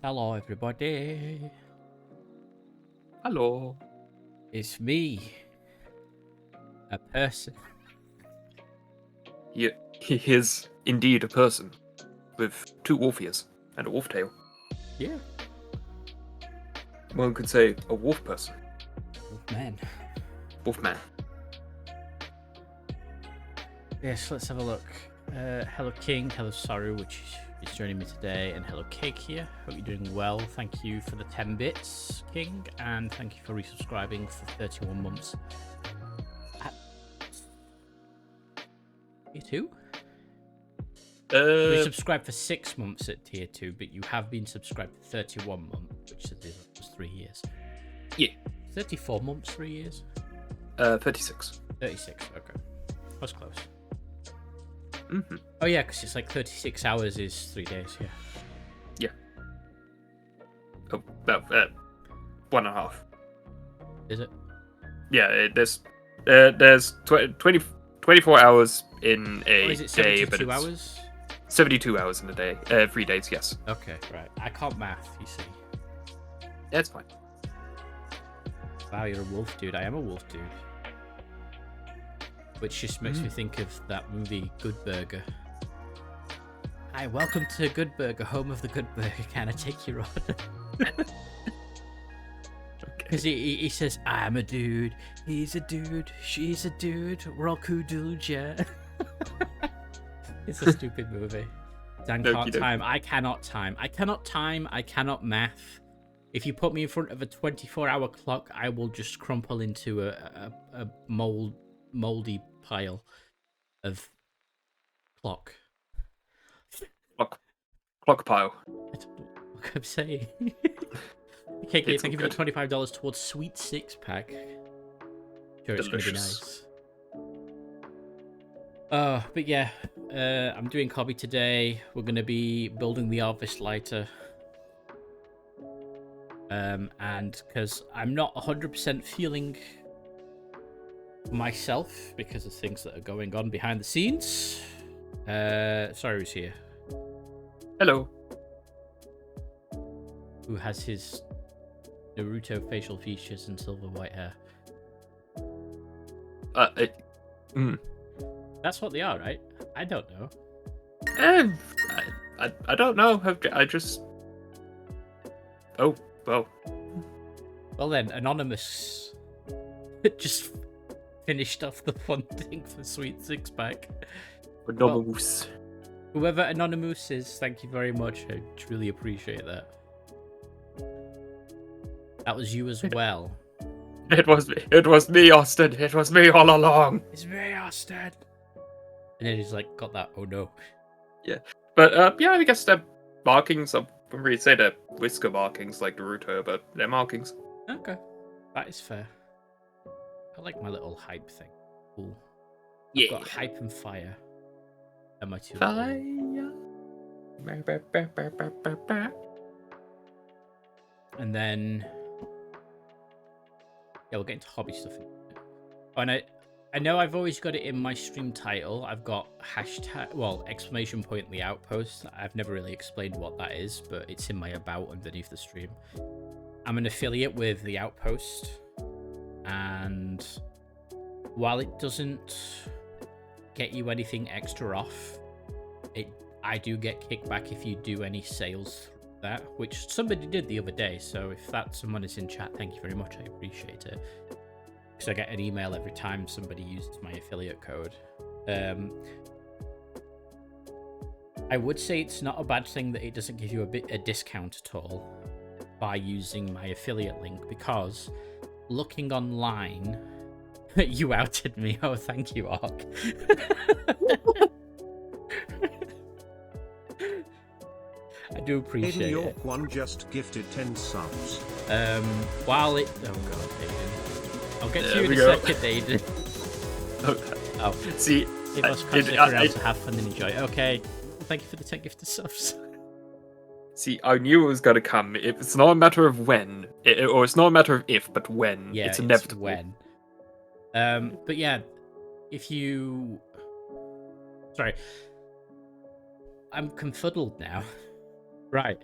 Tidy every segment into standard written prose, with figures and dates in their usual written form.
Hello, everybody. Hello. It's me, a person. He is indeed a person with two wolf ears and a wolf tail. Yeah, One could say a wolf person. man. Wolf man. Yes, let's have a look. Hello, King. Hello, Saru, which is joining me today, and hello, Cake here. Hope you're doing well. Thank you for the 10 bits, King, and thank you for resubscribing for 31 months. Tier 2? We subscribed for 6 months at Tier 2, but you have been subscribed for 31 months, which was 3 years. Yeah. 34 months, 3 years? 36. 36, okay. That's close. Mm-hmm. Oh, yeah, because it's like 36 hours is 3 days, yeah. Yeah. Oh, no, 1.5. Is it? Yeah, there's 24 hours in a Or is it day, 72 but it's hours? 72 hours in a day. 3 days, yes. Okay, right. I can't math, you see. Yeah, it's fine. Wow, you're a wolf dude. I am a wolf dude. Which just makes me think of that movie, Good Burger. Hi, welcome to Good Burger, home of the Good Burger. Can I take your order? Because he says, I'm a dude, he's a dude, she's a dude, we're all cool dudes, yeah. It's a stupid movie. Dan can't time. I cannot time. I cannot time. I cannot math. If you put me in front of a 24-hour clock, I will just crumple into a moldy pile of clock. Clock pile. I don't know what I'm saying. Okay, thank you for the $25 towards Sweet Six Pack. Sure, it's gonna be nice. But yeah, I'm doing hobby today. We're gonna be building the Harvest Lighter. And because I'm not 100% feeling myself because of things that are going on behind the scenes. Saru's here. Hello. Who has his Naruto facial features and silver white hair. That's what they are, right? I don't know. I don't know. I just... Oh, well. Well then, Anonymous just finished off the funding for Sweet Six Pack. Anonymous. Well, whoever Anonymous is, thank you very much. I truly appreciate that. That was you as well. It was me. It was me, Austin. It was me all along. It's me, Austin. And then he's like, got that. Oh no. Yeah, but yeah, I guess they're markings. I wouldn't really say they're whisker markings like Naruto, but they're markings. Okay, that is fair. I like my little hype thing. Cool. Yeah. I've got hype and fire. Am I too? Fire. And then, yeah, we'll get into hobby stuff. Oh, and I know I've always got it in my stream title. I've got hashtag, well, exclamation point the outpost. I've never really explained what that is, but it's in my about underneath the stream. I'm an affiliate with the outpost, and while it doesn't get you anything extra off, I do get kickback if you do any sales through that, which somebody did the other day. So if that someone is in chat, thank you very much. I appreciate it. Because I get an email every time somebody uses my affiliate code. I would say it's not a bad thing that it doesn't give you a discount at all by using my affiliate link, because looking online, you outed me. Oh, thank you, Ark. I do appreciate Aiden York it. One just gifted 10 subs. While it... Oh, God, Aiden. I'll get to you in a second, Aiden. Okay. Oh. See, it must stick around to have fun and enjoy. Okay. Thank you for the 10 gifted subs. See, I knew it was going to come. It's not a matter of when, or it's not a matter of if, but when. Yeah, it's inevitable. When. But yeah, if you... Sorry. I'm confuddled now. Right.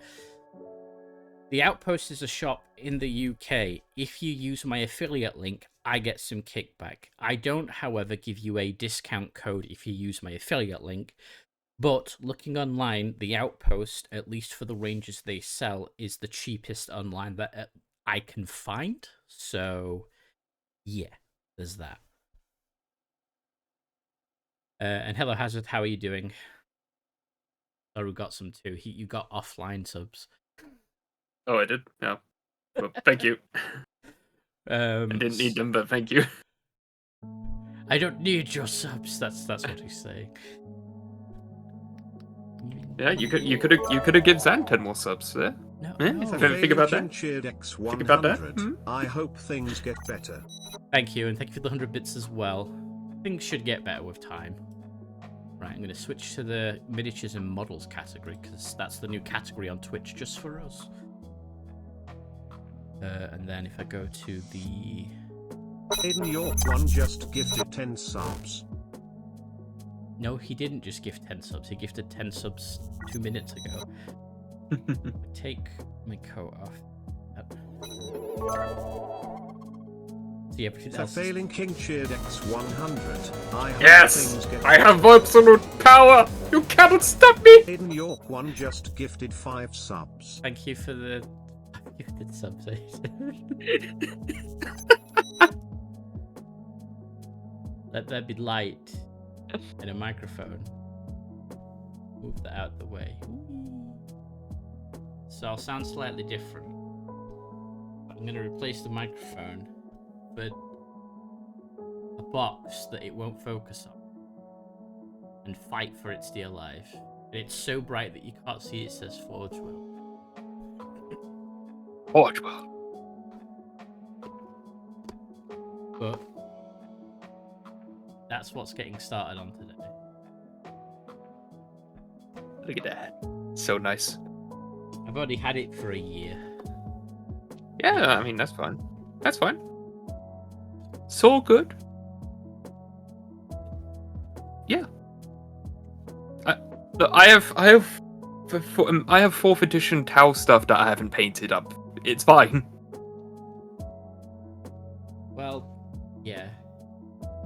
The Outpost is a shop in the UK. If you use my affiliate link, I get some kickback. I don't, however, give you a discount code if you use my affiliate link. But looking online, the Outpost, at least for the ranges they sell, is the cheapest online that I can find. So, yeah, there's that. And hello, Hazard, how are you doing? Oh, we got some too. You got offline subs. Oh, I did? Yeah. Well, thank you. I didn't need them, but thank you. I don't need your subs. That's what he's saying. Yeah, you could have given Zan 10 more subs there. No, Yeah, no. think about that. Think about that? Hmm? I hope things get better. Thank you, and thank you for the 100 bits as well. Things should get better with time. Right, I'm going to switch to the miniatures and models category, because that's the new category on Twitch just for us. And then if I go to the... Aiden York 1 just gifted 10 subs. No, he didn't just gift 10 subs. He gifted 10 subs 2 minutes ago. Take my coat off. See, everything else. Failing King cheered X100. I hope Yes! things get I have absolute power! You cannot stop me! Aiden York 1 just gifted 5 subs. Thank you for the gifted subs. Let there be light and a microphone. Move that out of the way. So I'll sound slightly different. I'm going to replace the microphone with a box that it won't focus on and fight for its dear life. And it's so bright that you can't see it says Forge World. Forge World. But that's what's getting started on today. Look at that. So nice. I've already had it for a year. Yeah, I mean, that's fine. That's fine. So good. Yeah. I have 4th edition Tau stuff that I haven't painted up. It's fine. Well, yeah.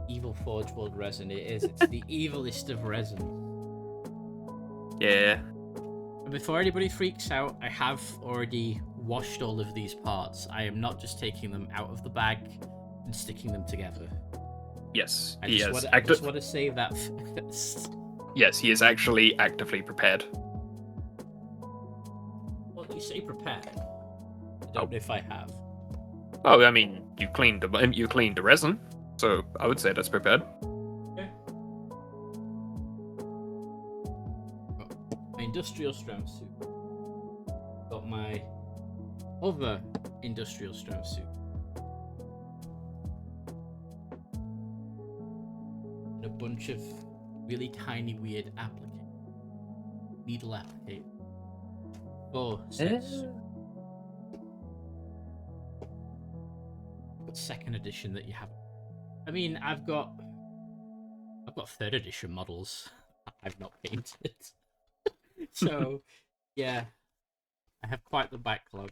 Evil Forge World resin it is. It's the evilest of resins. Yeah. Before anybody freaks out, I have already washed all of these parts. I am not just taking them out of the bag and sticking them together. Yes, I he just is. want to save that first. Yes, he is actually actively prepared. Well, you say prepared. I don't know if I have. Oh, I mean, you cleaned the resin, so I would say that's prepared. My industrial strength suit. Got my other industrial strength suit. And a bunch of really tiny, weird needle applicator. For said suit. Second edition that you have. I mean, I've got 3rd edition models I've not painted. So, yeah, I have quite the backlog.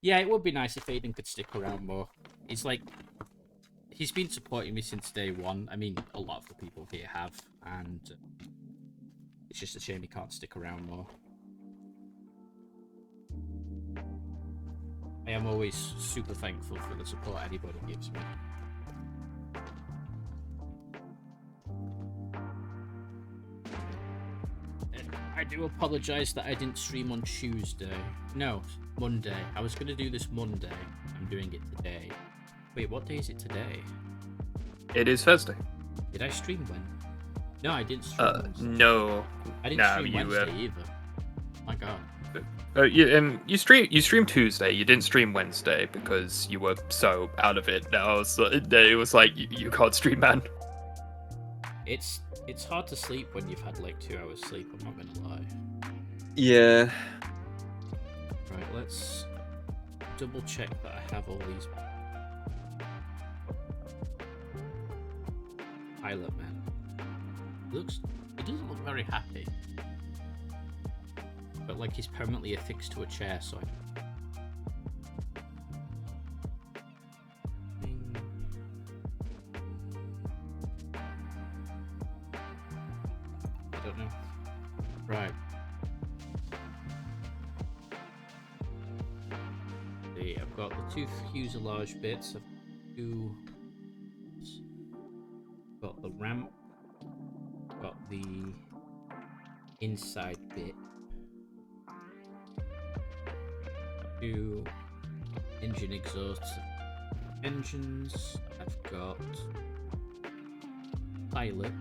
Yeah, it would be nice if Aiden could stick around more. He's been supporting me since day one. I mean, a lot of the people here have, and it's just a shame he can't stick around more. I am always super thankful for the support anybody gives me. I do apologise that I didn't stream on Tuesday. No, Monday. I was going to do this Monday. I'm doing it today. Wait, what day is it today? It is Thursday. Did I stream when? No, I didn't stream Wednesday. No. I didn't stream Wednesday either. My god. You streamed Tuesday. You didn't stream Wednesday because you were so out of it. It was like you can't stream, man. It's hard to sleep when you've had like 2 hours sleep. I'm not gonna lie. Yeah. Right, let's double check that I have all these. Pilot man. It doesn't look very happy. But like he's permanently affixed to a chair, so I don't know. Right. See, I've got the two fuselage bits. Got the ramp. Got the inside bit. Two engine exhausts. Engines. I've got pilot.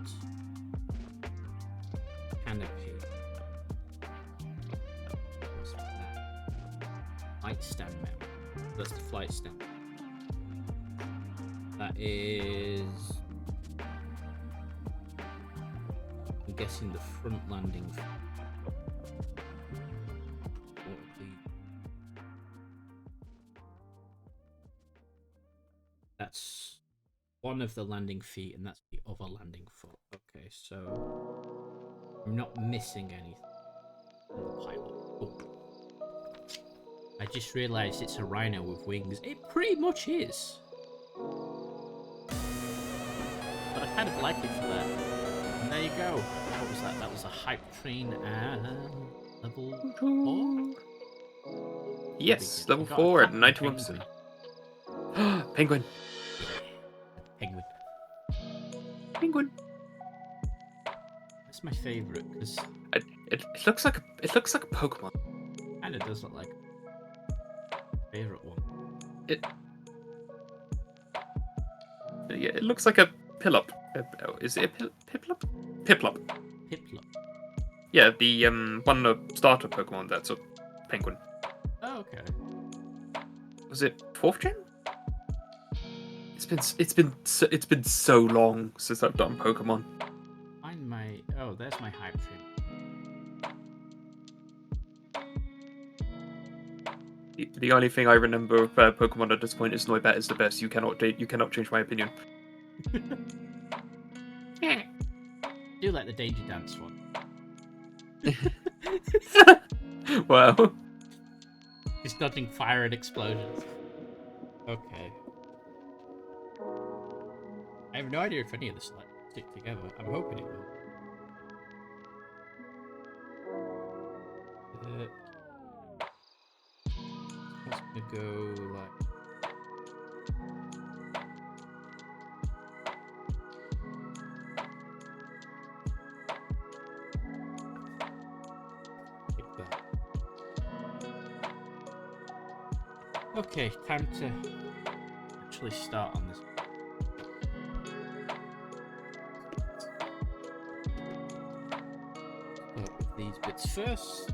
Canopy. What's that? Flight stand mount. That's the flight stand. That is, I'm guessing, the front landing. That's one of the landing feet, and that's the other landing foot. Okay, so I'm not missing anything on the pilot. Oh. I just realised it's a rhino with wings. It pretty much is. But I kind of like it for that. And there you go. What was that? That was a hype train at level 4? Yes, level 4 at 91%. Penguin. Penguin. Penguin. That's my favourite because it looks like a Pokemon. Kinda does look like a favourite one. Yeah, it looks like a Piplup. Is it a Piplup? Piplup. Piplup. Yeah, the one of starter Pokemon that's a penguin. Oh, okay. Was it 4th gen? It's been so long since I've done Pokemon. Find my there's my hype train. The only thing I remember of Pokemon at this point is Noibat is the best. You cannot change my opinion. I do like the Danger Dance one. Wow. It's dodging fire and explosions. Okay. I have no idea if any of this stick together. I'm hoping it will. It's gonna go like. Okay, time to actually start on this. Start with these bits first.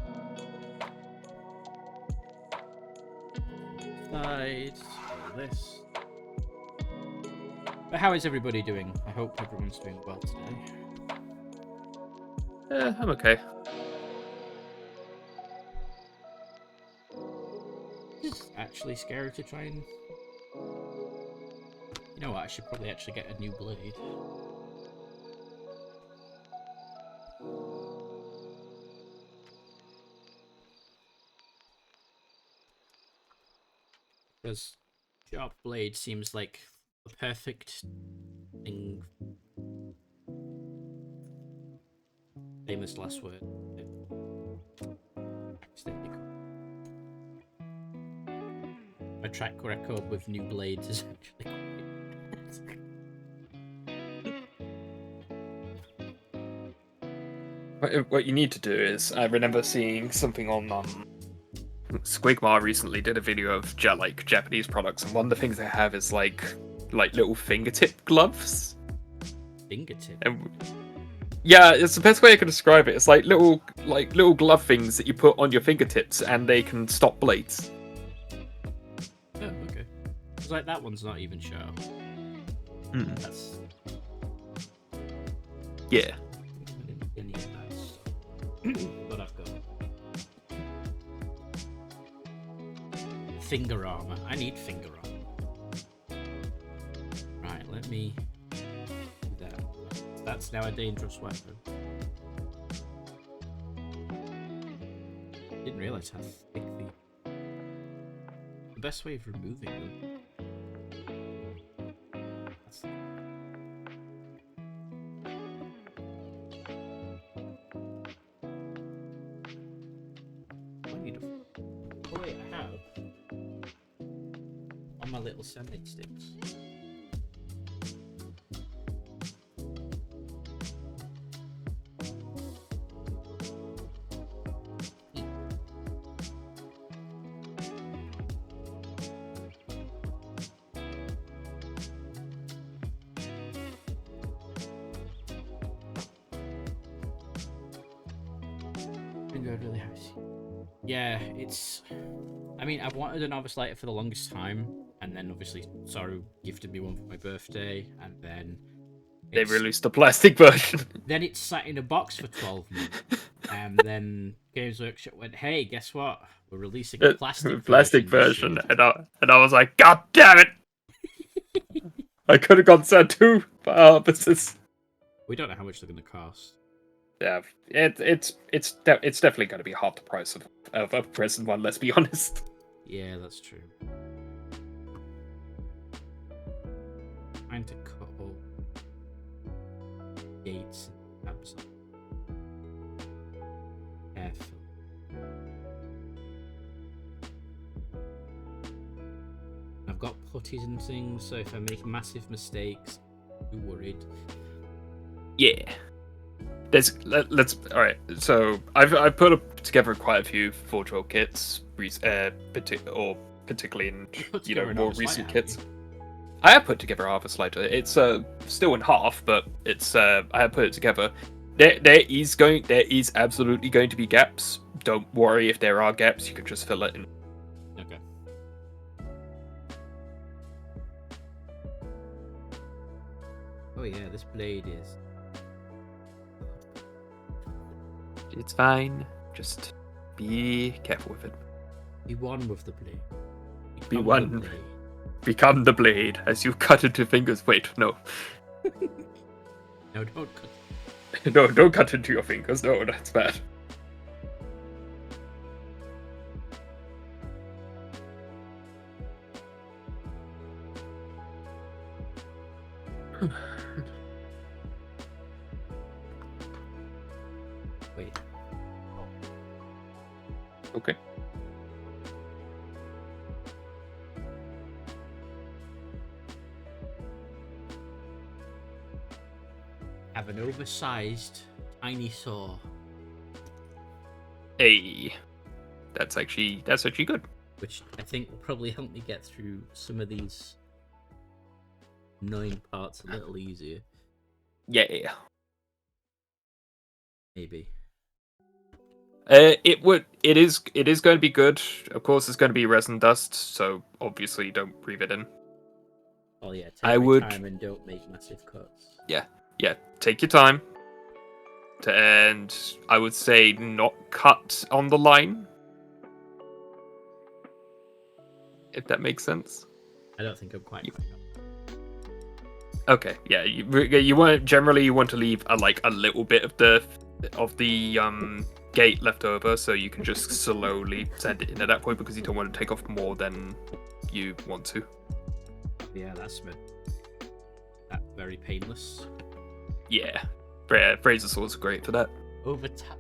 Sides, this. But how is everybody doing? I hope everyone's doing well today. I'm okay. It's actually scary to try and... You know what, I should probably actually get a new blade. Because sharp blade seems like the perfect thing. Famous last word. My track record with new blades is actually quite... What you need to do is, I remember seeing something on Squigmar recently did a video of Japanese products, and one of the things they have is like little fingertip gloves. Fingertip? And yeah, it's the best way I can describe it. It's like little glove things that you put on your fingertips, and they can stop blades. Oh, okay. It's like that one's not even sharp. That's... Yeah. What I've got. Finger armor. I need finger armor. Right, let me do that. That's now a dangerous weapon. Didn't realize how thick the best way of removing them. That's... I need a... Oh wait, I have on my little sandwich sticks. Really house. Yeah, it's. I mean, I've wanted a novice lighter for the longest time, and then obviously Saru gifted me one for my birthday, and then They released the plastic version. Then it sat in a box for 12 months, and then Games Workshop went, "Hey, guess what? We're releasing a plastic version," and I was like, "God damn it! I could have gone Satu for opposites." We don't know how much they're going to cost. Yeah, it's definitely going to be half the price of a present one. Let's be honest. Yeah, that's true. Trying to cut all gates and tabs on. Careful. I've got putties and things, so if I make massive mistakes, I'm too worried. Yeah. Let's all right. So I've put together quite a few Forge kits, particularly in more recent kits. I have put together half a slider. It's still in half, but it's I have put it together. There is absolutely going to be gaps. Don't worry if there are gaps. You can just fill it in. Okay. Oh yeah, this blade is. It's fine. Just be careful with it. Be one with the blade. Be one. Become the blade as you cut into fingers. Wait, no. No, don't cut. No, don't cut into your fingers. No, that's bad. Wait. Okay. Have an oversized tiny saw. Hey, that's actually good. Which I think will probably help me get through some of these 9 parts a little easier. Yeah. Maybe. It is going to be good. Of course, it's going to be resin dust, so obviously don't breathe it in. Oh yeah, take your time and don't make massive cuts. Yeah, take your time. And I would say not cut on the line. If that makes sense. I don't think I'm quite. Okay, yeah, you want to leave a little bit of the gate left over, so you can just slowly send it in at that point because you don't want to take off more than you want to. Yeah, that's very painless. Yeah, Fraser Saw's great for that.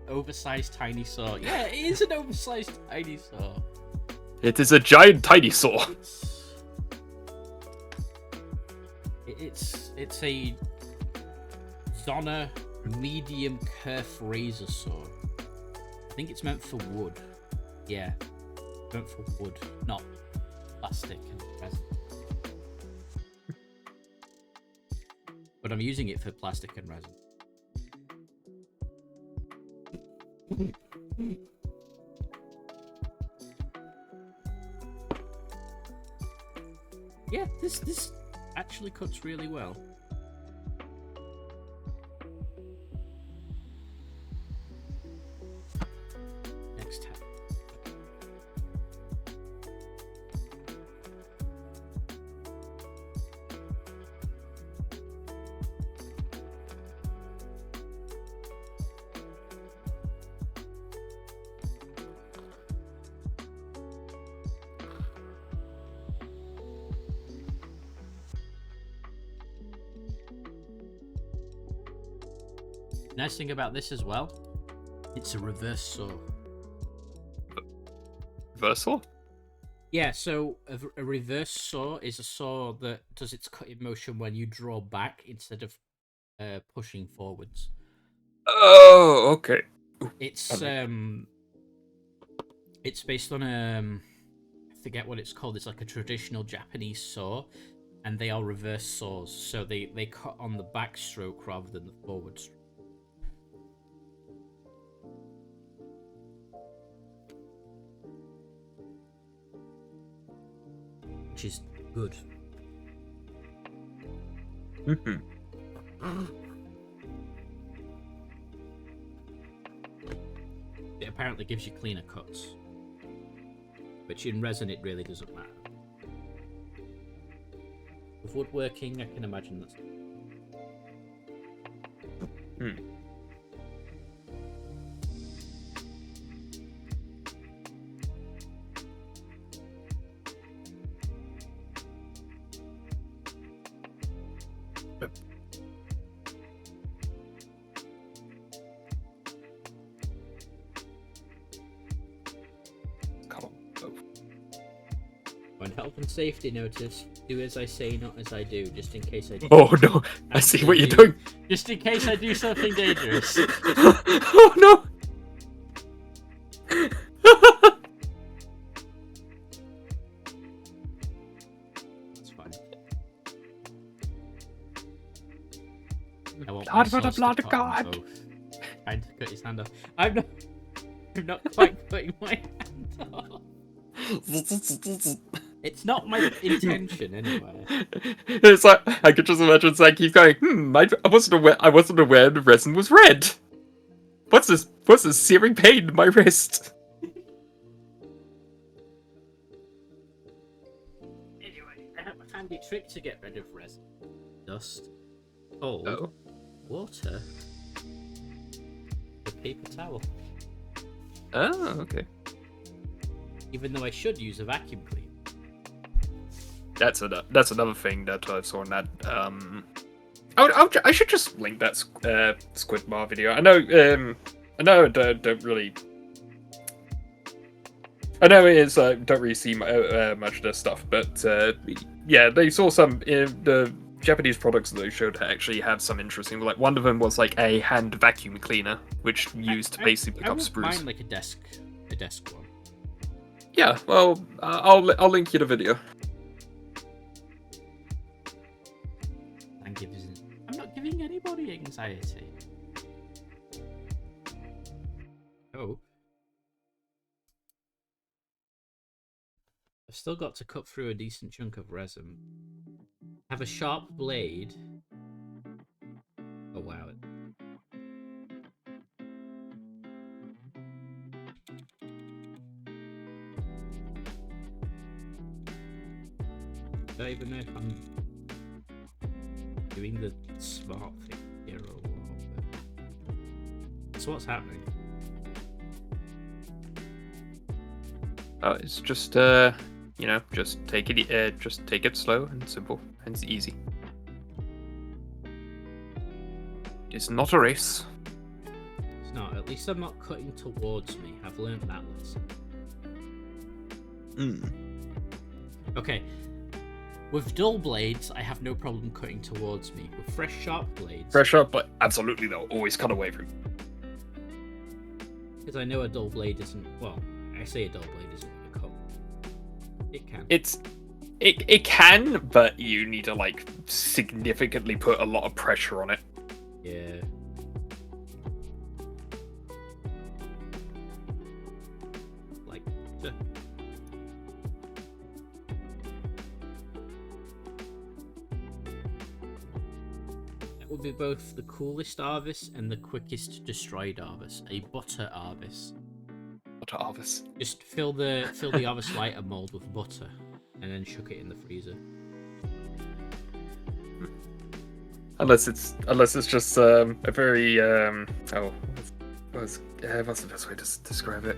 Oversized tiny saw. Yeah, it is an oversized tiny saw. It is a giant tiny saw. It's a Zona medium kerf razor saw. I think it's meant for wood. Yeah, meant for wood, not plastic and resin. But I'm using it for plastic and resin. Yeah, this actually cuts really well. Next tab. Nice thing about this as well, it's a reverse saw. Reversal? Yeah, so a reverse saw is a saw that does its cutting motion when you draw back instead of pushing forwards. Oh, okay. It's based on I forget what it's called. It's like a traditional Japanese saw, and they are reverse saws, so they cut on the backstroke rather than the forward stroke. Which is good. Mm-hmm. It apparently gives you cleaner cuts, which in resin it really doesn't matter. With woodworking, I can imagine that's. On health and safety notice, do as I say, not as I do, just in case I do. Oh no, I see what you're doing. Just in case I do something dangerous. Oh no! That's fine. I want Blood my for the sauce to blood of cut on God. both. Trying to cut his hand off. I'm not quite putting my hand off. It's not my intention anyway. It's like I could just imagine Zach keep going. I wasn't aware the resin was red. What's this? What's this searing pain in my wrist? Anyway, I have a handy trick to get rid of resin. Dust, cold, Oh. water, a paper towel. Oh, okay. Even though I should use a vacuum cleaner. That's another thing that I saw in that. I should just link that Squidmar video. I know I don't really. I know it is don't really see much of this stuff, but yeah, they saw some the Japanese products that they showed actually have some interesting. Like one of them was like a hand vacuum cleaner, which used to basically pick up spruce. Mine like a desk one. Yeah, well, I'll link you the video. I'm not giving anybody anxiety. Oh. I've still got to cut through a decent chunk of resin. Have a sharp blade. Oh wow. I don't even know if I'm doing the smart thing here or what. So what's happening? Oh, it's just just take it slow and simple and easy. It's not a race. It's not. At least I'm not cutting towards me. I've learned that lesson. Okay. With dull blades, I have no problem cutting towards me. With fresh, sharp blades... Fresh up, but absolutely they'll always cut away from you. Because I know a dull blade isn't... Well, I say a dull blade isn't going to cut. It can. It can, but you need to, like, significantly put a lot of pressure on it. Yeah. Like... Would be both the coolest Arvis and the quickest destroyed Arvis. A butter Arvis. Butter Arvis. Just fill the Arvis lighter mold with butter, and then chuck it in the freezer. Unless it's just a very what's the best way to describe it?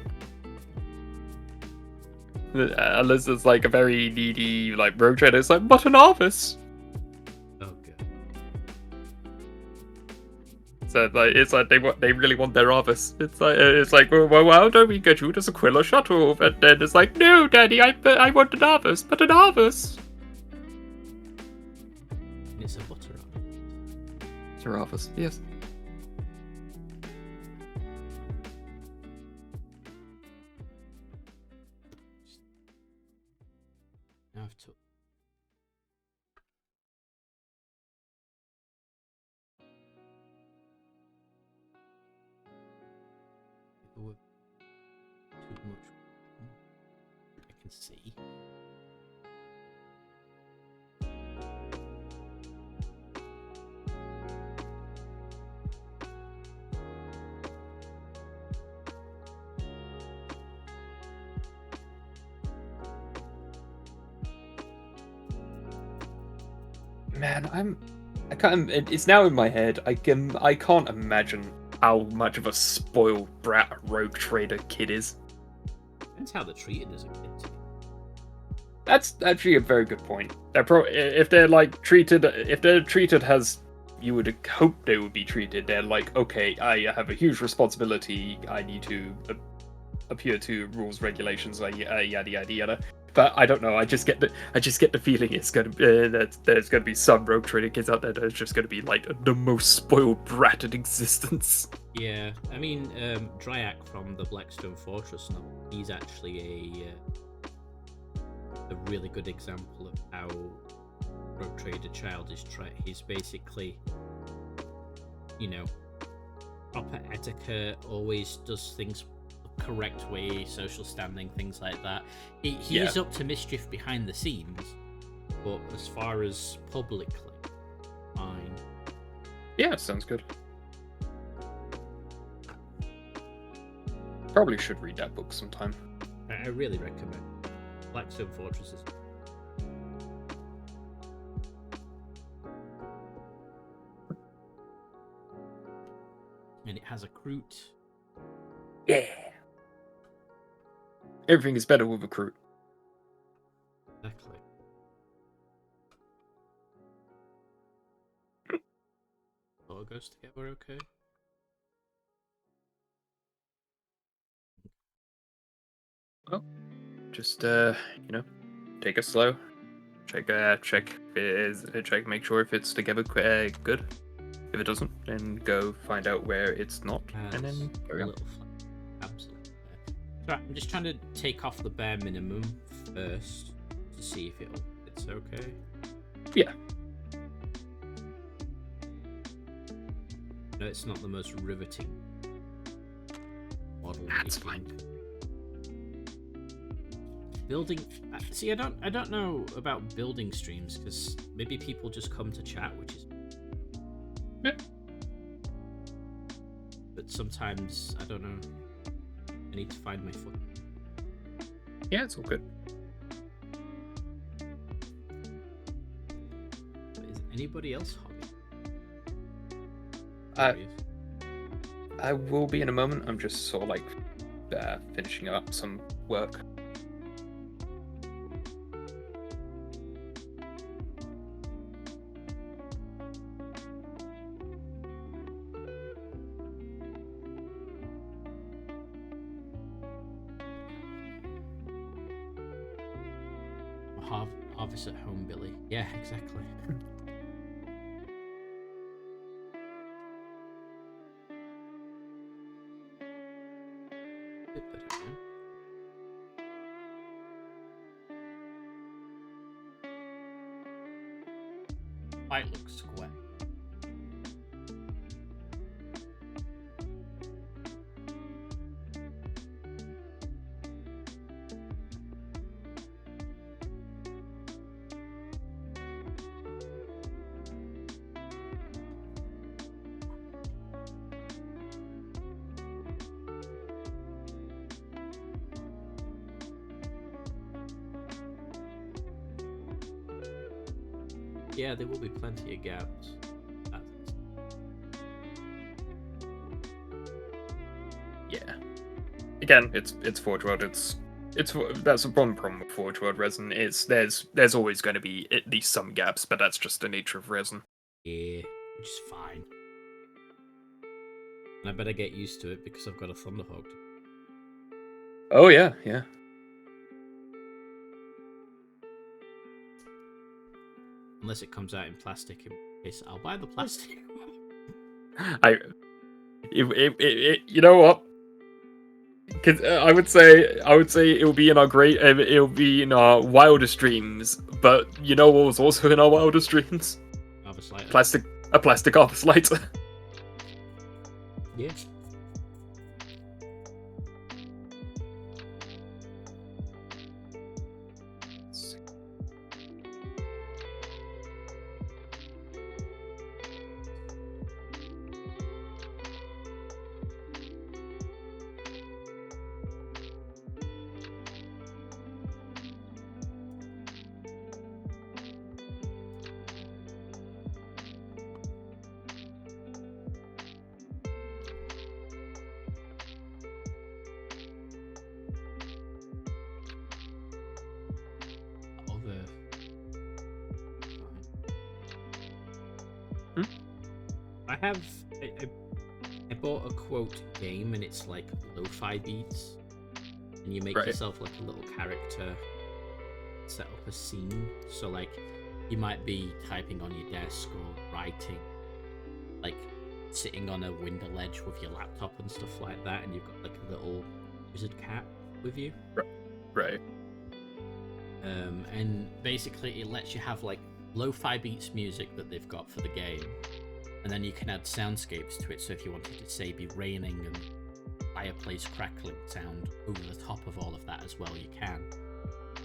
Unless it's like a very needy like rogue trader, it's like butter Arvis. Oh god. So it's like they really want their Arvis. It's like well, why don't we get you to Sequilla shuttle? And then it's like, no, Daddy, I want an Arvis, but an Arvis. It's a butter up. It's your Arvis, yes. Now I've took. People with too much. I can see. Man, I can't. It's now in my head. I can't imagine how much of a spoiled brat a rogue trader kid is. Depends how they're treated as a kid. That's actually a very good point. If they're treated as you would hope they would be treated, they're like, okay, I have a huge responsibility. I need to adhere to rules, regulations, yada yada yada. But I don't know. I just get the feeling it's gonna that there's gonna be some rogue trader kids out there that's just gonna be like the most spoiled brat in existence. Yeah, I mean, Dryak from the Blackstone Fortress novel, he's actually a really good example of how rogue trader child is he's basically, proper etiquette, always does things the correct way, social standing, things like that. He is up to mischief behind the scenes, but as far as publicly, fine. Yeah, sounds good. Probably should read that book sometime. I really recommend Blackstone Fortresses. And it has a Kroot. Yeah. Everything is better with a Kroot. Exactly. All goes together okay. Well, just take it slow. Check make sure if it's together good. If it doesn't, then go find out where it's not, and then carry on. Absolutely. So I'm just trying to take off the bare minimum first to see if it's okay. Yeah. No, it's not the most riveting model. That's fine. Building. See, I don't know about building streams because maybe people just come to chat, which is. Yeah. But sometimes I don't know. I need to find my foot. Yeah, it's all good. Is anybody else hobby? I will be in a moment. I'm just sort of like finishing up some work. Harvest at home, Billy. Yeah, exactly. Might look square. Yeah, there will be plenty of gaps. Yeah. Again, it's Forge World. It's that's one problem with Forge World resin. There's always going to be at least some gaps, but that's just the nature of resin. Yeah, which is fine. And I better get used to it because I've got a Thunderhawk. Oh yeah, yeah. Unless it comes out in plastic, in case I'll buy the plastic. You know what? Because I would say it'll be in our it'll be in our wildest dreams. But you know what was also in our wildest dreams? Harvest lighter. A plastic harvest lighter. Yeah. I bought a quote game and it's like lo-fi beats, and you make yourself like a little character, set up a scene. So like you might be typing on your desk or writing, like sitting on a window ledge with your laptop and stuff like that, and you've got like a little wizard cat with you. Right. And basically it lets you have like lo-fi beats music that they've got for the game, and then you can add soundscapes to it. So if you wanted to say be raining and fireplace crackling sound over the top of all of that as well, you can.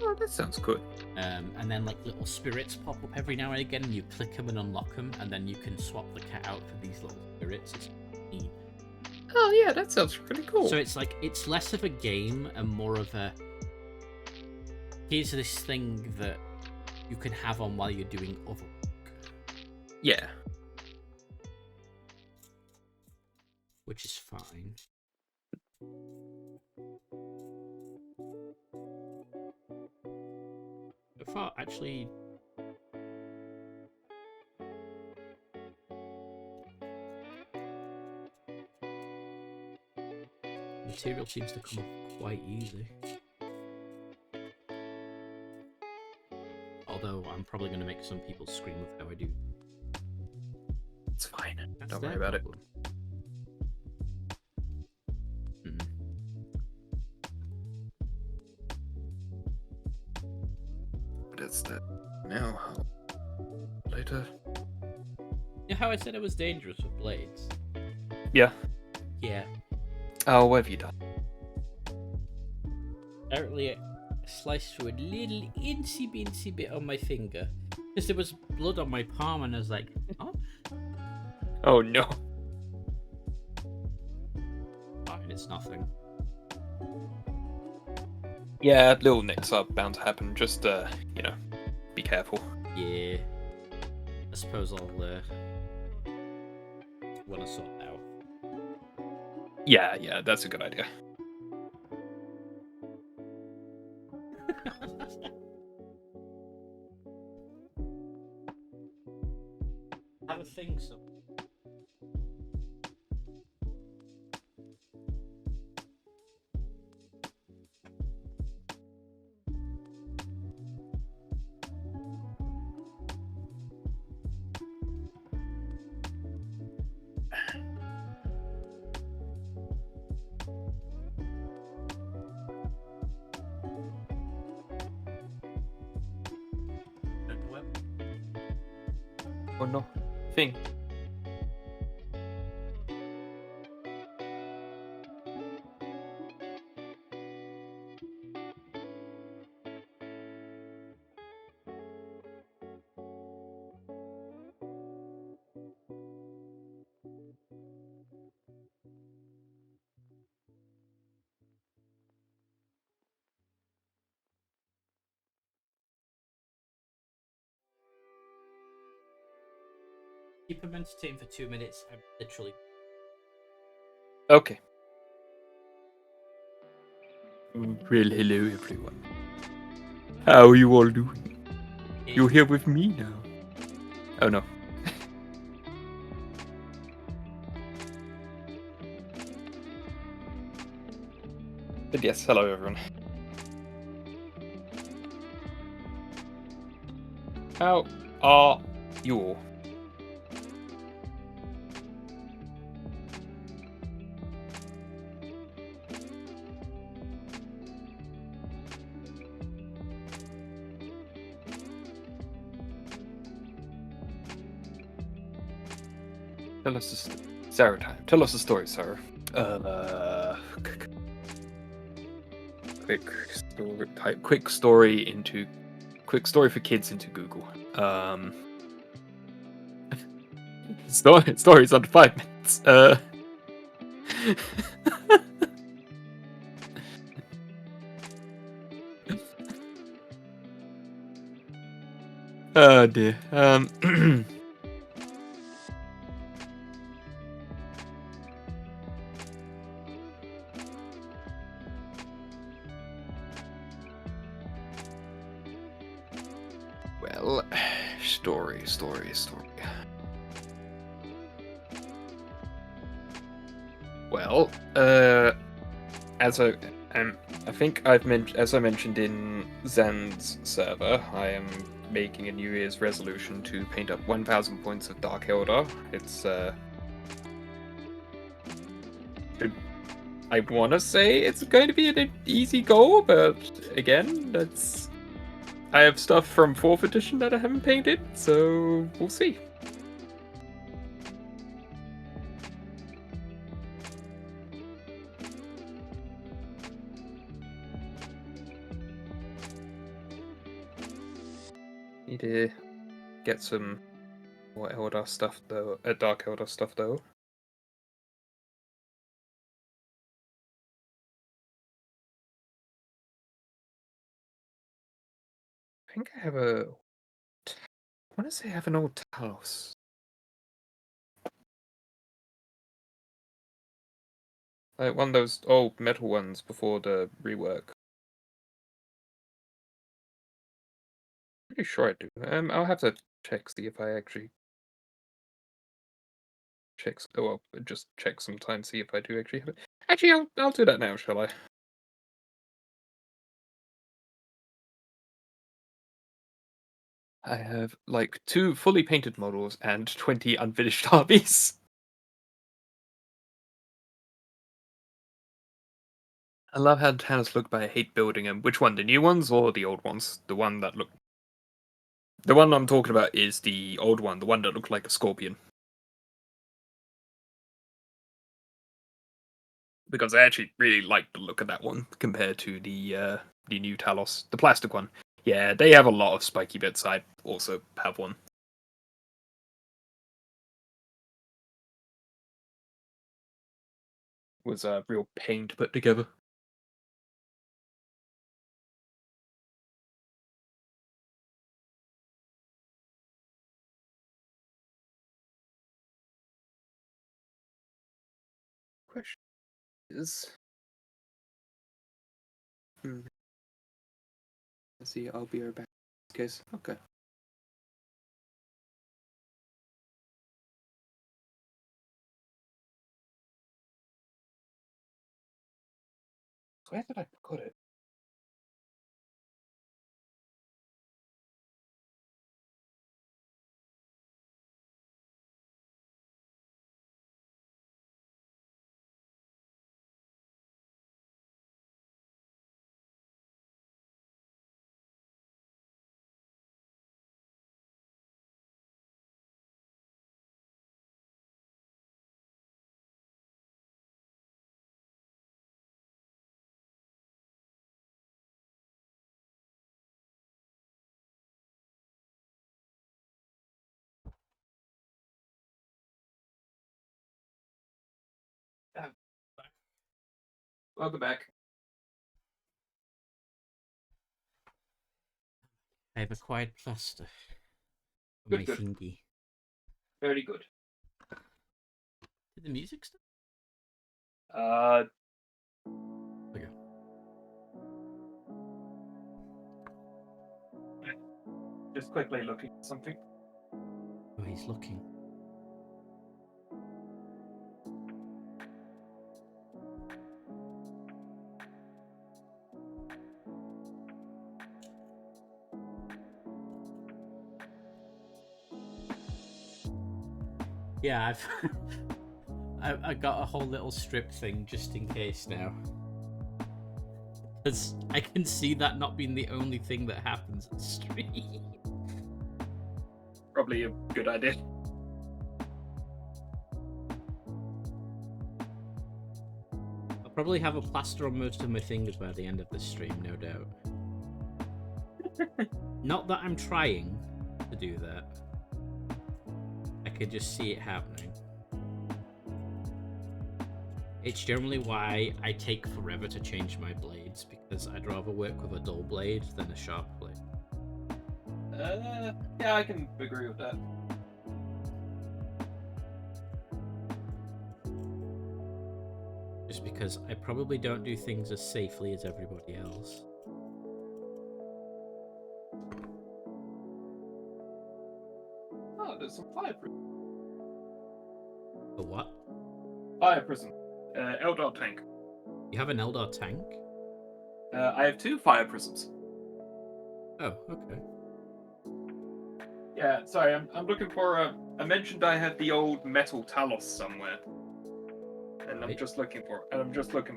Oh, that sounds good. And then like little spirits pop up every now and again, and you click them and unlock them, and then you can swap the cat out for these little spirits. It's neat. Oh yeah, that sounds pretty cool. So it's like, it's less of a game and more of a, here's this thing that you can have on while you're doing other work. Yeah. Which is fine. So far, actually, material seems to come off quite easy. Although I'm probably going to make some people scream with how I do. It's fine. That's Don't their worry about problem. But it's that now. Later. You know how I said it was dangerous with blades? Yeah. Yeah. Oh, what have you done? Apparently, I sliced through a little insy bit on my finger. Because there was blood on my palm, and I was like, oh? Oh no. Fine, it's nothing. Yeah, little nicks are bound to happen. Just, you know, be careful. Yeah. I suppose I'll, want to sort that out. Yeah, that's a good idea. Have a thing, so. Oh no. Thing. Keep him entertained for 2 minutes. I'm literally. Okay. Well, hello everyone. How are you all doing? You're here with me now. Oh no. But yes, hello everyone. How are you all? Tell us a Sarah time. Tell us a story, Sarah. Quick story. Type quick story into quick story for kids into Google. Stories under 5 minutes. Oh dear. Well, story. Well, I think as I mentioned in Zan's server, I am making a New Year's resolution to paint up 1,000 points of Dark Eldar. It's I want to say it's going to be an easy goal, but again, I have stuff from 4th edition that I haven't painted, so we'll see. Need to get some more Eldar stuff though, Dark Eldar stuff though. I think I have I want to say I have an old Talos. Like one of those old metal ones before the rework. Pretty sure I do. I'll have to check, see if I actually just check sometime, see if I do actually have it. Actually, I'll do that now, shall I? I have like 2 fully painted models and 20 unfinished armies. I love how Thanos look, but I hate building them. Which one, the new ones or the old ones? The one that look. The one I'm talking about is the old one, the one that looked like a scorpion. Because I actually really like the look of that one compared to the new Talos, the plastic one. Yeah, they have a lot of spiky bits. I also have one. Was a real pain to put together. Question is, let's see. I'll be right back. In this case, okay. Where did I put it? Welcome back. I have acquired plaster for Good, my good. thingy. Very good. Did the music stop? Okay. Just quickly looking at something. Oh, he's looking. Yeah, I got a whole little strip thing just in case now. Because I can see that not being the only thing that happens at stream. Probably a good idea. I'll probably have a plaster on most of my fingers by the end of this stream, no doubt. Not that I'm trying to do that. I could just see it happening. It's generally why I take forever to change my blades, because I'd rather work with a dull blade than a sharp blade. Yeah, I can agree with that. Just because I probably don't do things as safely as everybody else. Oh, there's some fire prism. A what? Fire prism. Eldar tank. You have an Eldar tank? I have 2 fire prisms. Oh, okay. Yeah, sorry, I'm looking for I mentioned I had the old metal Talos somewhere. And Right. I'm just looking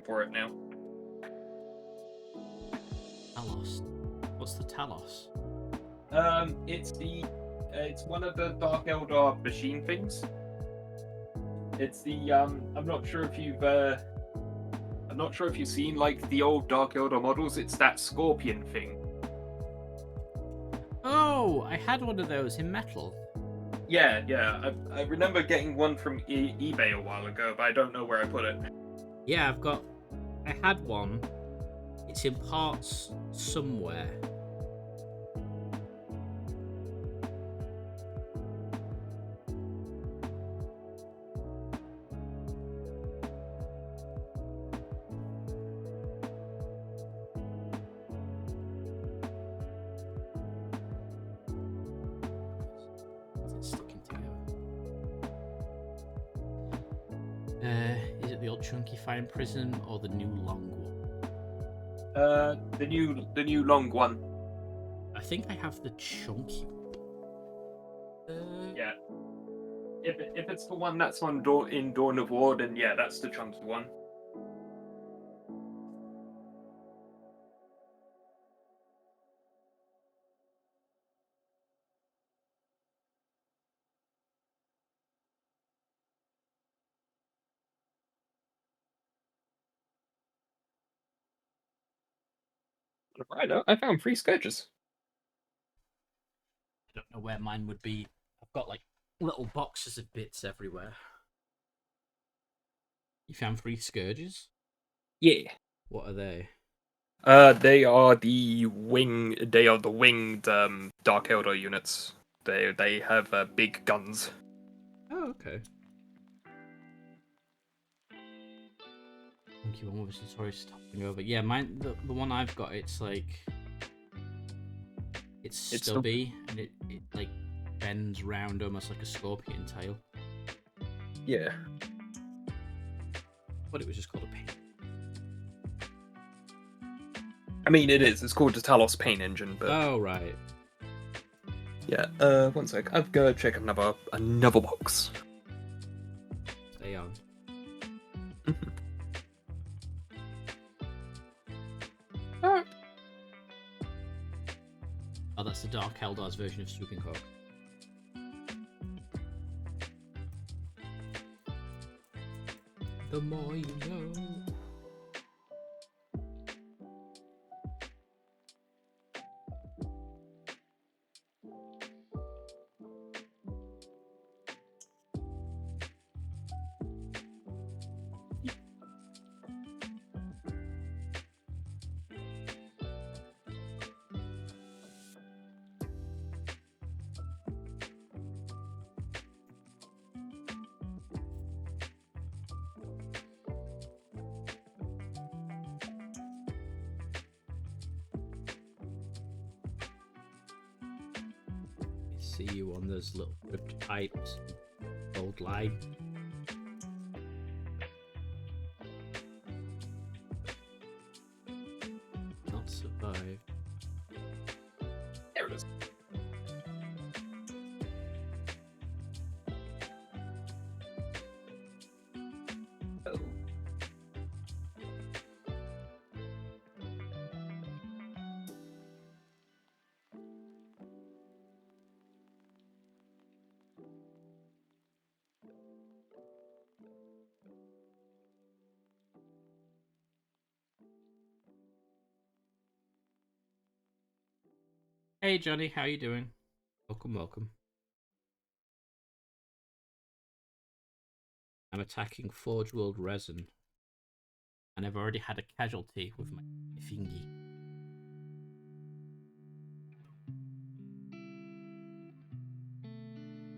for it now. Talos. What's the Talos? It's one of the Dark Eldar machine things. It's the I'm not sure if you've seen like the old Dark Eldar models. It's that scorpion thing. Oh, I had one of those in metal. Yeah. I remember getting one from eBay a while ago, but I don't know where I put it. Yeah, I had one. It's in parts somewhere. Is it sticking together? Is it the old chunky fine prism or the new long one? The new long one. I think I have the chunky one. Yeah. If it's the one that's on in Dawn of War, then yeah, that's the chunky one. Right, I found 3 scourges. I don't know where mine would be. I've got like little boxes of bits everywhere. You found 3 scourges? Yeah. What are they? They are the winged Dark Eldar units. They have big guns. Oh, okay. Thank you, one was sorry stopping over. Yeah, mine the one I've got, it's like it's stubby and it like bends round almost like a scorpion tail. Yeah. But it was just called a paint. I mean, it is. It's called the Talos Paint Engine, but Oh right. yeah. One sec. I've got to check another box. Stay on. Oh, that's the Dark Eldar's version of Swooping Hawk. The more you know. See you on those little ripped pipes, gold line. Not survive. There it is. Hey Johnny, how you doing? Welcome, welcome. I'm attacking Forge World Resin, and I've already had a casualty with my thingy.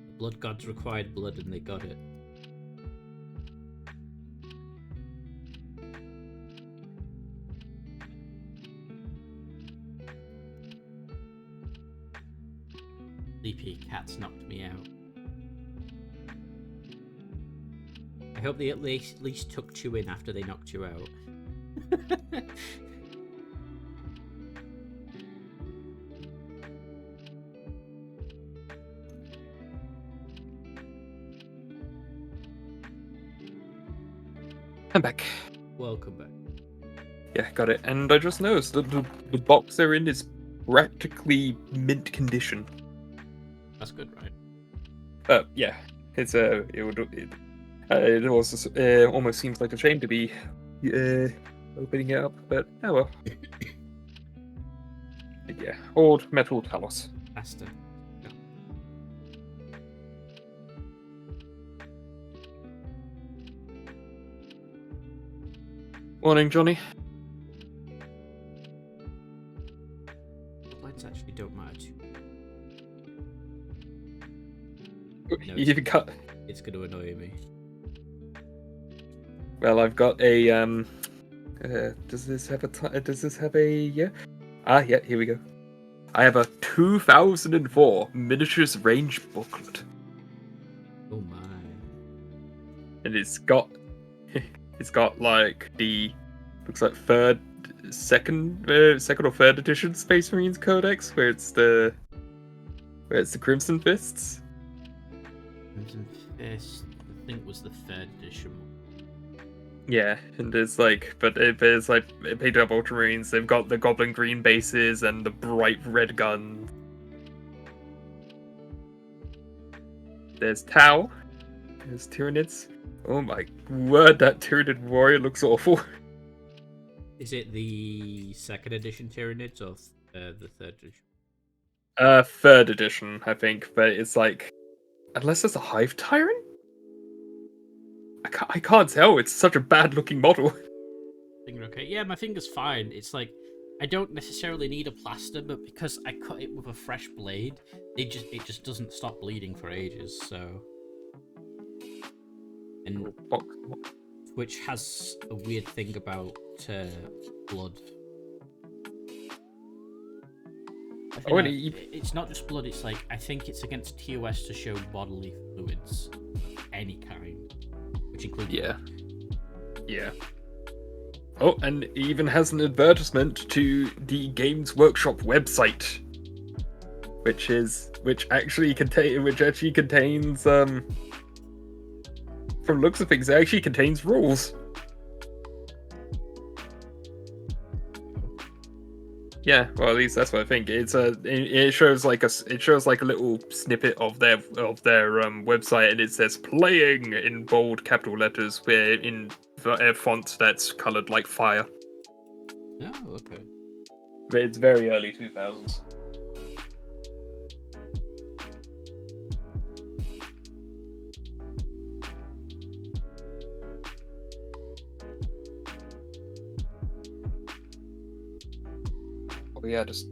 The blood gods required blood, and they got it. Sleepy cats knocked me out. I hope they at least tucked you in after they knocked you out. I'm back. Welcome back. Yeah, got it. And I just noticed that the box they're in is practically mint condition. That's good, right? Yeah, it also almost seems like a shame to be opening it up, but oh well. But yeah, old metal Talos. Faster. Morning, Johnny. Lights actually don't matter too. No, You've got. it's going to annoy me. Well, I've got a does this have a yeah? Ah, yeah. Here we go. I have a 2004 miniatures range booklet, Oh my. and it's got like the looks like second or third edition Space Marines Codex, where it's the Crimson Fists. Crimson Fist, I think was the 3rd edition. Yeah, and it's like, but it's like paid up Ultramarines. They've got the Goblin Green bases and the bright red guns. There's Tau. There's Tyranids. Oh my word, that Tyranid warrior looks awful. Is it the 2nd edition Tyranids or the 3rd edition? 3rd edition, I think, but it's like, unless it's a Hive Tyrant? I can't tell, it's such a bad looking model. Finger okay? Yeah, my finger's fine. It's like, I don't necessarily need a plaster, but because I cut it with a fresh blade, it just doesn't stop bleeding for ages, so... And Twitch has a weird thing about blood. Oh, and it's not just blood, it's like, I think it's against TOS to show bodily fluids of any kind, which includes blood. Yeah. Oh, and it even has an advertisement to the Games Workshop website, which actually contains from looks of things, it actually contains rules. Yeah, well, at least that's what I think. It shows like a little snippet of their website, and it says "playing" in bold capital letters, in font that's colored like fire. Oh, okay. But it's very early 2000s. Oh yeah, just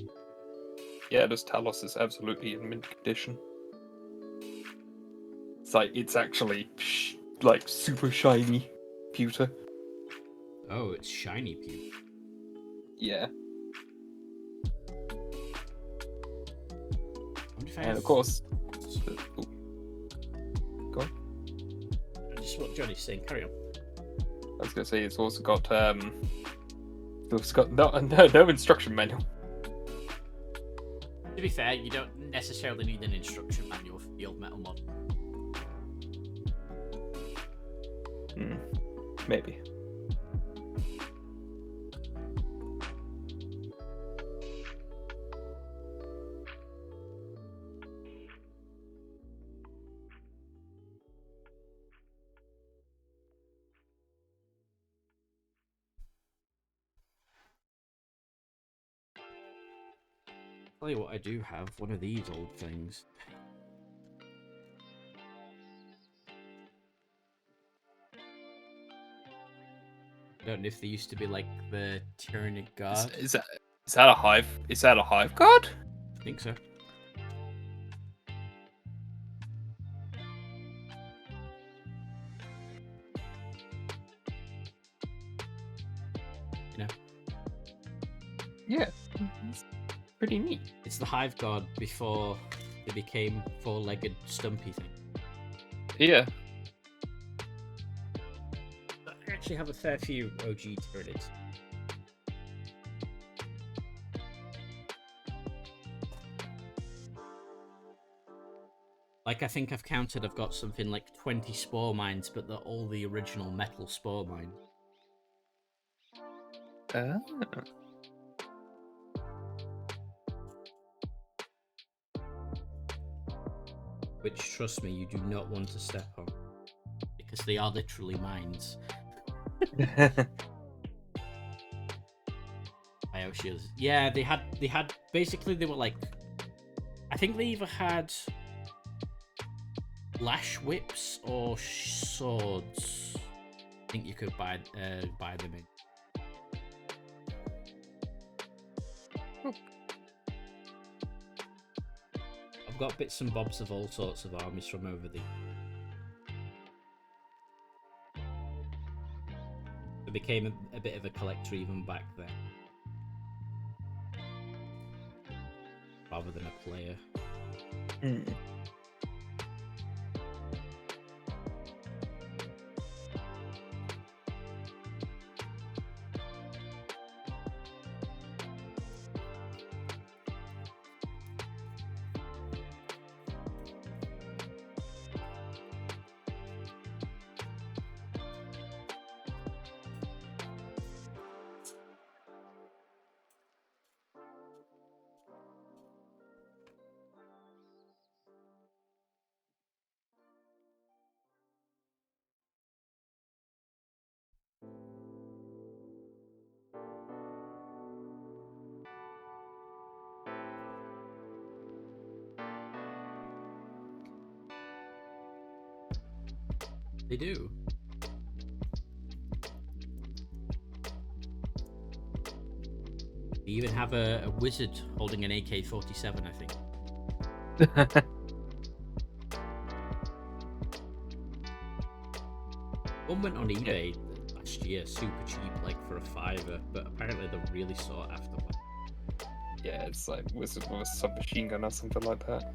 Talos is absolutely in mint condition. It's like, it's actually like super shiny pewter. Oh, it's shiny pewter. Yeah. And of course, go on. Just what Johnny's saying. Carry on. I was gonna say it's also got no instruction manual. To be fair, you don't necessarily need an instruction manual for the old metal mod. Maybe. Tell you what, I do have one of these old things. I don't know if they used to be like the Tyrannic Guard. Is that a hive? Is that a hive guard? I think so. You know, Yeah, it's pretty neat. it's the Hive Guard before they became four-legged stumpy thing. Yeah. I actually have a fair few OG Tyranids. Like, I think I've counted, I've got something like 20 spore mines, but they're all the original metal spore mine. Ah. Which, trust me, you do not want to step on. Because they are literally mines. Bioshields. Yeah, they had, basically they were like, I think they either had lash whips or swords. I think you could buy them in. I've got bits and bobs of all sorts of armies from over the. I became a bit of a collector even back then, rather than a player. Mm. They do. They even have a wizard holding an AK-47, I think. One went on eBay last year, super cheap, like for a $5, but apparently they're really sought after. Yeah, it's like wizard with a submachine gun or something like that.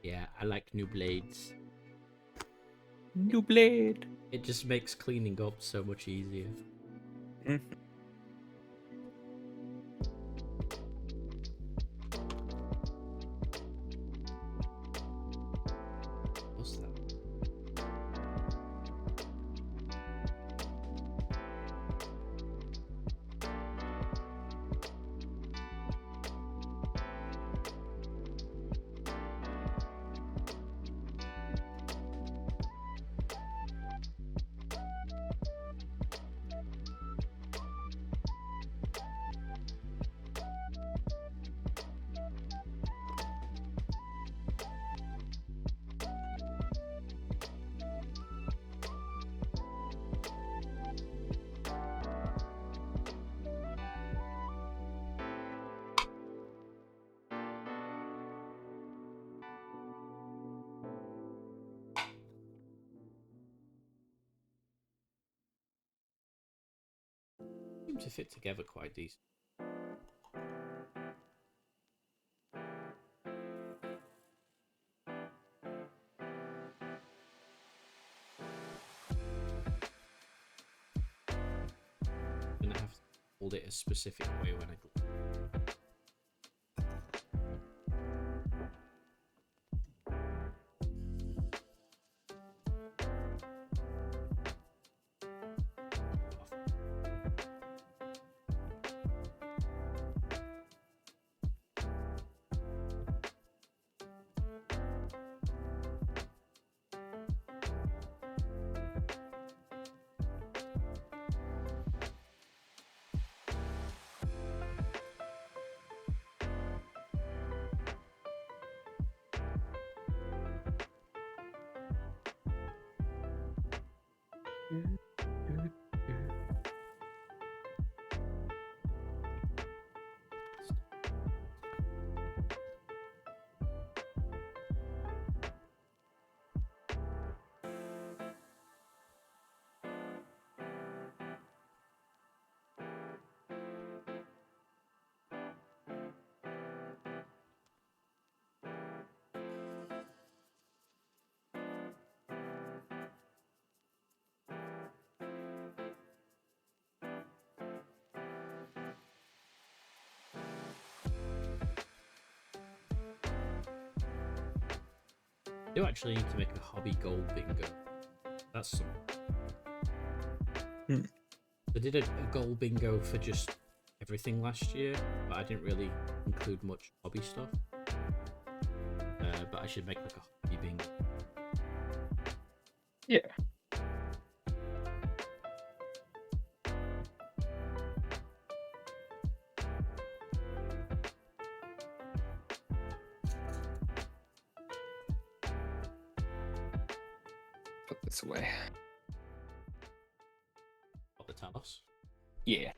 Yeah, I like new blades. New blade. It just makes cleaning up so much easier. Mhm. What's that? Seem to fit together quite decent. I'm gonna have to hold it a specific way when I glue. I do actually need to make a hobby goal bingo. That's something. I did a goal bingo for just everything last year, but I didn't really include much hobby stuff. But I should make like a hobby bingo. Yeah. Put this away. What, the Talos? Yeah.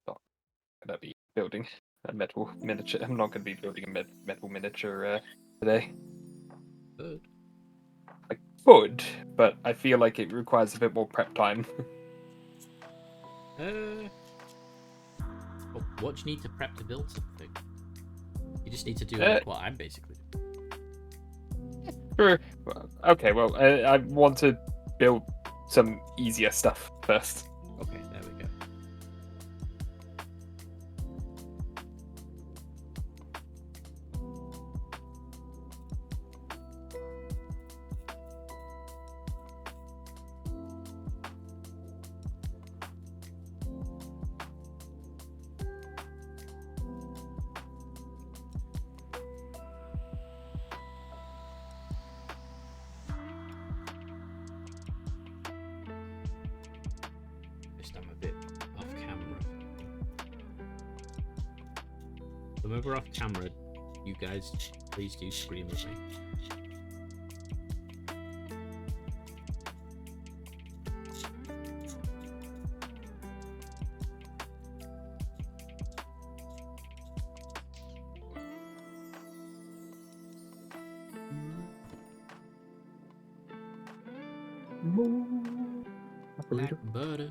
Not gonna be building a metal miniature. I'm not gonna be building a metal miniature today. Good. I could, but I feel like it requires a bit more prep time. What do you need to prep to build something? You just need to do like what I'm basically doing. Sure. Okay, well, I want to build some easier stuff first. Okay, there we go. I'm a bit off camera. So when we're off camera, you guys please do scream at me. Black butter.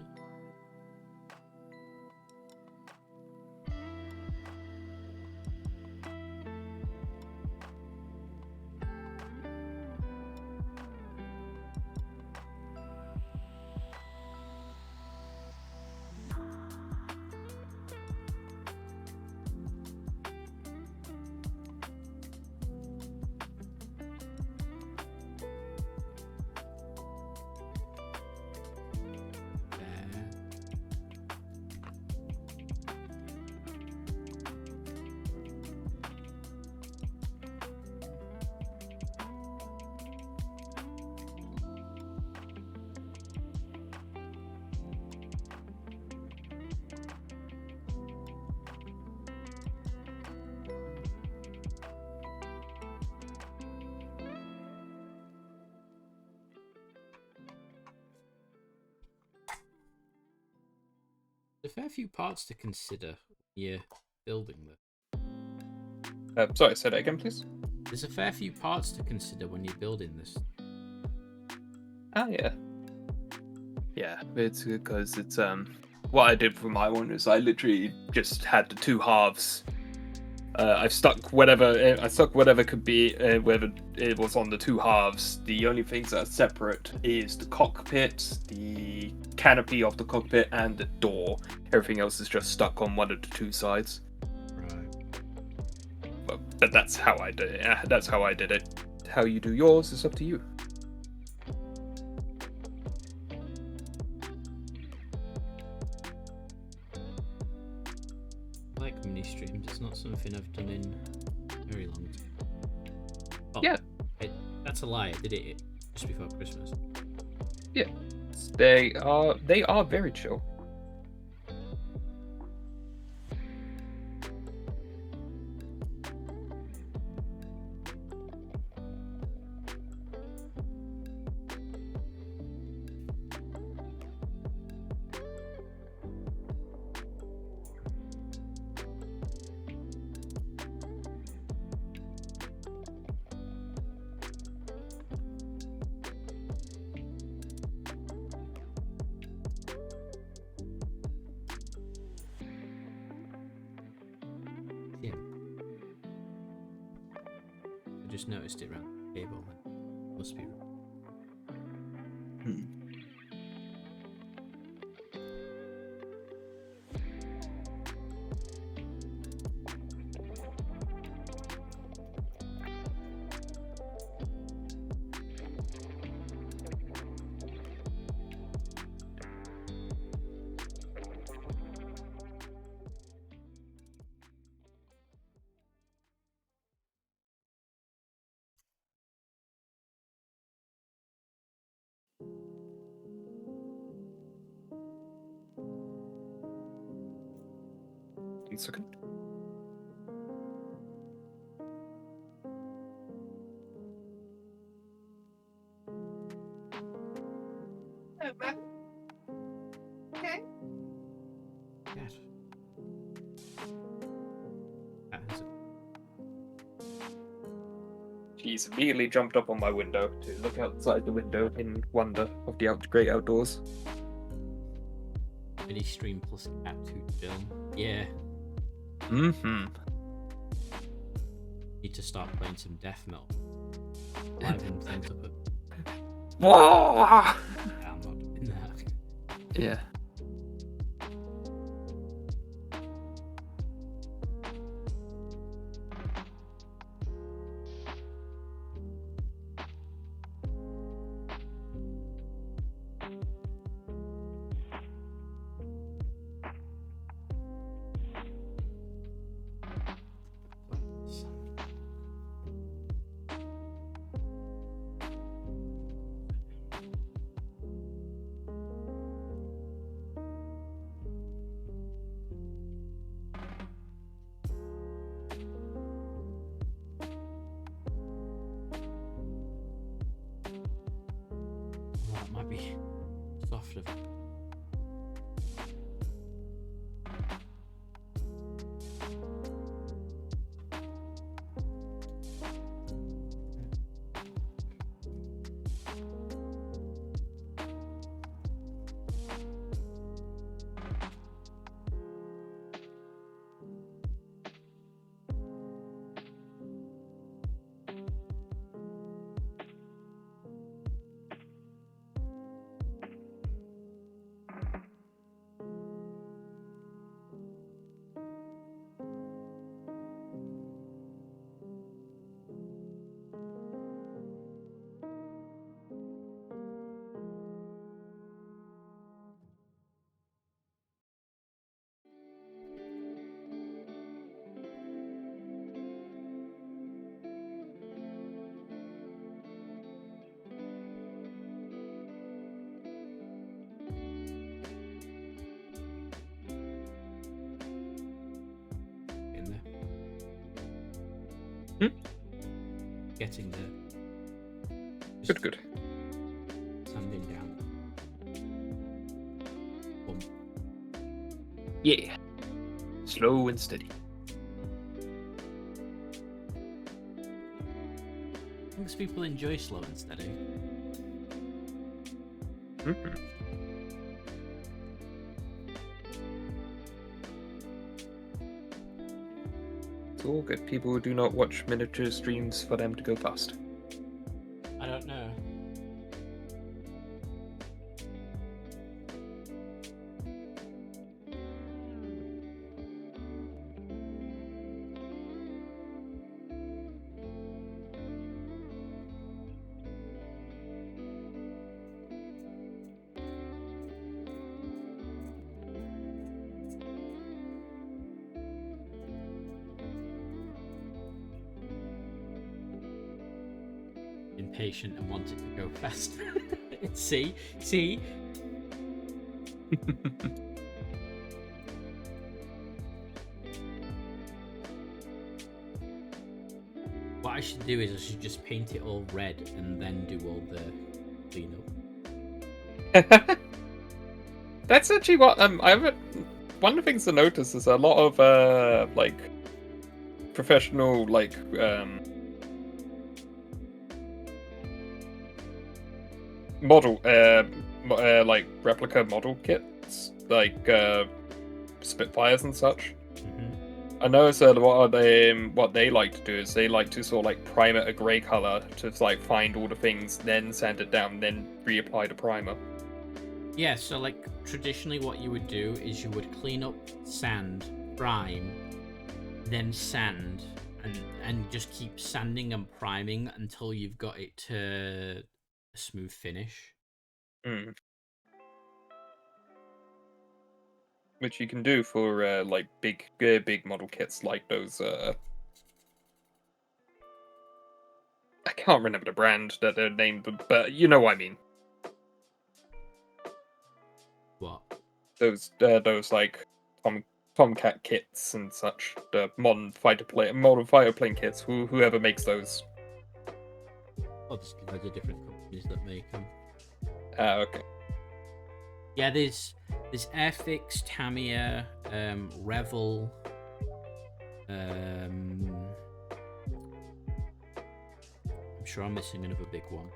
There's a fair few parts to consider when you're building this. Sorry, say that again, please. There's a fair few parts to consider when you're building this. Ah, yeah. Yeah, it's because it's what I did for my one is I literally just had the two halves. I stuck whatever could be whether it was on the two halves. The only things that are separate is the cockpit, the canopy of the cockpit, and the door. Everything else is just stuck on one of the two sides. Right. But that's how I did it. Yeah, that's how I did it. How you do yours is up to you. I like mini streams. It's not something I've done in a very long time. Oh, Yeah. That's a lie. I did it just before Christmas. Yeah. They are very chill. just noticed it around the table. Must be. One second. Okay. Yes. That is it. She's immediately jumped up on my window to look outside the window in wonder of the great outdoors. Mini stream plus cat to film. Yeah. Mm-hmm. Need to start playing some death metal. Liven things up. Whoa! Yeah, I'm not doing that. Yeah. That might be soft of. In there. Getting there. Just Good. sanding down. Boom. Yeah. Slow and steady. Most people enjoy slow and steady. Mm-hmm. It's all good. People do not watch miniature streams for them to go fast. I don't know. Impatient and want it to go fast. See? What I should do is I should just paint it all red and then do all the cleanup. That's actually what one of the things to notice is a lot of like professional like model like replica model kits like Spitfires and such. Mm-hmm. I know. So what they like to do is they like to sort of like prime it a grey color to like find all the things, then sand it down, then reapply the primer. Yeah, so like traditionally what you would do is you would clean up, sand, prime, then sand, and just keep sanding and priming until you've got it to a smooth finish. Mm. Which you can do for like big model kits like those. I can't remember the brand that they're named, but you know what I mean. What? Those like Tomcat kits and such. The modern fighter plane kits. Whoever makes those. Oh, there's loads of different companies that make them. Okay. Yeah, there's Airfix, Tamiya, Revel, I'm sure I'm missing another big one.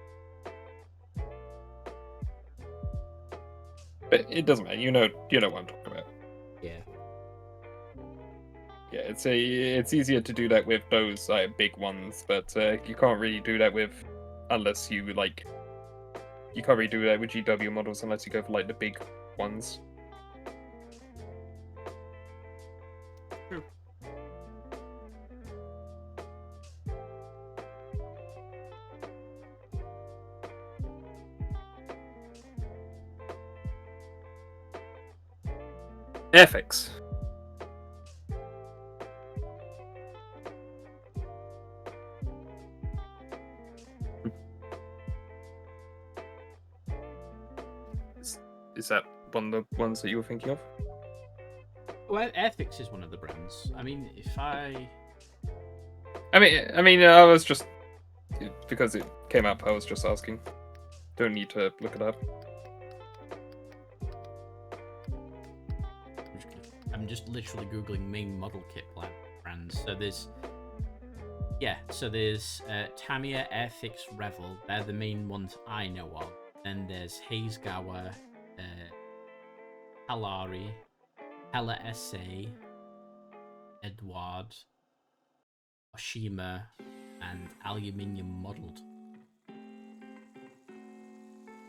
But it doesn't matter. You know what I'm talking about. Yeah. Yeah, it's easier to do that with those big ones, but you can't really do that with unless you like. You can't really do that with GW models unless you go for like the big ones. True. Airfix. Is that one of the ones that you were thinking of? Well, Airfix is one of the brands. I mean, if I I was just because it came up. I was just asking. Don't need to look it up. I'm just literally googling main model kit brands. So there's Tamiya, Airfix, Revel. They're the main ones I know of. Then there's Hasegawa, Halari, Hella SA, Edward, Oshima, and Aluminium Modelled.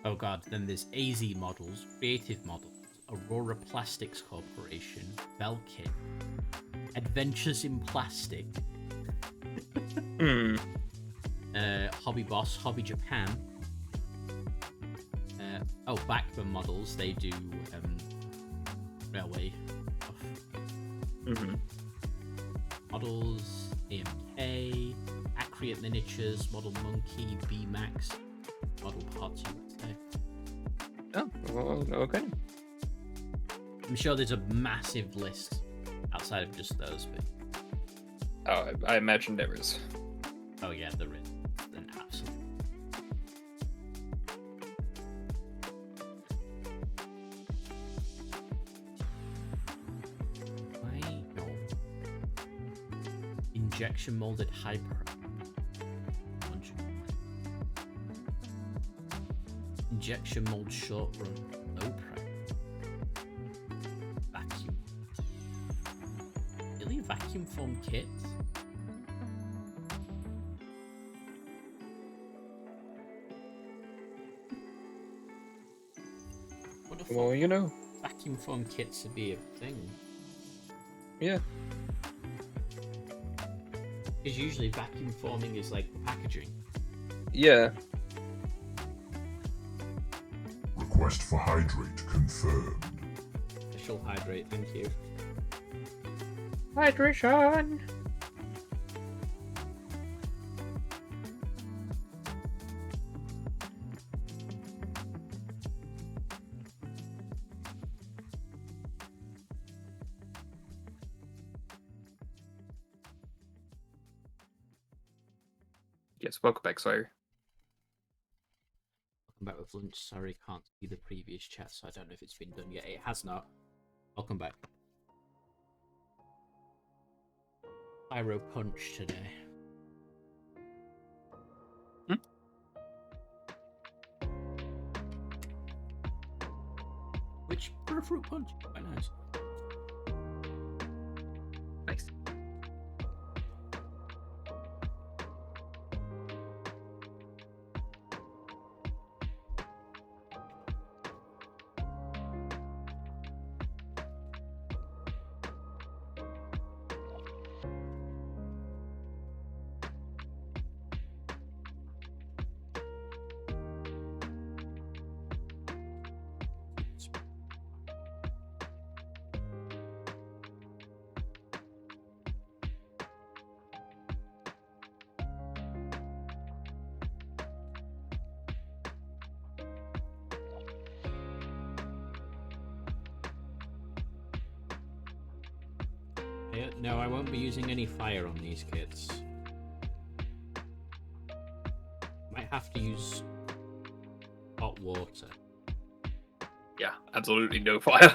Oh god, then there's AZ Models, Creative Models, Aurora Plastics Corporation, Velkit, Adventures in Plastic, Hobby Boss, Hobby Japan. Backman Models, they do railway stuff. Models, AMK, Accurate Miniatures, Model Monkey, B-Max, Model Parts USA. Oh, well, okay. I'm sure there's a massive list outside of just those, but... Oh, I imagine there is. Oh yeah, there is. An absolute. Injection molded hyper. Injection mold short run low prep. Vacuum. Really, vacuum foam kits? What the fuck? Well, you know. Vacuum foam kits would be a thing. Yeah. Because usually vacuum forming is like packaging. Yeah. Request for hydrate confirmed. Special hydrate, thank you. Hydration. Yes, welcome back, sire. Welcome back with lunch. Sorry, can't see the previous chat, so I don't know if it's been done yet. It has not. Welcome back. Pyro punch today. Which fruit punch? Quite nice. Nice. Yeah, no, I won't be using any fire on these kits. Might have to use hot water. Yeah, absolutely no fire.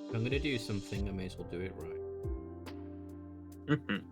If I'm gonna do something, I may as well do it right. Mhm.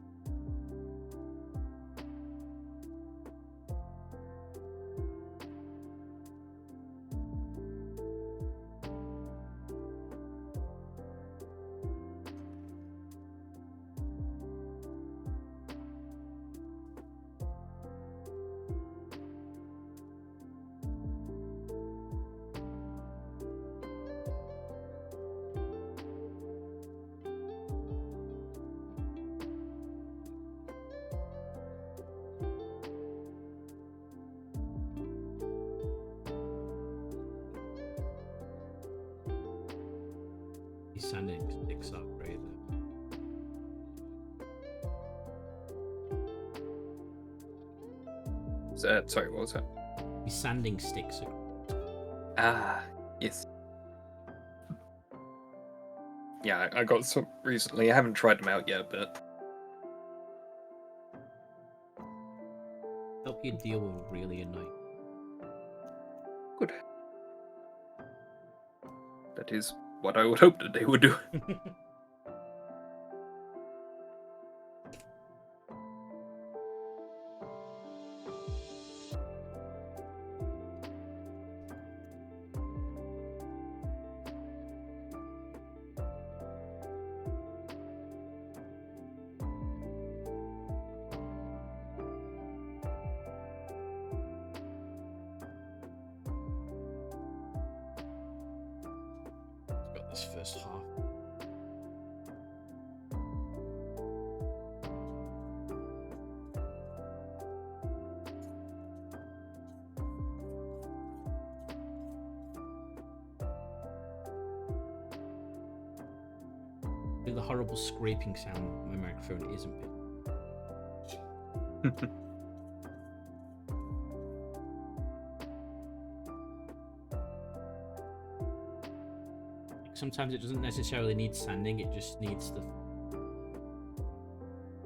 These sanding sticks are great though. Sorry, what was that? These sanding sticks are. Ah, yes. Yeah, I got some recently. I haven't tried them out yet, but Help you deal with really annoying. good. That is what I would hope that they would do. Got this first half. The horrible scraping sound my microphone isn't picking. Sometimes it doesn't necessarily need sanding, it just needs the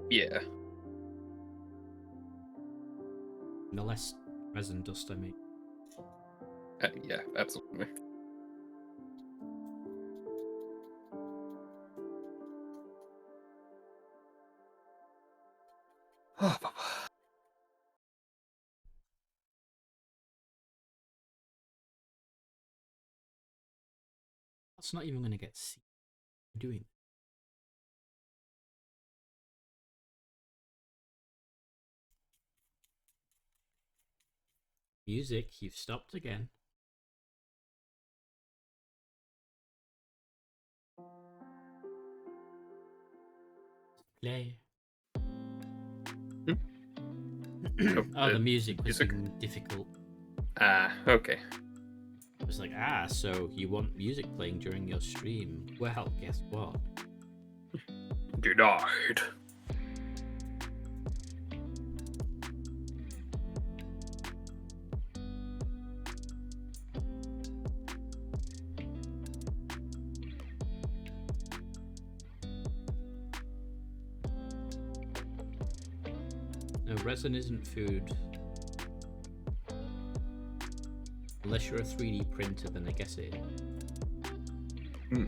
Yeah. less resin dust I make. Yeah, absolutely. That's not even going to get seen doing. Music, you've stopped again. Play. Oh, the music was being difficult. Ah, okay. It was like, so you want music playing during your stream? Well, guess what? Denied. No, resin isn't food. Unless you're a 3D printer, then I guess it is. Hmm.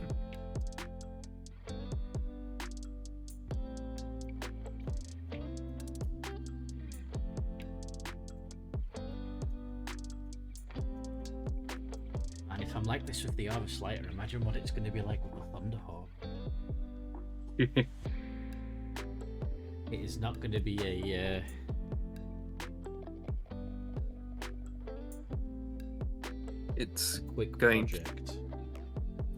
And if I'm like this with the Harvest Lighter, imagine what it's going to be like with the Thunderhawk. It is not going to be a It's quick going. project.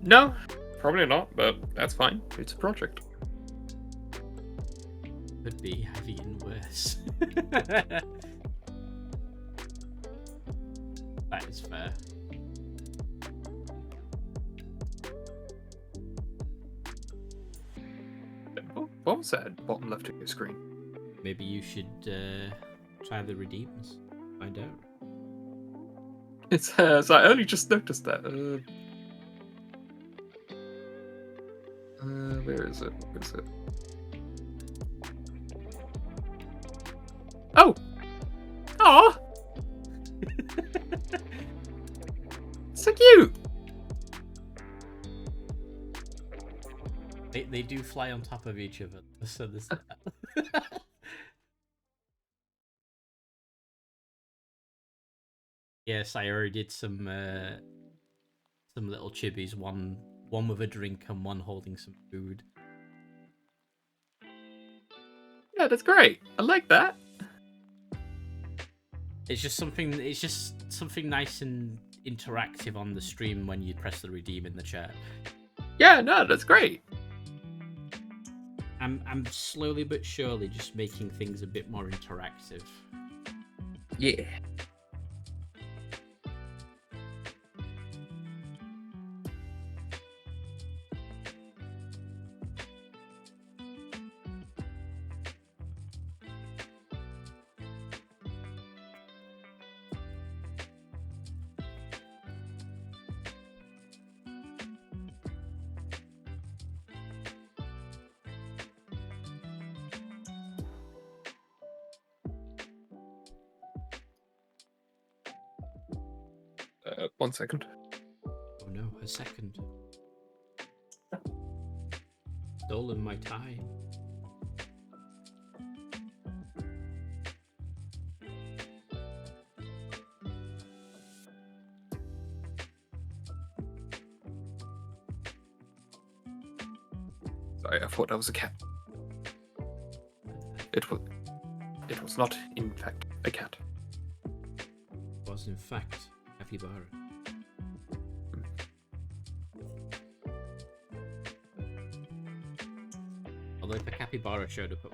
No, probably not, but that's fine. It's a project. Could be heavy and worse. That is fair. What was that bottom left of your screen? Maybe you should try the redeems. Find out. It says, I only just noticed that. Where is it? Where is it? Oh! Aw! So cute! They do fly on top of each other, so there's that. Yes, I already did some little chibis. One with a drink and one holding some food. Yeah, that's great. I like that. It's just something nice and interactive on the stream when you press the redeem in the chat. Yeah, no, that's great. I'm slowly but surely just making things a bit more interactive. Yeah. One second. Oh no, a second. Stolen my time. Sorry, I thought that was a cat. It was not, in fact, a cat. Was in fact capybara. Although if a capybara showed up at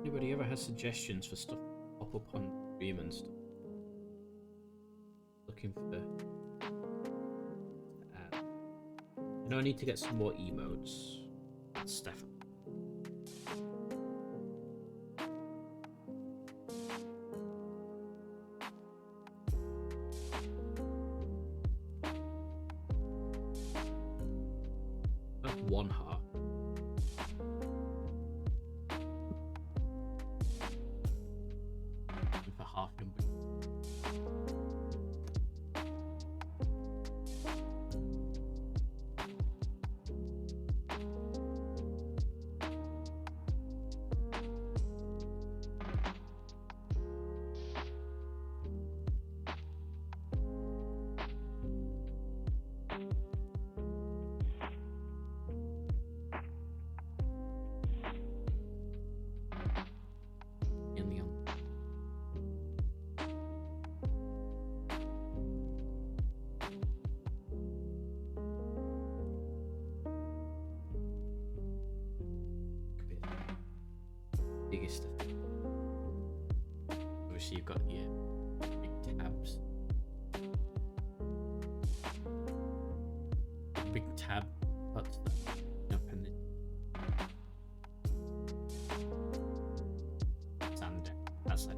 anybody ever has suggestions for stuff to pop up on stream and stuff? Looking for I know I need to get some more emotes. Stefan. That's one heart. For half number. biggest. Obviously, you've got your big tabs. Big tab button up in the sand. That's it.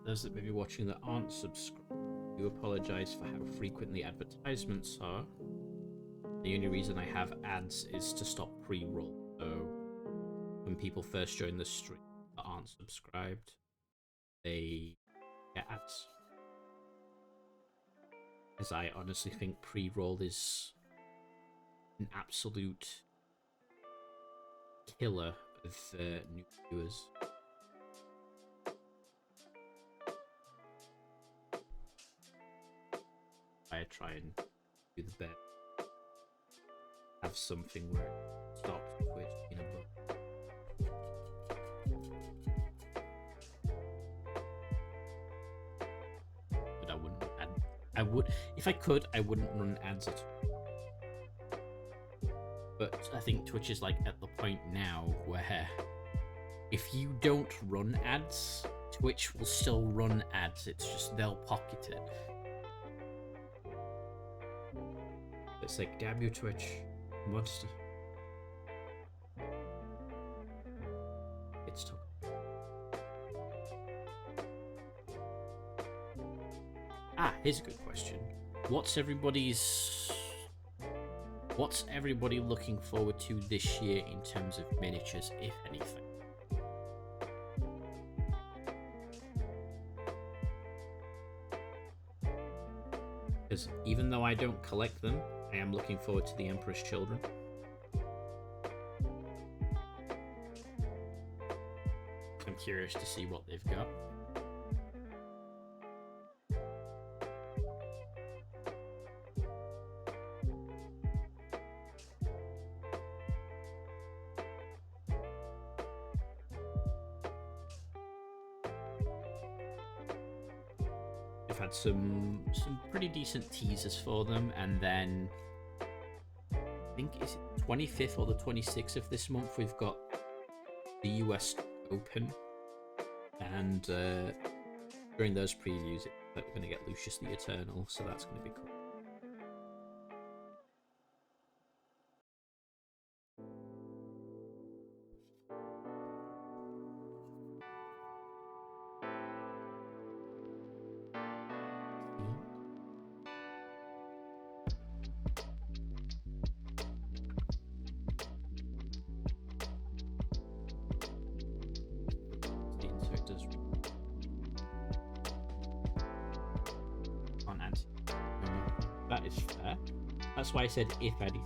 Those that may be watching that aren't subscribed, I do apologize for how frequently advertisements are. The only reason I have ads is to stop pre-roll. So when people first join the stream that aren't subscribed, they get ads. As I honestly think pre-roll is an absolute killer of new viewers. I try and do the best. Have something where it stops Twitch being a bug. But I wouldn't add. I would, if I could, I wouldn't run ads at all. But I think Twitch is like at the point now where if you don't run ads, Twitch will still run ads. It's just they'll pocket it. It's like, damn you, Twitch. Monster. It's tough. Here's a good question. What's everybody looking forward to this year in terms of miniatures, if anything? Because even though I don't collect them, I am looking forward to the Emperor's Children. I'm curious to see what they've got. We've had some pretty decent teasers for them, and then I think it's 25th or the 26th of this month we've got the US Open, and during those previews we're going to get Lucius the Eternal, so that's going to be cool. That is fair. That's why I said if anything,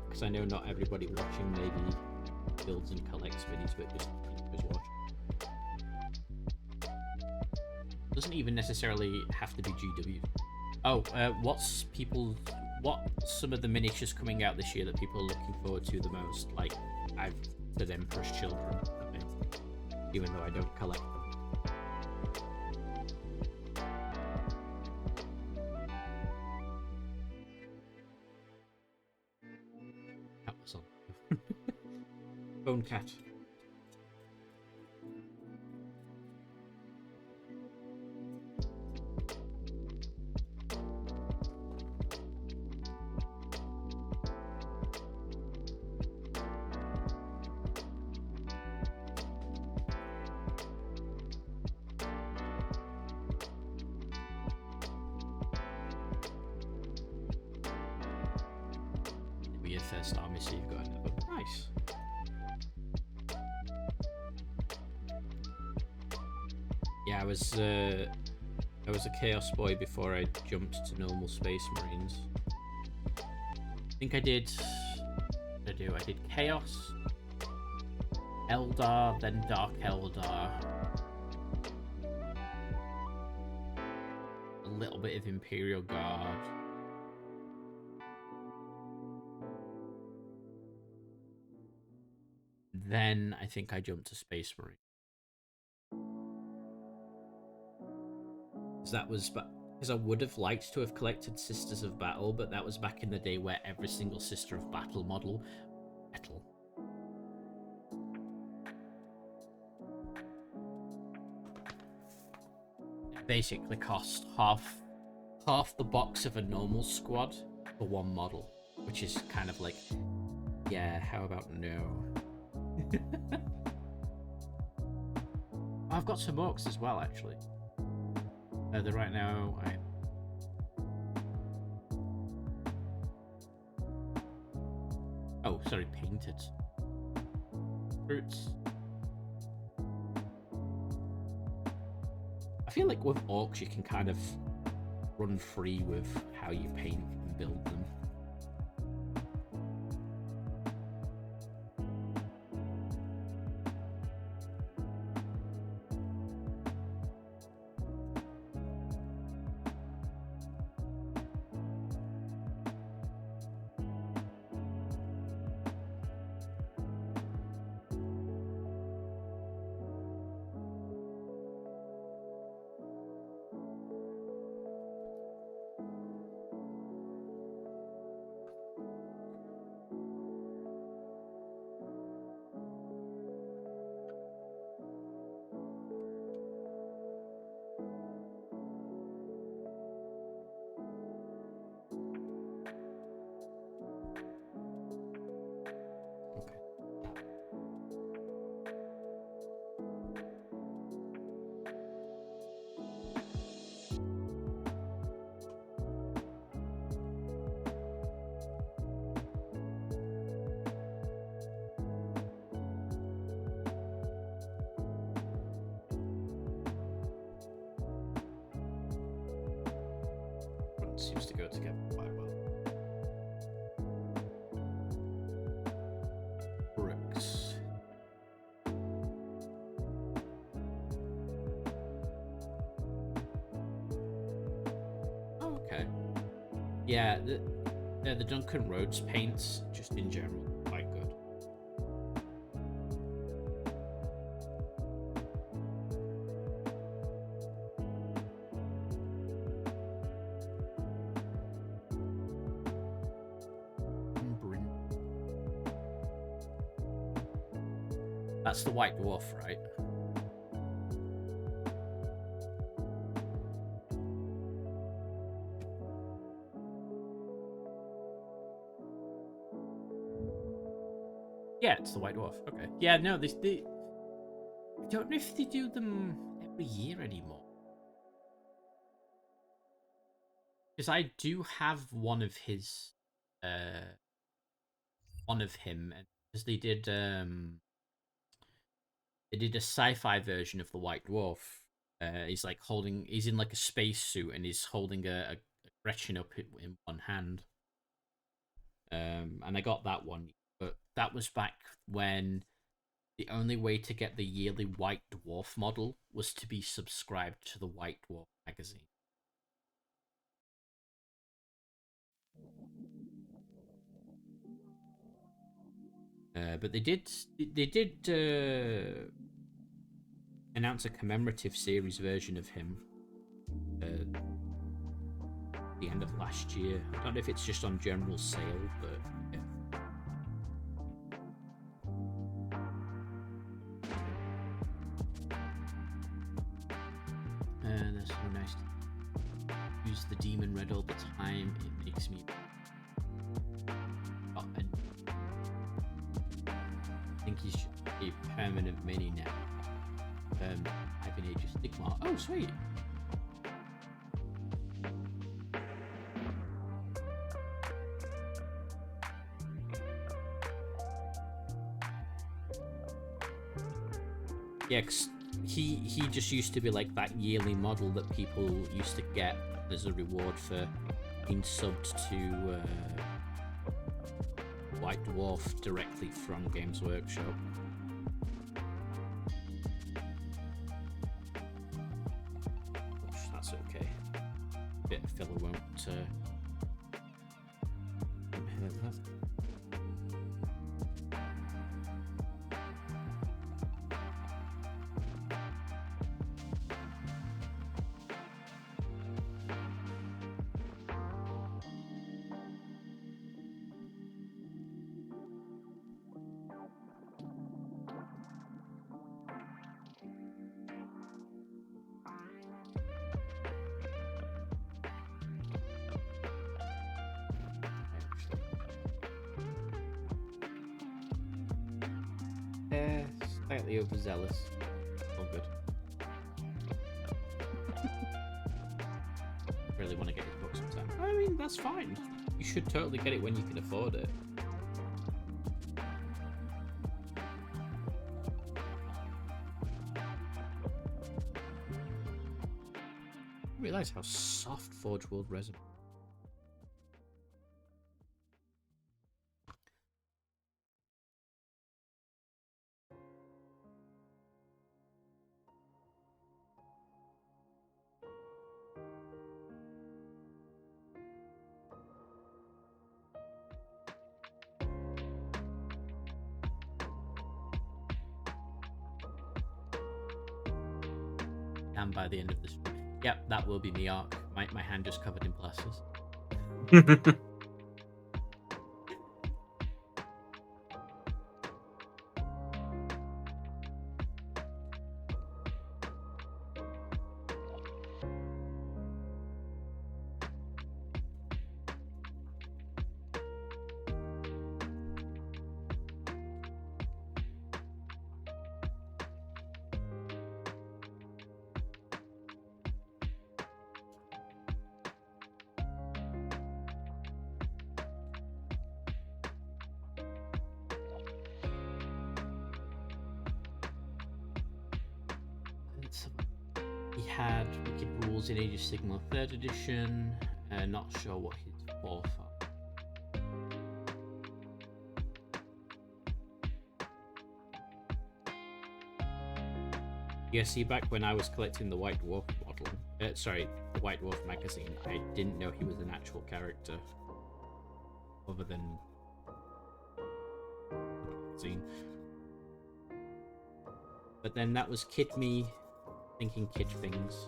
because I know not everybody watching maybe builds and collects minis, but just watch. Doesn't even necessarily have to be GW. Oh, what's some of the miniatures coming out this year that people are looking forward to the most? Like, I've said Emperor's Children, I think, even though I don't collect them. Bone cat. Be your first army, so you've got another. Nice. Yeah, I was a Chaos Boy before I jumped to normal Space Marines. I think I did. What did I do? I did Chaos, Eldar, then Dark Eldar, a little bit of Imperial Guard. Then I think I jumped to Space Marine. That was because I would have liked to have collected Sisters of Battle, but that was back in the day where every single Sister of Battle model basically cost half the box of a normal squad for one model, which is kind of like, yeah, how about no? I've got some orcs as well, actually. They're right now. Oh, sorry, painted fruits. I feel like with orcs you can kind of run free with how you paint and build them. Seems to go together quite well. Brooks. Oh, okay. Yeah, the Duncan Rhodes paints, just in general, quite good. That's the White Dwarf, right? Yeah, it's the White Dwarf. Okay. Yeah, no, they I don't know if they do them every year anymore. Because I do have one of his, one of him, because they did a sci-fi version of the White Dwarf. He's like he's in like a spacesuit and he's holding a Gretchen up in one hand. And I got that one, but that was back when the only way to get the yearly White Dwarf model was to be subscribed to the White Dwarf magazine. But they did announce a commemorative series version of him the end of last year. I don't know if it's just on general sale, but yeah. That's so nice to use the demon red all the time. It makes me I think he's a permanent mini now. I've been age of Stigma. Oh, sweet. Yeah, 'cause he just used to be like that yearly model that people used to get as a reward for being subbed to White Dwarf directly from Games Workshop. That's okay. bit of filler won't hurt that. Slightly overzealous. All good. Really want to get his book sometime. I mean, that's fine. You should totally get it when you can afford it. I realize how soft Forge World resin. And by the end of this, yep, that will be me arc. My hand just covered in plasters. He had Wicked Rules in Age of Sigmar 3rd edition. Not sure what his 4th are. Yeah, see, back when I was collecting the White Dwarf model, the White Dwarf magazine, I didn't know he was an actual character, other than the magazine. But then that was kid me thinking kid things.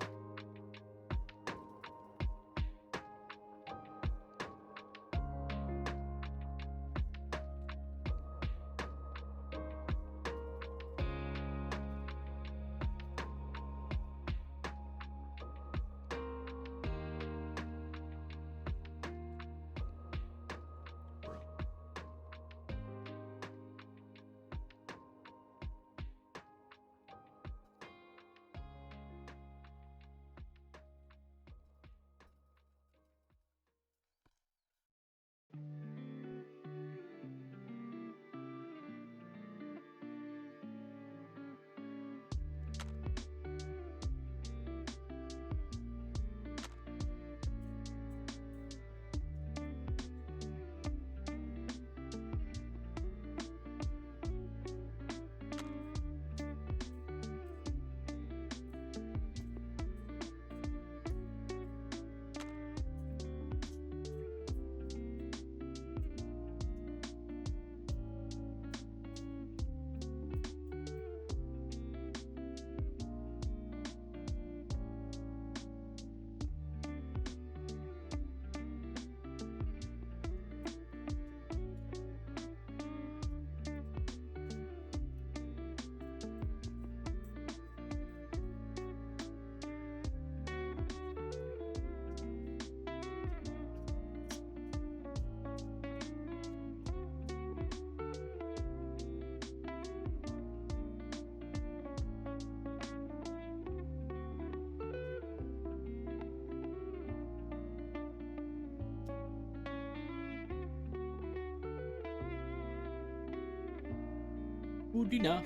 Good enough.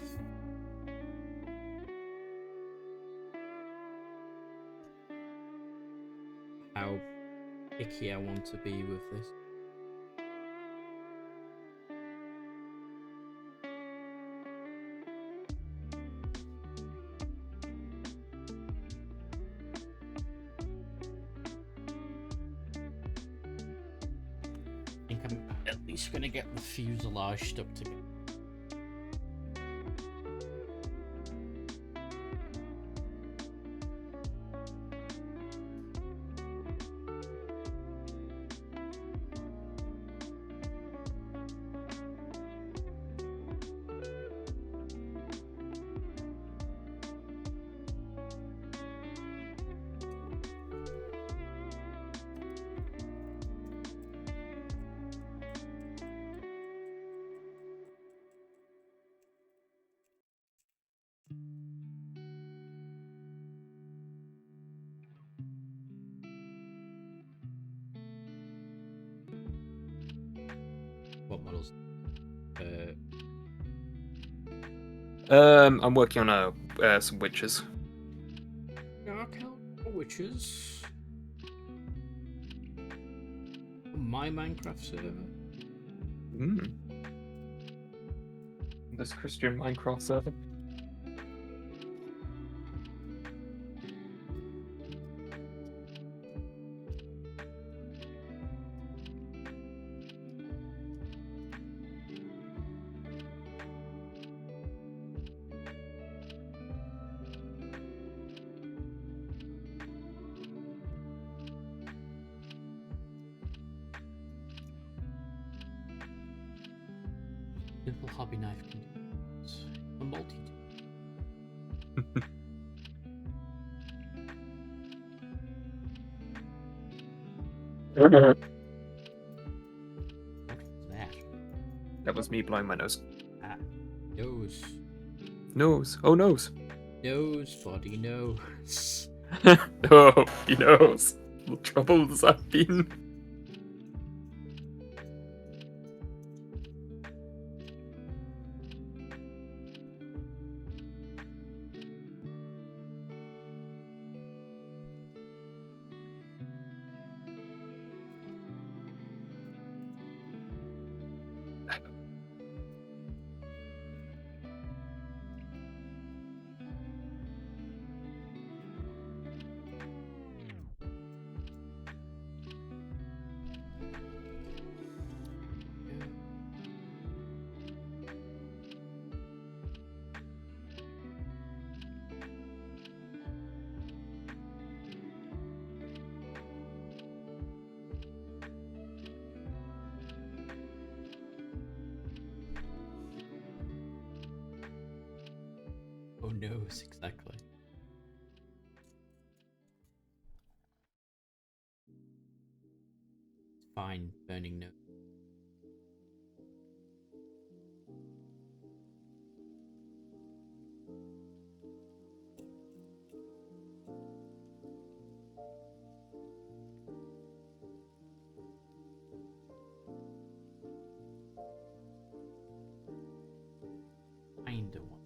How picky I want to be with this. think I'm at least gonna get the fuselage stuck together. What models? I'm working on some witches. Dark Elf Witches. My Minecraft server. This Christian Minecraft server. Simple hobby knife can do a multi-tool. What was that? That was me blowing my nose. Ah, nose. Nose. Oh, nose. Nose, body, nose. Oh, he knows. The troubles I've been. Oh, nose, exactly. Fine, burning nose. Kinda one.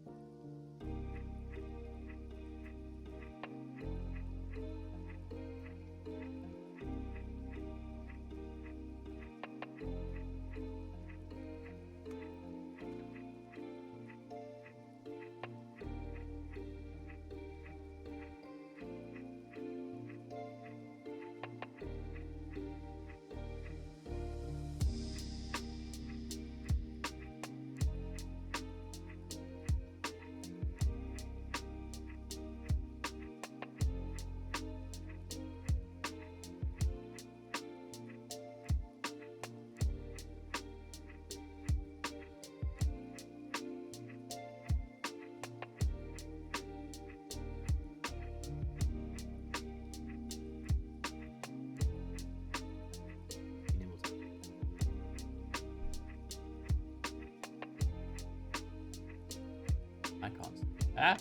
I can't. Ah.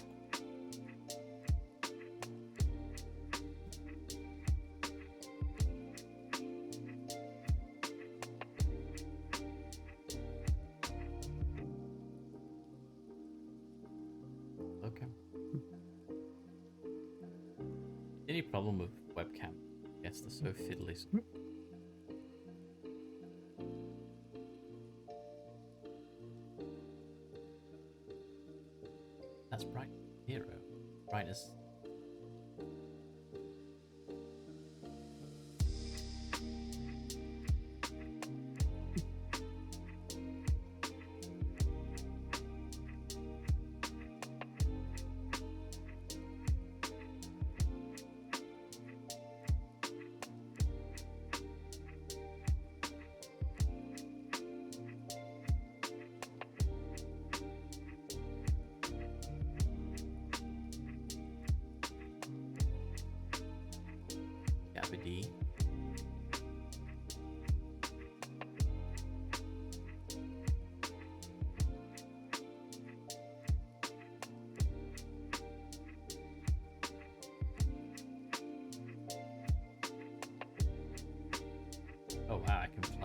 Okay. Any problem with webcam? I guess they're so fiddly. That's bright. Hero. Brightness.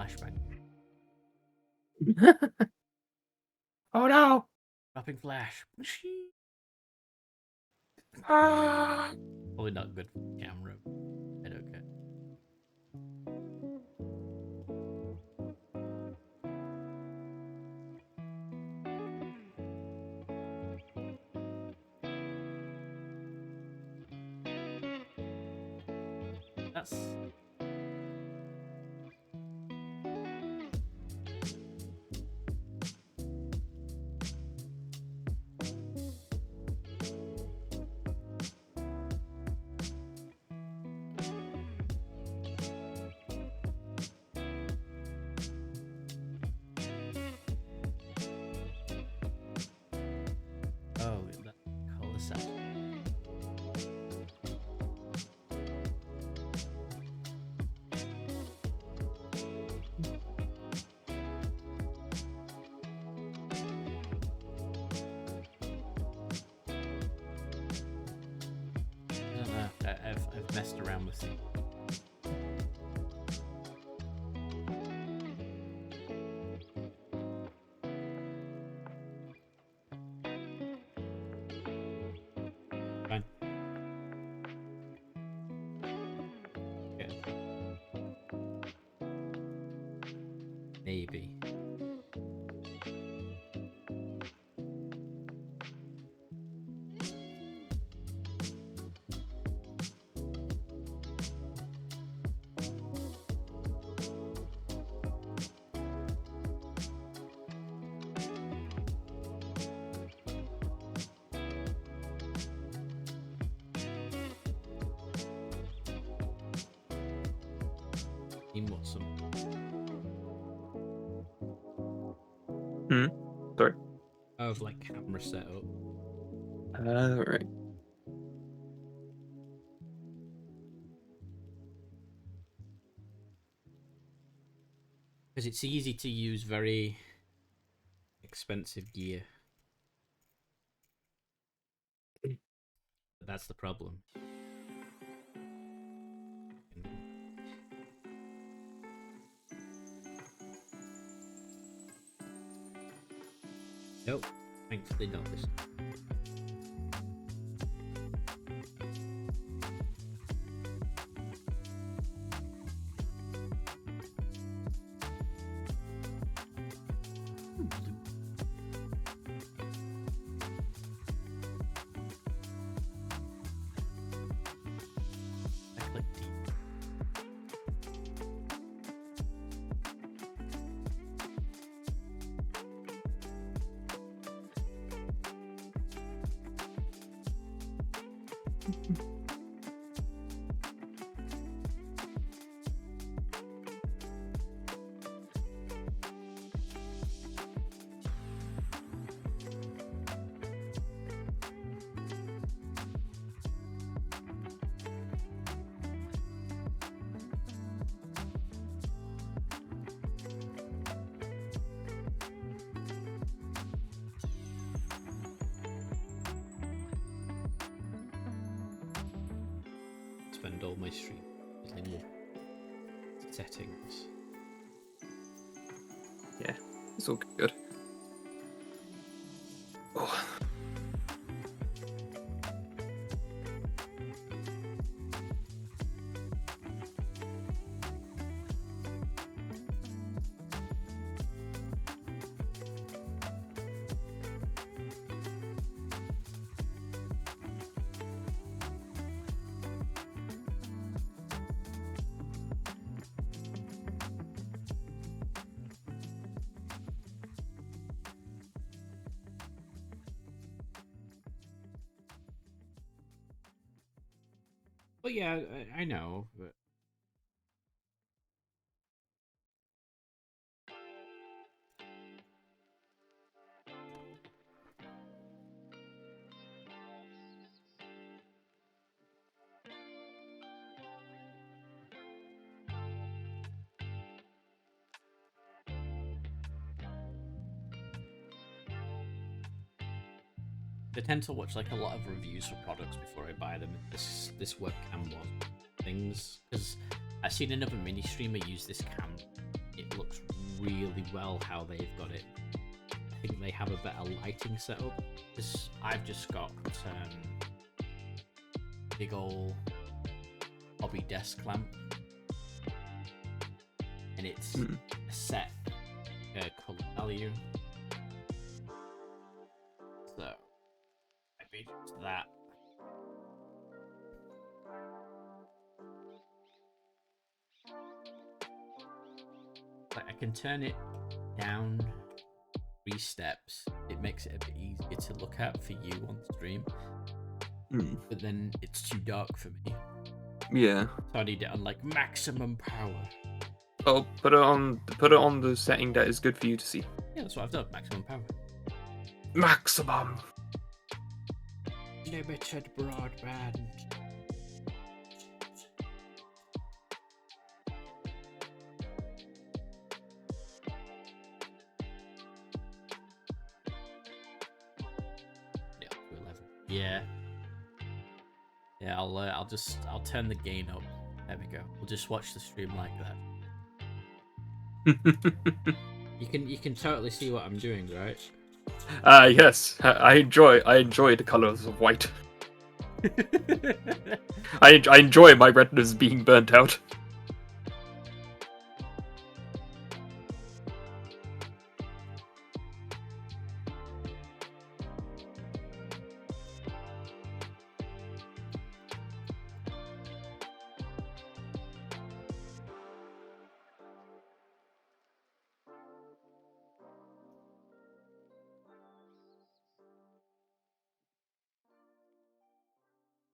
flashbang. Oh no! Dropping flash. Ah! Probably not good for the camera. I don't care. That's... Oh, that cul-de-sac. I don't know. I've messed around with it. Fine. Yeah. Maybe. Need more some. Sorry. Of like camera setup. Right. Because it's easy to use very expensive gear. But that's the problem. Nope, thankfully not this time. I clicked D. Spend all my stream fiddling with settings. Yeah, it's all good. Oh. Well, yeah, I know, but I tend to watch like a lot of reviews for products before I buy them. This webcam was things because I've seen another mini streamer use this cam it looks really well how they've got it. I think they have a better lighting setup. I've just got big ol' hobby desk lamp, and it's a set color value. So maybe just that. Like I can turn it down 3 steps. It makes it a bit easier to look at for you on stream. But then it's too dark for me. Yeah. So I need it on like maximum power. Oh, put it on the setting that is good for you to see. Yeah, that's what I've done. Maximum power. Maximum. Limited broadband. Yeah, 11. Yeah. Yeah, I'll turn the gain up. There we go. We'll just watch the stream like that. You can totally see what I'm doing, right? Yes. I enjoy the colors of white. I enjoy my retinas being burnt out.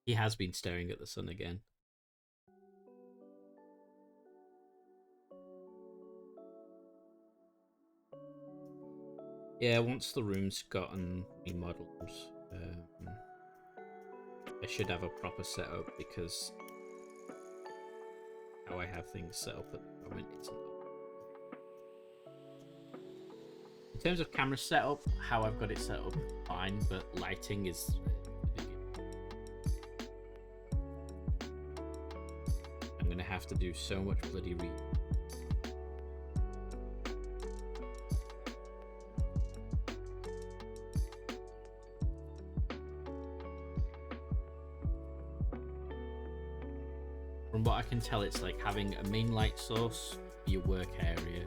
He has been staring at the sun again. Yeah, once the room's gotten remodeled, I should have a proper setup because how I have things set up at the moment isn't. In terms of camera setup, how I've got it set up, fine, but lighting is. I'm gonna have to do so much bloody read. From what I can tell, it's like having a main light source for your work area,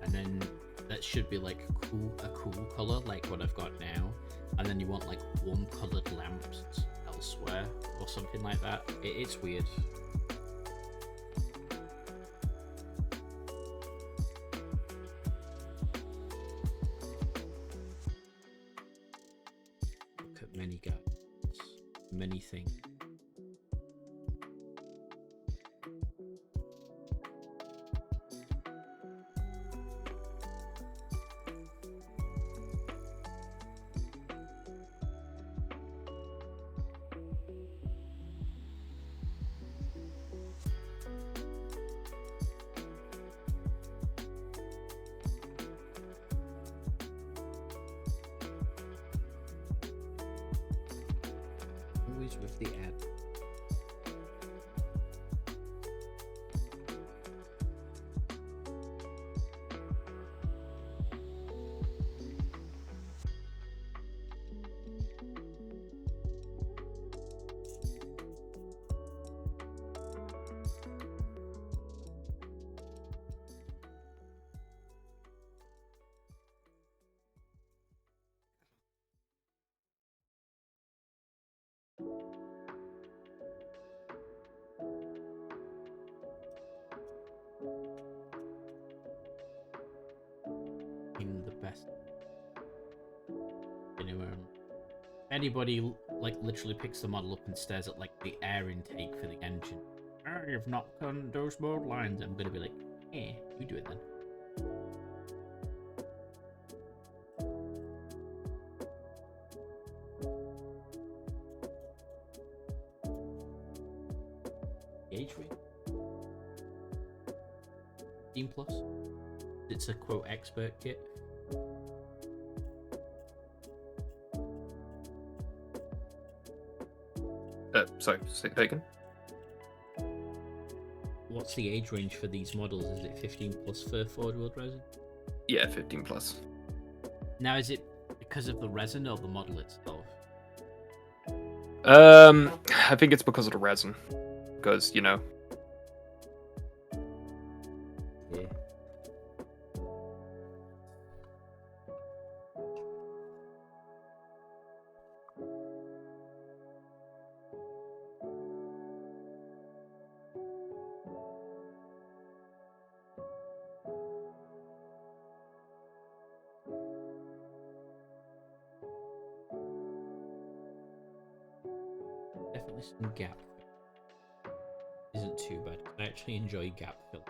and then that should be like a cool color, like what I've got now, and then you want like warm colored lamps elsewhere or something like that. It's weird. Look at many guys, many things. Always with the ad. In the best. Anyway, anybody like literally picks the model up and stares at like the air intake for the engine. Oh, you've not done those mode lines. I'm gonna be like, eh, you do it then. Gauge rate. 15 plus. It's a quote expert kit. Sorry, say that again. what's the age range for these models? Is it 15 plus for forward wheel resin? Yeah, 15 plus. Now, is it because of the resin or the model itself? I think it's because of the resin. Because, you know. Yeah. Definitely some gap. Isn't too bad. I actually enjoy gap fill.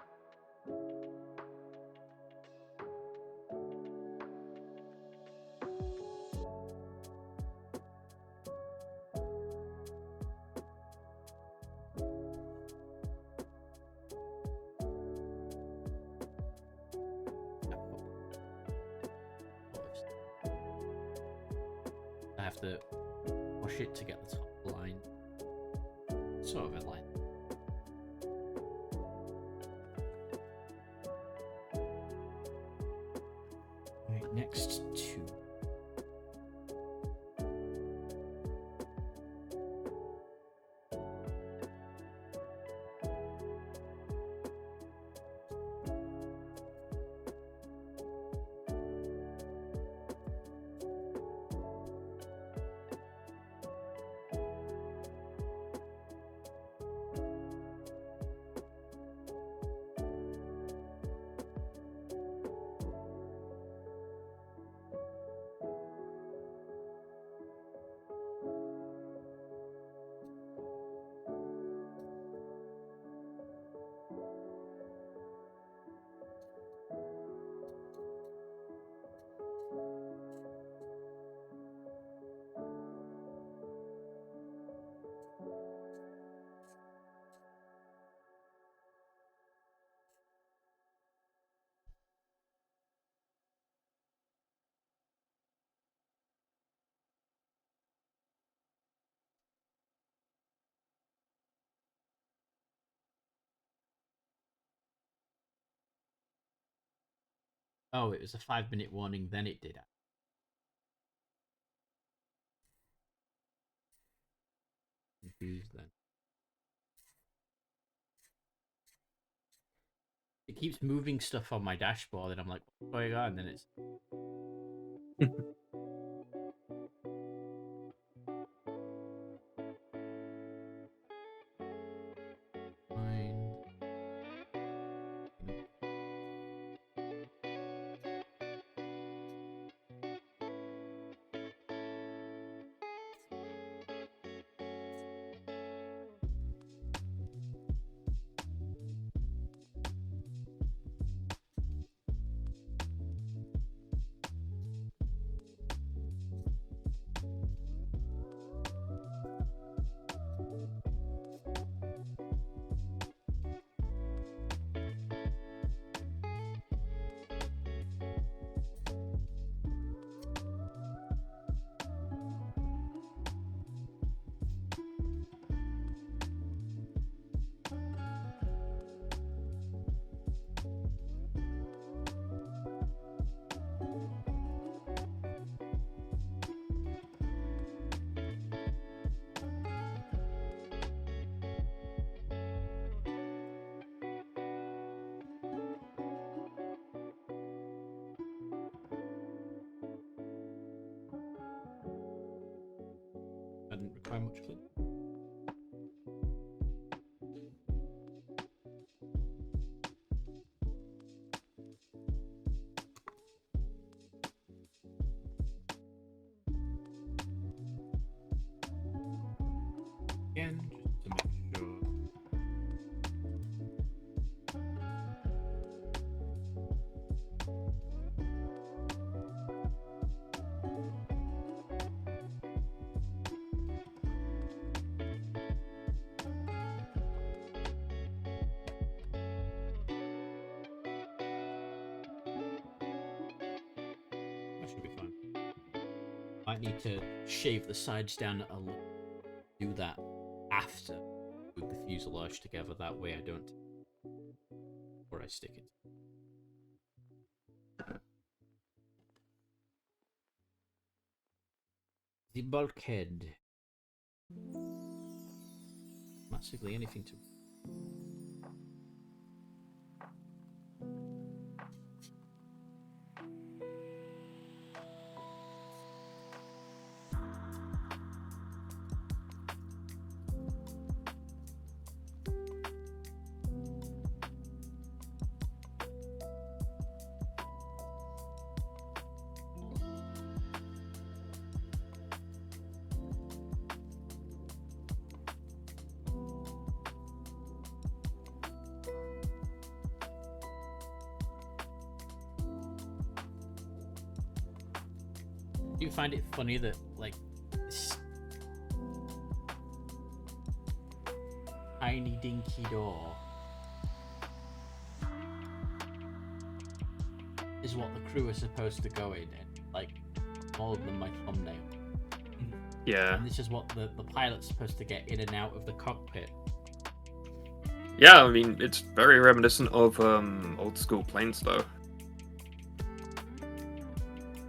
I have to push it to get the top line. Sort of a line. Right, next two. Oh, it was a 5-minute warning, then it did. Confused then. It keeps moving stuff on my dashboard, and I'm like, what's going on? And then it's. Fine. I didn't require much clip. Again, just to make sure. That should be fine. Might need to shave the sides down a little. Do that after with the fuselage together. That way I don't before I stick it. The bulkhead. Massively anything to. Do you find it funny that, like, this tiny dinky door is what the crew are supposed to go in, and, like, more than my thumbnail. Yeah. And this is what the pilot's supposed to get in and out of the cockpit. Yeah, I mean, it's very reminiscent of old school planes, though.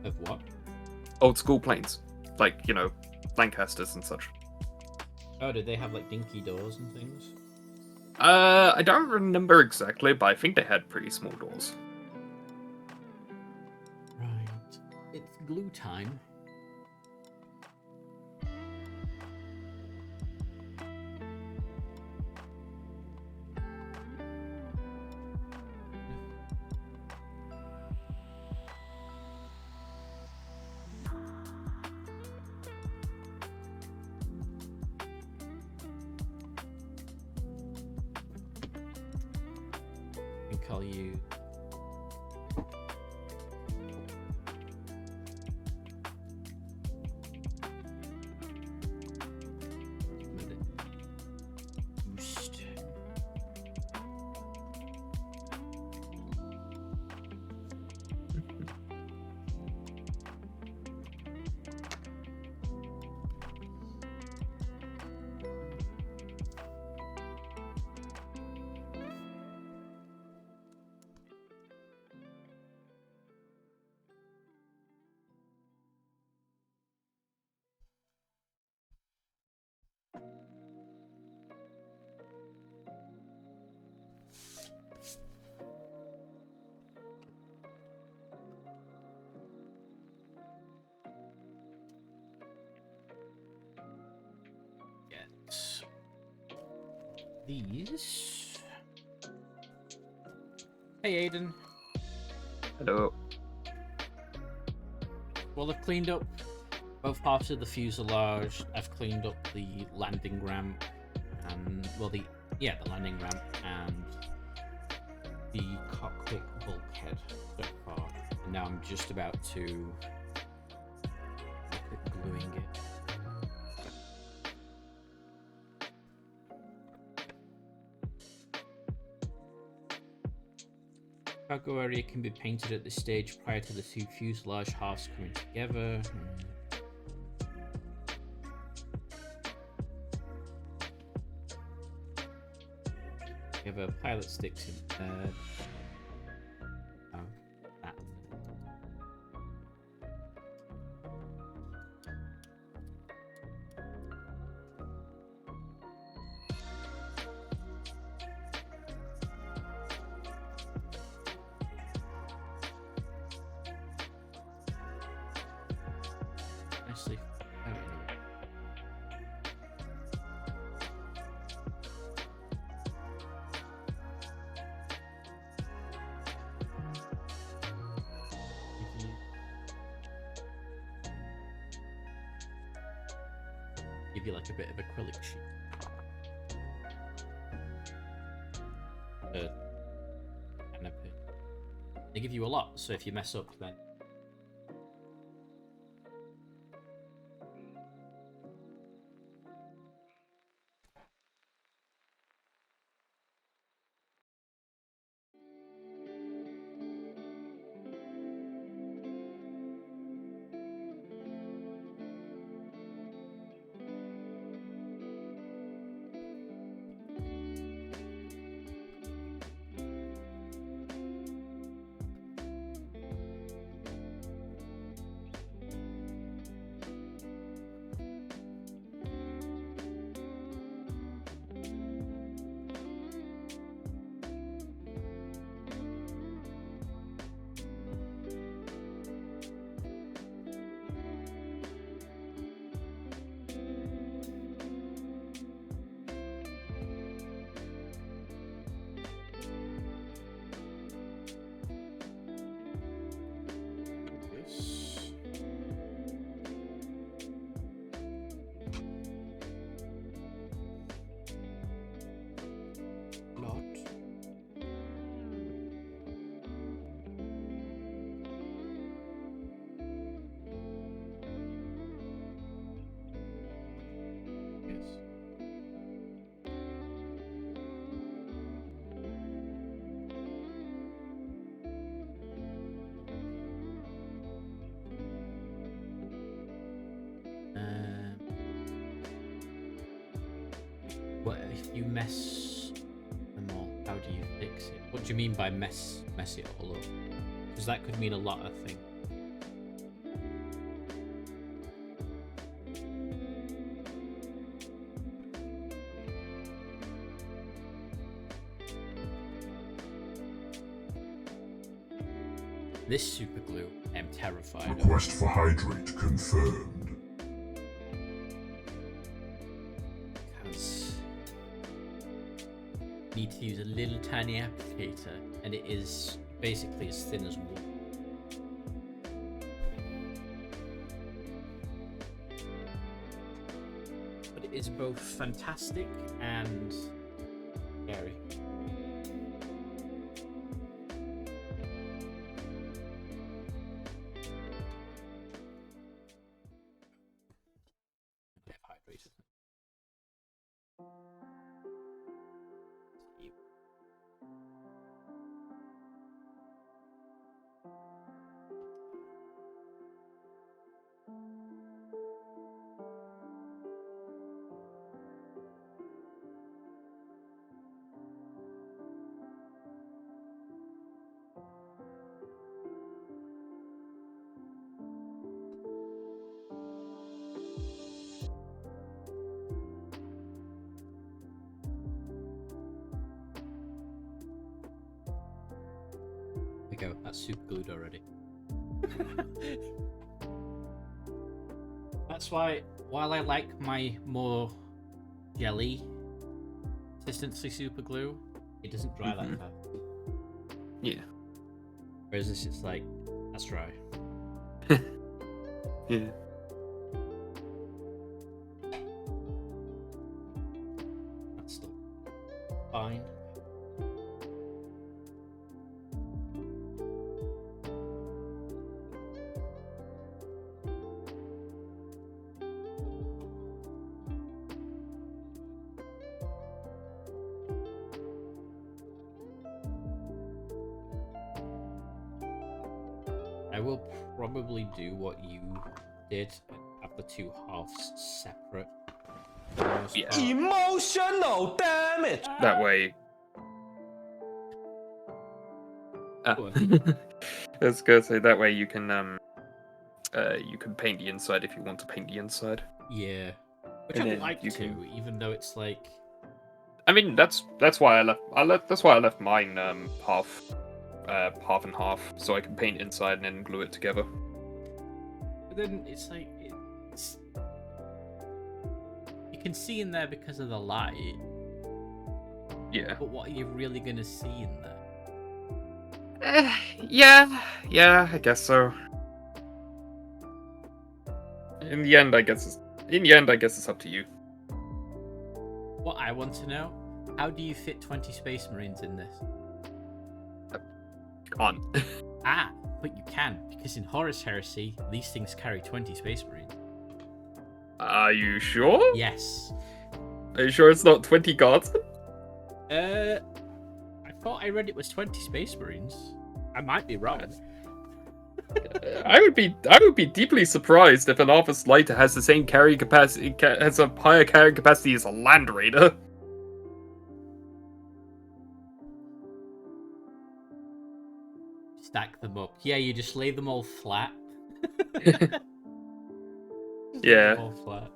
Of what? Old school planes. Like, you know, Lancasters and such. Oh, did they have, like, dinky doors and things? I don't remember exactly, but I think they had pretty small doors. Right. It's glue time. I think I'll use boost. Get these. Hey, Aiden. Hello. Well, I've cleaned up both parts of the fuselage. I've cleaned up the landing ramp, and the landing ramp and the cockpit bulkhead so far. And now I'm just about to look at gluing it. Cargo area can be painted at this stage prior to the two fuselage halves coming together. You have a pilot sticks in there. Oh, that. Nicely. Oh, anyway. Give you like a bit of acrylic sheet. And they give you a lot, so if you mess up, then You mess them all. How do you fix it? What do you mean by mess it all up? Because that could mean a lot of things. This super glue, I'm terrified of. Request for hydrate confirmed. Because I need to use a little tiny applicator, and it is basically as thin as wool. But it is both fantastic and scary. Hydrated. Go. That's super glued already. That's why, while I like my more jelly consistency super glue, it doesn't dry that fast. Yeah. Whereas this, it's like, that's dry. Yeah. That's still fine. I will probably do what you did and have the two halves separate. for the most Yeah. part. Emotional damage. That way. Go I was gonna say that way you can paint the inside if you want to paint the inside. Yeah, which And I'd then like you to, can- even though it's like, I mean that's why I left mine half and half so I can paint inside and then glue it together. but then it's like it's you can see in there because of the light, Yeah. but what are you really gonna see in there? Yeah, I guess so. In the end, I guess it's up to you. What I want to know, how do you fit 20 Space Marines in this? Can't. Ah, but you can, because in Horus Heresy, these things carry 20 Space Marines. Are you sure? Yes. Are you sure it's not 20 guards? I thought I read it was 20 Space Marines. I might be wrong. I would be deeply surprised if an Arthas Lighter has the same carrying capacity, has a higher carrying capacity as a Land Raider. Stack them up. Yeah, you just lay them all flat. Just lay Yeah. them all flat.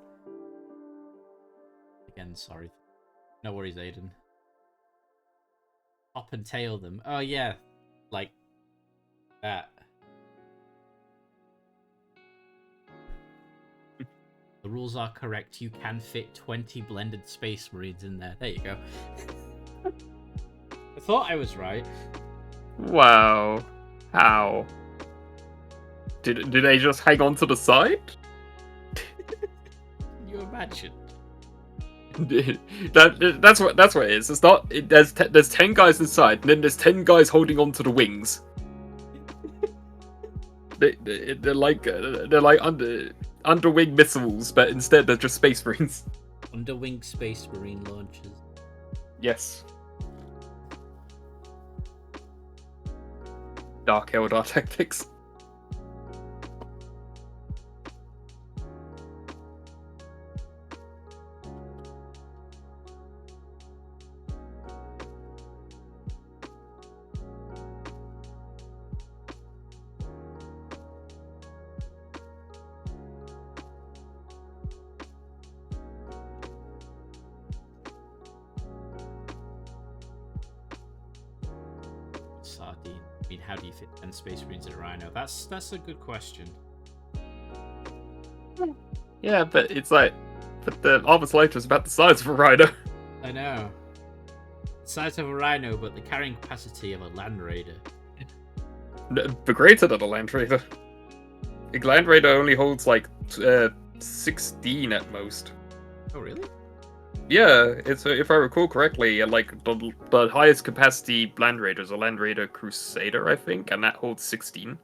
Again, sorry. No worries, Aiden. Top and tail them. Oh yeah, like that. The rules are correct. You can fit 20 blended Space Marines in there. There you go. I thought I was right. Wow. How? Did they just hang on to the side? Can you imagine? That's what it is. It's not. There's 10 guys inside, and then there's 10 guys holding on to the wings. They're like underwing missiles, but instead they're just Space Marines. Underwing Space Marine launchers. Yes. Dark Eldar tactics. sardine. I mean, how do you fit 10 Space Marines in a Rhino? That's a good question. Yeah, but it's like, but the Armor's Lighter is about the size of a Rhino. I know. The size of a Rhino, but the carrying capacity of a Land Raider. But greater than a Land Raider. A Land Raider only holds like 16 at most. Oh, really? Yeah, it's if I recall correctly, like the highest capacity Land Raider is a Land Raider Crusader, I think, and that holds 16.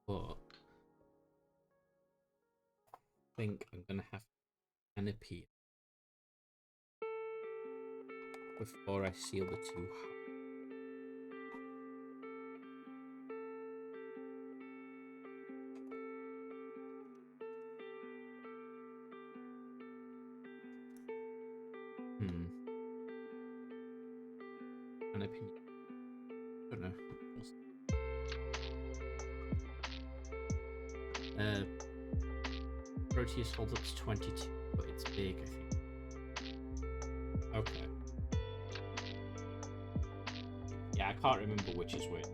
But I think I'm gonna have canopy before I seal the two. Canopy. I don't know. Proteus holds up to 22, but it's big, I think. Okay. Yeah, I can't remember which is which,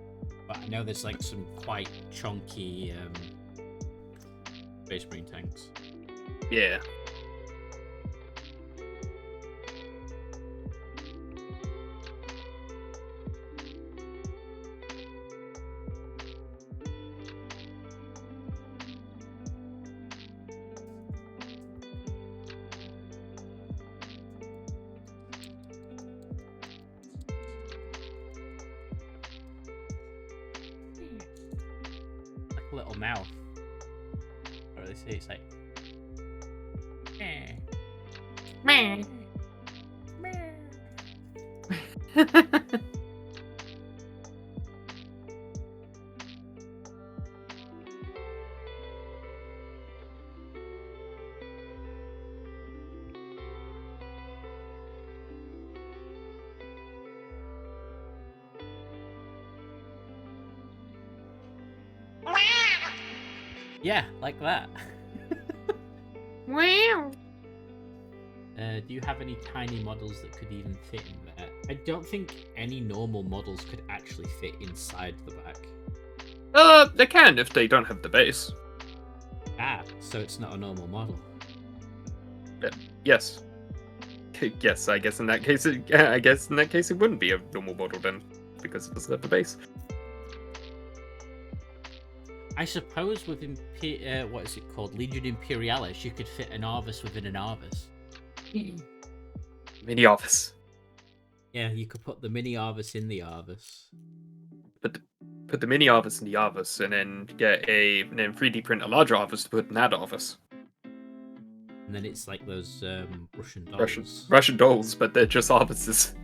but I know there's like some quite chunky Space Marine tanks. Yeah. Like a little mouth. Or they say it's like. Meh. Yeah, like that. Wow. Do you have any tiny models that could even fit in there? I don't think any normal models could actually fit inside the back. They can if they don't have the base. Ah, so it's not a normal model. Yes. Yes, I guess in that case, it wouldn't be a normal model then, because it doesn't have the base. I suppose with what is it called, Legion Imperialis, you could fit an Arvis within an Arvis. Mini Arvis. Yeah, you could put the mini Arvis in the Arvis. Put the mini Arvis in the Arvis, and then and then 3D print a larger Arvis to put in that Arvis. And then it's like those Russian dolls. Russian dolls, but they're just Arvises.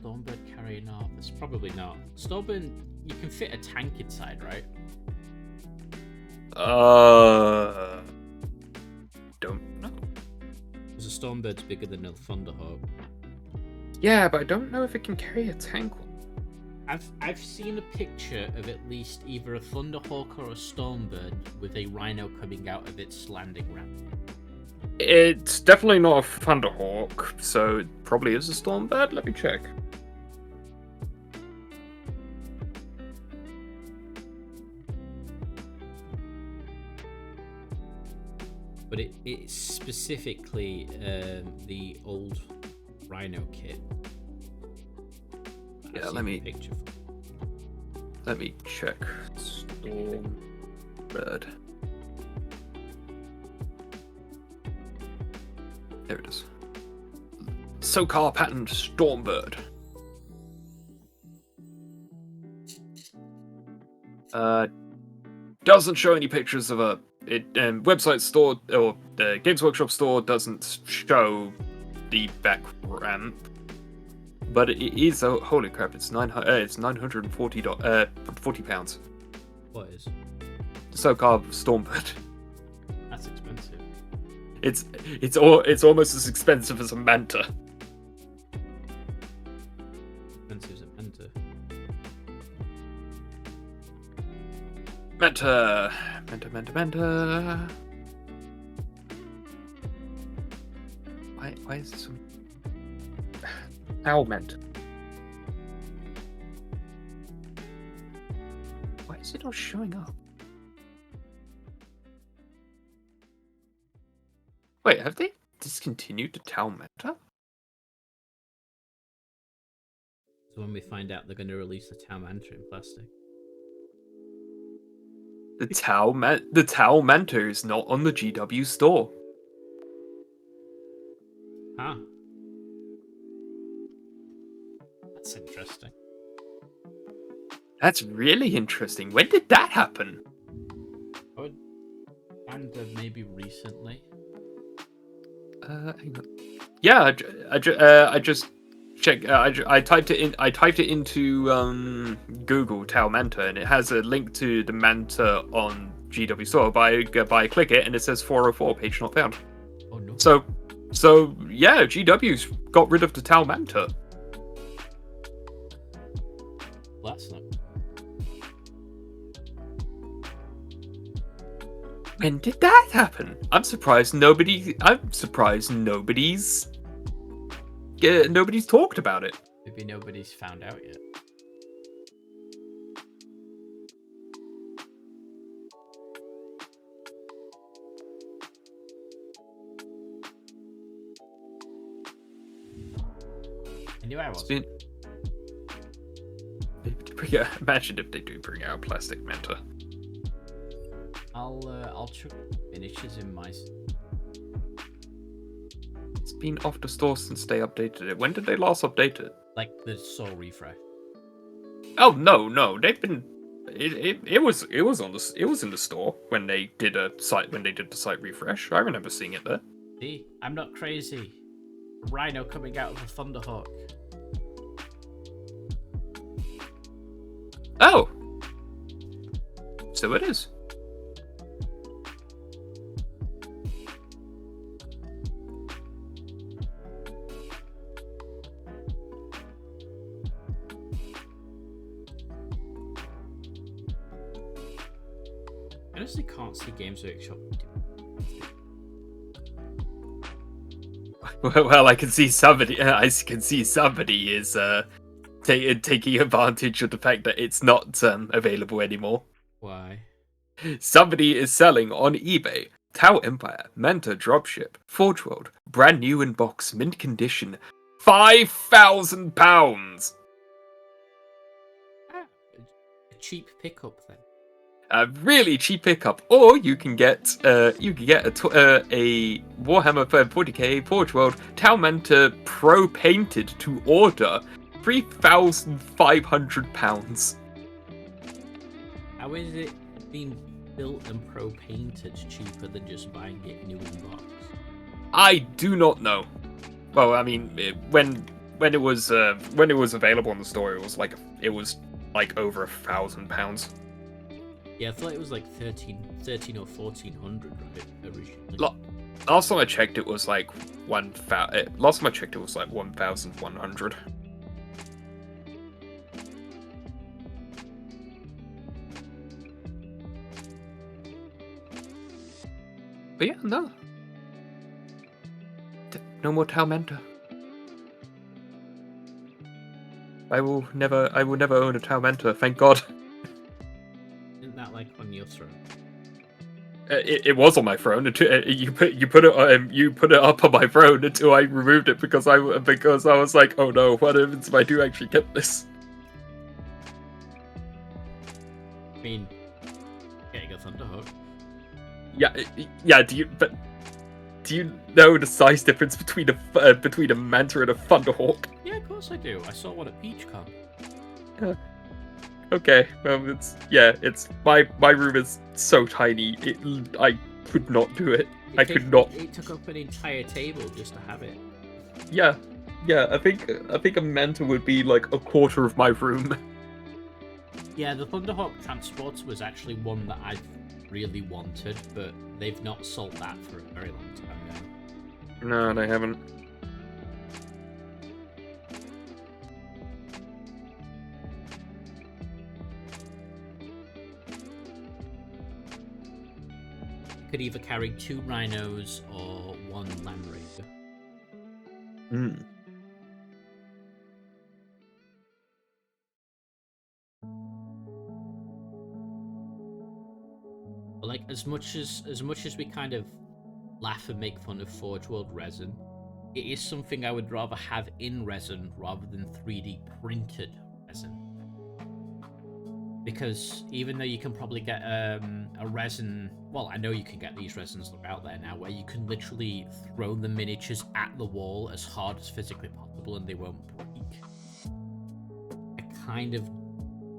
Stormbird carrying Arvis? Probably not. Stormbird, you can fit a tank inside, right? Don't know. Because a Stormbird's bigger than a Thunderhawk. Yeah, but I don't know if it can carry a tank. I've seen a picture of at least either a Thunderhawk or a Stormbird with a Rhino coming out of its landing ramp. It's definitely not a Thunderhawk, so it probably is a Stormbird. Let me check. But it's specifically the old Rhino kit. Yeah, let me check. Stormbird. There it is. SOCAR patent Stormbird. Doesn't show any pictures of a website store or the Games Workshop store doesn't show the back ramp, but it is holy crap! It's 940 40 pounds. What is? The SOCAR Stormbird. That's expensive. It's almost as expensive as a Manta. Expensive Manta. Manta. Why is this one? Owl Manta. Why is it not showing up? Wait, have they discontinued the Tau Manta? So when we find out they're going to release the Tau Manta in plastic. The Tau Manta is not on the GW store. Huh. That's interesting. That's really interesting. When did that happen? And maybe recently. Hang on. Yeah, I just checked. I typed it in. I typed it into Google Tau Manta, and it has a link to the Manta on GW Store. But I click it, and it says 404 page not found. Oh no. So yeah, GW's got rid of the Tau Manta. Well, that's not. When did that happen? I'm surprised nobody's talked about it. Maybe nobody's found out yet. I knew I was. Imagine if they do bring out plastic Manta. I'll chuck miniatures in my. It's been off the store since they updated it. When did they last update it? Like the soul refresh. Oh no, they've been. It was in the store when they did the site refresh. I remember seeing it there. See, I'm not crazy. Rhino coming out of a Thunderhawk. Oh, so it is. I honestly can't see Games Workshop. Well, I can see somebody. I can see somebody is taking advantage of the fact that it's not available anymore. Why? Somebody is selling on eBay Tau Empire Manta Dropship Forge World brand new in box mint condition, £5,000. A cheap pickup then. A really cheap pickup, or you can get a Warhammer 40k Forge World Tau Manta Pro painted to order, £3,500. How is it being built and pro painted cheaper than just buying it new in box? I do not know. Well, I mean, when it was available in the store, it was like over £1,000. Yeah, I thought it was like 13 or 1400, right? Originally. Last time I checked, it was like 1,000. Last time I checked, it was like 1,100. But yeah, no more Tau Manta. I will never own a Tau Manta. Thank God. Isn't that like on your throne? It was on my throne. You put it up on my throne until I removed it because I was like, oh no, what happens if I do actually get this? I mean, getting a Thunderhawk. Yeah. Do you know the size difference between a Manta and a Thunderhawk? Yeah, of course I do. I saw one at BeachCon. Okay, it's my room is so tiny. I could not do it. I could not. It took up an entire table just to have it. Yeah. I think a Manta would be like a quarter of my room. Yeah, the Thunderhawk Transporter was actually one that I really wanted, but they've not sold that for a very long time now. No, they haven't. could either carry 2 rhinos or 1 land raider. Hmm. But like as much as we kind of laugh and make fun of Forge World resin, it is something I would rather have in resin rather than 3D printed resin. Because even though you can probably get a resin, well, I know you can get these resins that are out there now, where you can literally throw the miniatures at the wall as hard as physically possible and they won't break. I kind of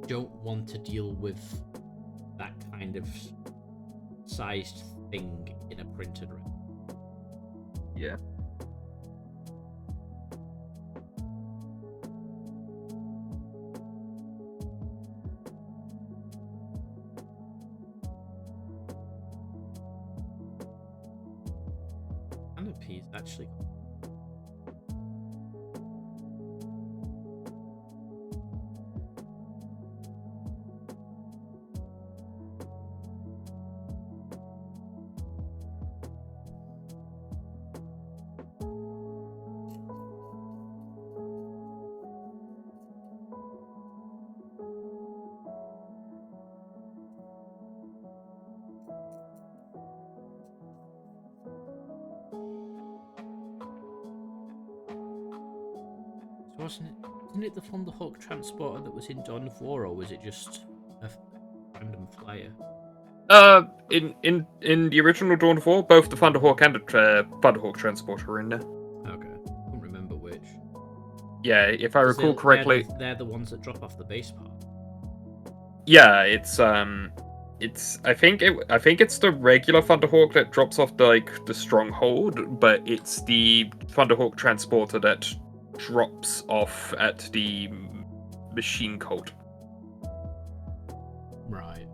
don't want to deal with that kind of sized thing in a printed resin. Yeah. Canopies actually. Isn't it the Thunderhawk transporter that was in Dawn of War, or was it just a random flyer? In the original Dawn of War, both the Thunderhawk and the Thunderhawk transporter are in there. Okay, I can't remember which. Yeah, if I recall correctly. They're the ones that drop off the base part. Yeah, it's I think it's the regular Thunderhawk that drops off the stronghold, but it's the Thunderhawk transporter that drops off at the machine cult. Right.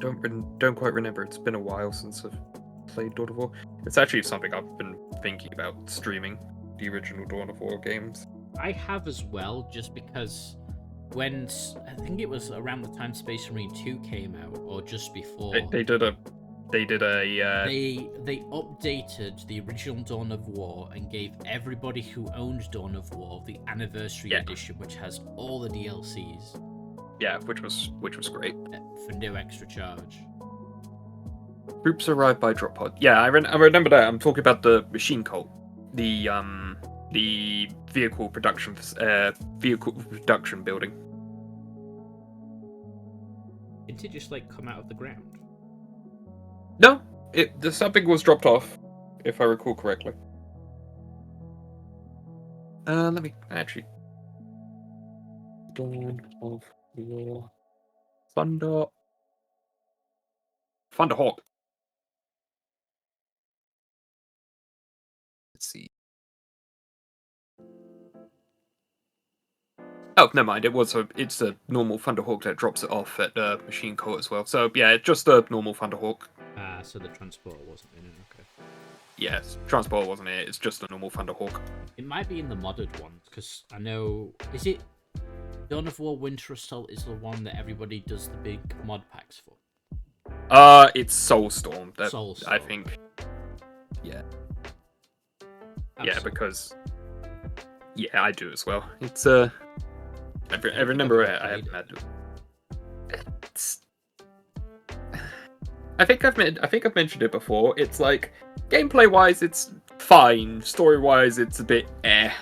Don't quite remember. It's been a while since I've played Dawn of War. It's actually something I've been thinking about streaming, the original Dawn of War games. I have as well, just because when I think it was around the time Space Marine 2 came out, or just before, They did a they updated the original Dawn of War and gave everybody who owned Dawn of War the anniversary edition, which has all the DLCs. Yeah, which was great. For no extra charge. Groups arrived by drop pod. Yeah, I remember that. I'm talking about the machine cult, the vehicle production building. Didn't it just like come out of the ground? No, something was dropped off, if I recall correctly. Let me actually. Dawn of War. Thunderhawk. Let's see. Oh, never mind. It's a normal Thunderhawk that drops it off at the machine cult as well. So yeah, it's just a normal Thunderhawk. So the transporter wasn't in it. Okay. Yes, transport wasn't it. It's just a normal Thunderhawk. It might be in the modded ones, because I know. Is it Dawn of War Winter Assault is the one that everybody does the big mod packs for? It's Soulstorm. Soulstorm. I think. Yeah. Yeah, because. Yeah, I do as well. It's I remember I haven't had. I think I've mentioned it before. It's like gameplay wise, it's fine. Story wise, it's a bit eh.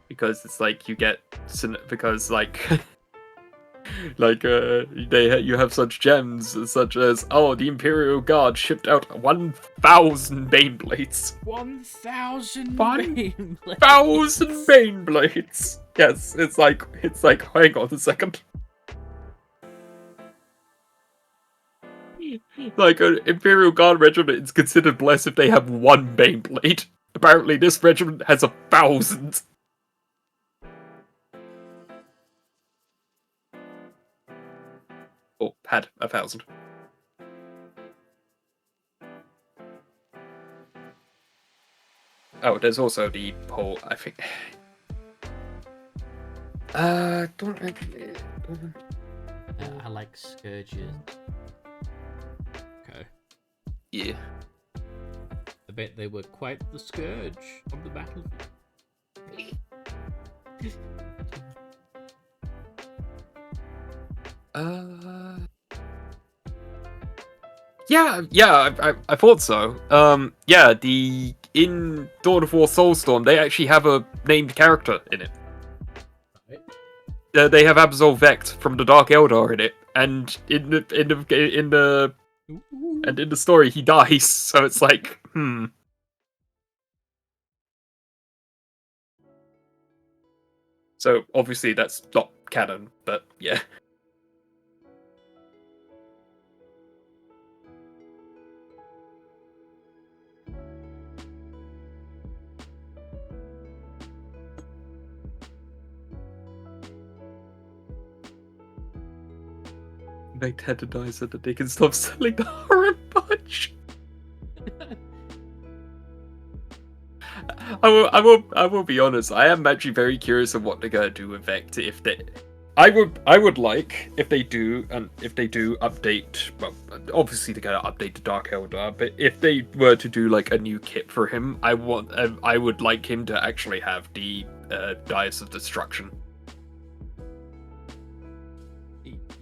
Because it's like you get because like you have such gems such as the Imperial Guard shipped out 1,000 Baneblades. 1,000 1,000 Baneblades. Yes, it's like hang on a second. Like an Imperial Guard regiment is considered blessed if they have 1 Baneblade. Apparently, this regiment has 1,000. Or had 1,000. Oh, there's also the whole. I think Don't. I like scourges. Okay. Yeah. I bet they were quite the scourge of the battlefield. I thought so. Yeah, in Dawn of War Soulstorm, they actually have a named character in it. Right. They have Absol Vect from the Dark Eldar in it, and in the story he dies. So it's like, So obviously that's not canon, but yeah. Vect had to die so that they can stop selling the horror bunch. I will be honest. I am actually very curious of what they're gonna do with Vect. I would like if they do, and if they do update. Well, obviously they're gonna update the Dark Eldar, but if they were to do like a new kit for him, I would like him to actually have the Dice of Destruction.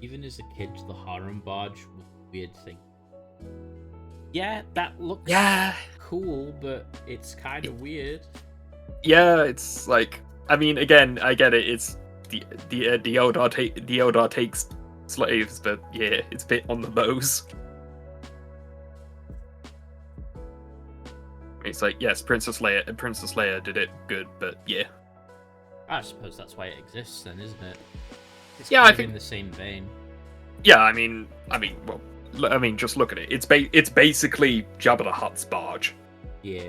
Even as a kid, the harem barge was a weird thing. Yeah, that looks cool, but it's kind of weird. Yeah, it's like, I mean, again, I get it. It's the Eldar takes slaves, but yeah, it's a bit on the nose. It's like, yes, Princess Leia did it good, but yeah. I suppose that's why it exists, then, isn't it? It's Yeah, kind I of think in the same vein. Yeah, I mean, just look at it. It's basically Jabba the Hutt's barge. Yeah.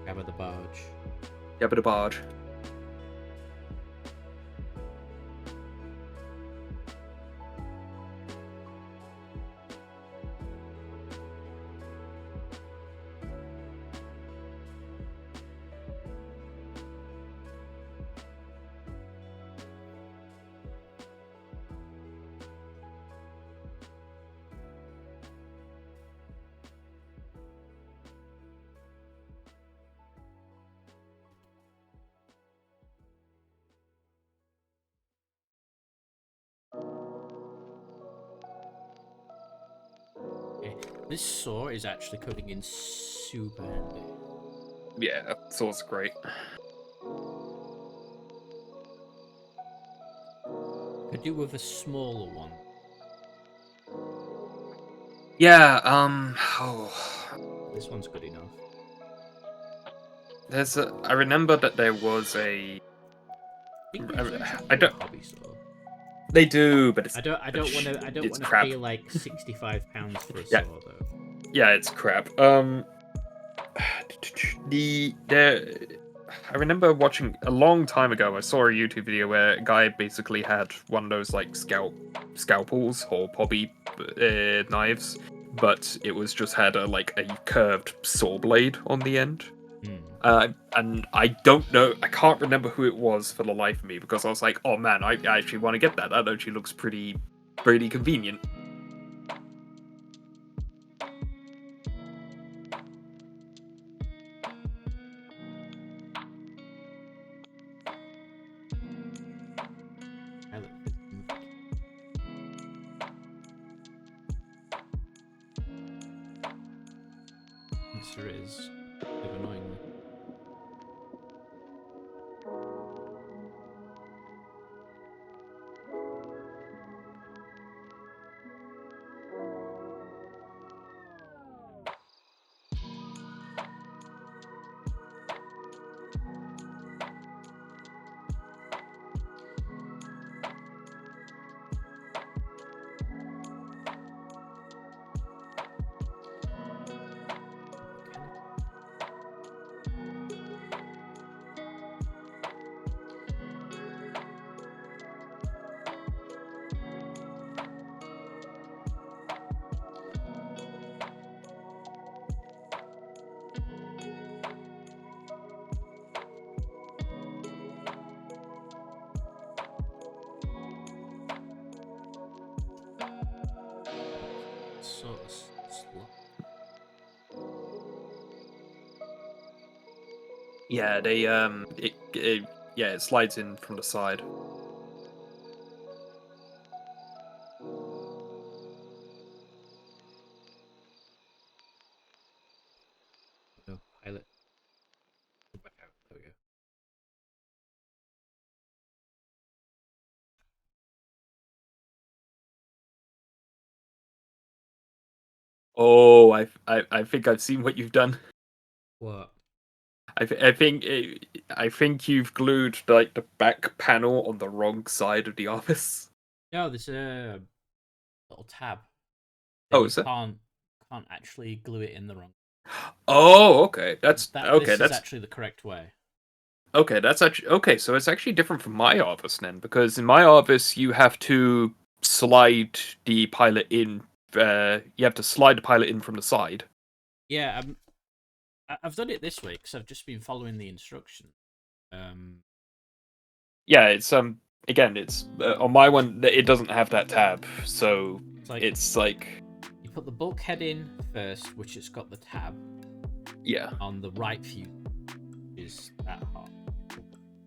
Jabba the barge. Jabba the barge. Okay. This saw is actually cutting in super handy. Yeah, saw's great. Could do with a smaller one. Yeah, This one's good enough. I remember that there was a. I think these actually I do a don't. hobby saw. They do, but it's. I don't want to. It's crap. Pay like £65 for a Yeah. saw though. Yeah, it's crap. I remember watching a long time ago. I saw a YouTube video where a guy basically had one of those like scalpels or hobby knives, but it was just had a curved saw blade on the end. And I don't know, I can't remember who it was for the life of me, because I was like, oh man, I actually want to get that. That actually looks pretty convenient. Answer is a bit annoyingly. sort of slot. Yeah, they yeah, it slides in from the side. No, pilot. Go back out. There we go. Oh, I think I've seen what you've done. What? I think you've glued like the back panel on the wrong side of the office. No, there's a little tab. Oh, You is it? can't actually glue it in the wrong. Oh, okay. That's okay. This is That's actually the correct way. okay. That's actually okay. So it's actually different from my office then, because in my office you have to slide the pilot in. You have to slide the pilot in from the side. Yeah, I've done it this way because I've just been following the instruction. Yeah, it's again, it's on my one. It doesn't have that tab, so It's like you put the bulkhead in first, which has got the tab yeah. on the right fuse, which is that hot.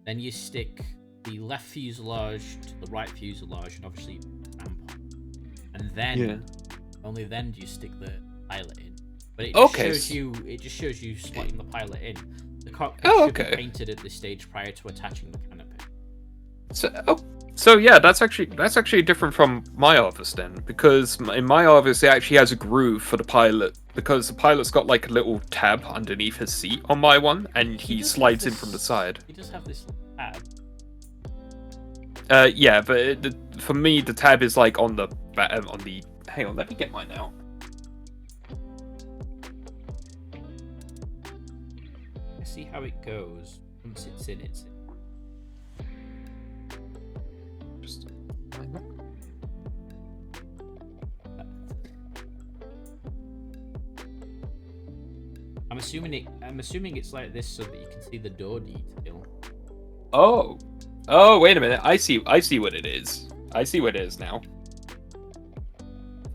Then you stick the left fuselage to the right fuselage, and obviously ramp on. And then only then do you stick the pilot in. But it just shows you. It just shows you slotting the pilot in. The cockpit should be painted at this stage prior to attaching the canopy. So yeah, that's actually different from my office then, because in my office it actually has a groove for the pilot, because the pilot's got like a little tab underneath his seat on my one, and he slides in from the side. He does have this tab. Yeah, but for me the tab is like on the. Hang on, let me get mine out. Let's see how it goes. Once it's in, it's in. Just I'm assuming it's like this so that you can see the door detail. oh, wait a minute. I see what it is. I see what it is now.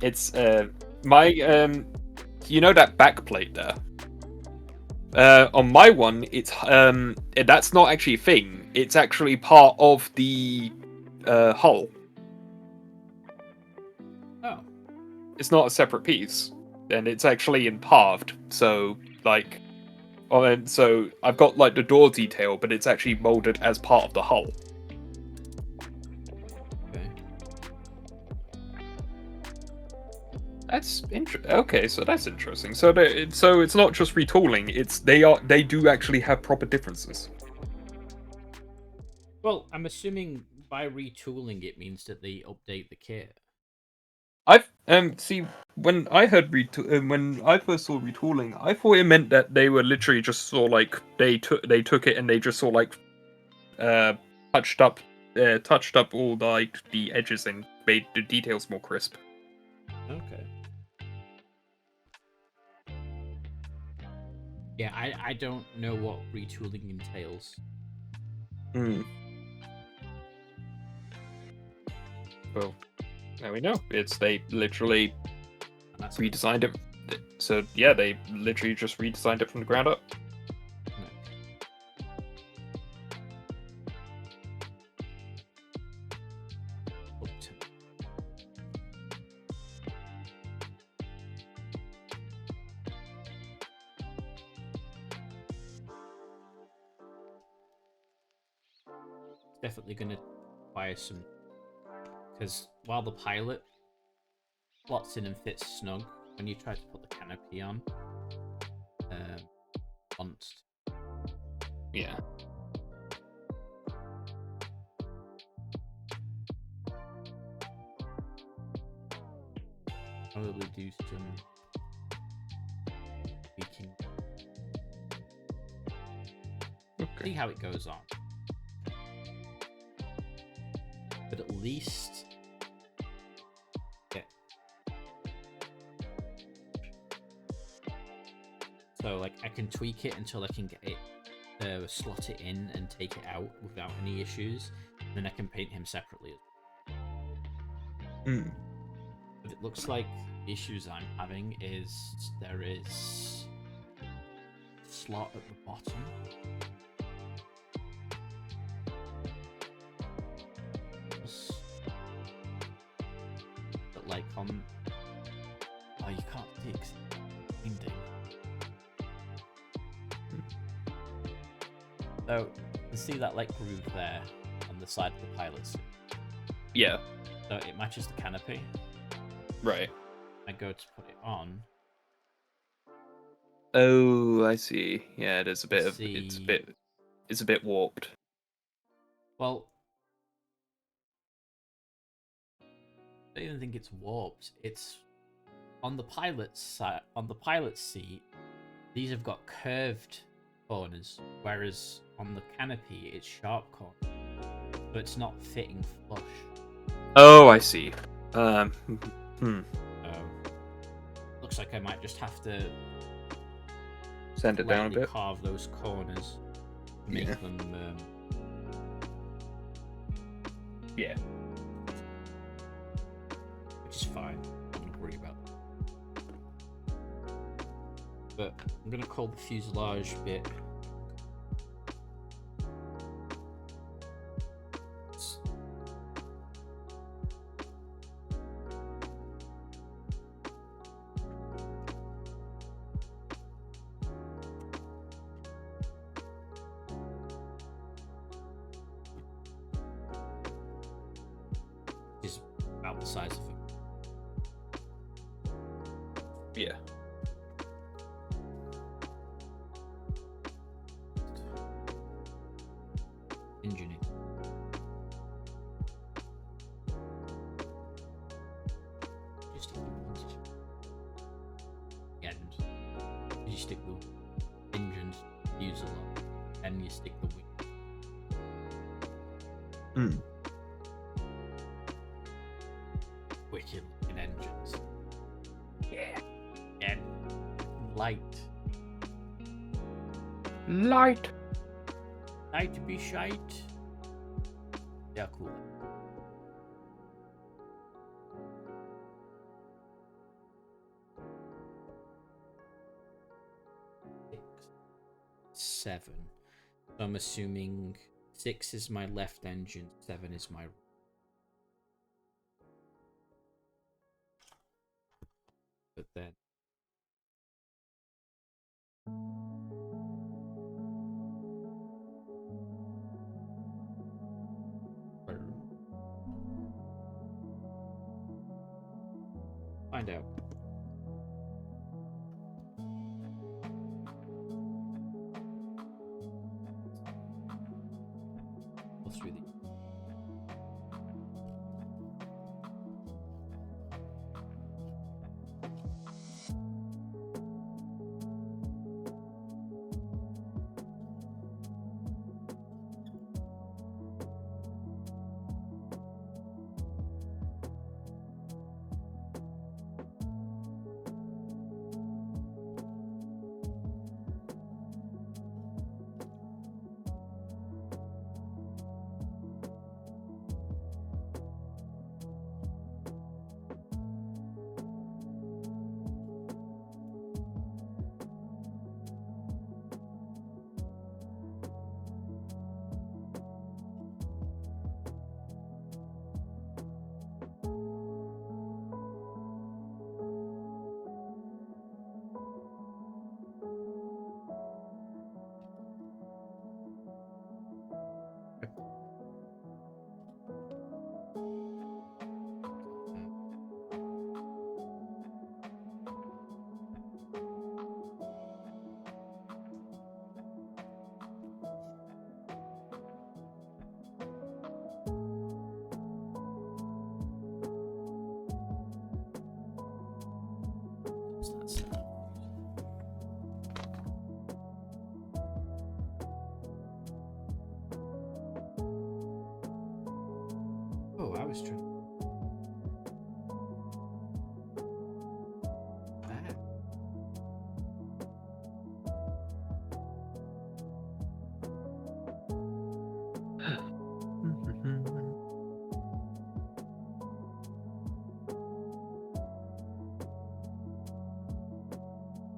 It's my you know that back plate there. On my one, it's that's not actually a thing. It's actually part of the hull. Oh. It's not a separate piece, and it's actually impaled. So like, so I've got like the door detail, but it's actually molded as part of the hull. Okay. That's interesting. Okay, so that's interesting. So it's not just retooling. They do actually have proper differences. Well, I'm assuming by retooling it means that they update the kit. I've see when I heard when I first saw retooling, I thought it meant that they were literally just sort of like they took it and they just sort of like touched up all the edges and made the details more crisp. Okay. Yeah, I don't know what retooling entails. Hmm. Well, now we know. They literally redesigned it. So yeah, they literally just redesigned it from the ground up. Definitely gonna require some, because while the pilot slots in and fits snug, when you try to put the canopy on, once. Yeah. Probably do some tweaking. Okay. See how it goes on. But at least so like I can tweak it until I can get it slot it in and take it out without any issues, and then I can paint him separately. Hmm. But it looks like issues I'm having is there is a slot at the bottom. But like on, oh, you can't see ending. So you can see that like groove there on the side of the pilot suit. Yeah. So it matches the canopy. Right. I go to put it on. Oh, I see. Yeah, it is a bit of See- it's a bit warped. Well, I don't even think it's warped. It's on the pilot's side. On the pilot's seat, these have got curved corners, whereas on the canopy it's sharp corners. So it's not fitting flush. Oh, I see. Oh, looks like I might just have to Send it down a lightly bit. carve those corners, to make Yeah. them. Yeah. Which is fine. I'm not gonna worry about that. But I'm gonna call the fuselage bit. Is about the size of it. Yeah. Engine it. Just stick the ones at the end. You stick the engines, fuselage, and you stick the wing. Wicked looking engines. Yeah. And light. Light. Light to be shite. Yeah, cool. Six, 7. So I'm assuming 6 is my left engine, 7 is my right. But then find out. Go through the what's that sound? Oh, I was trying. That.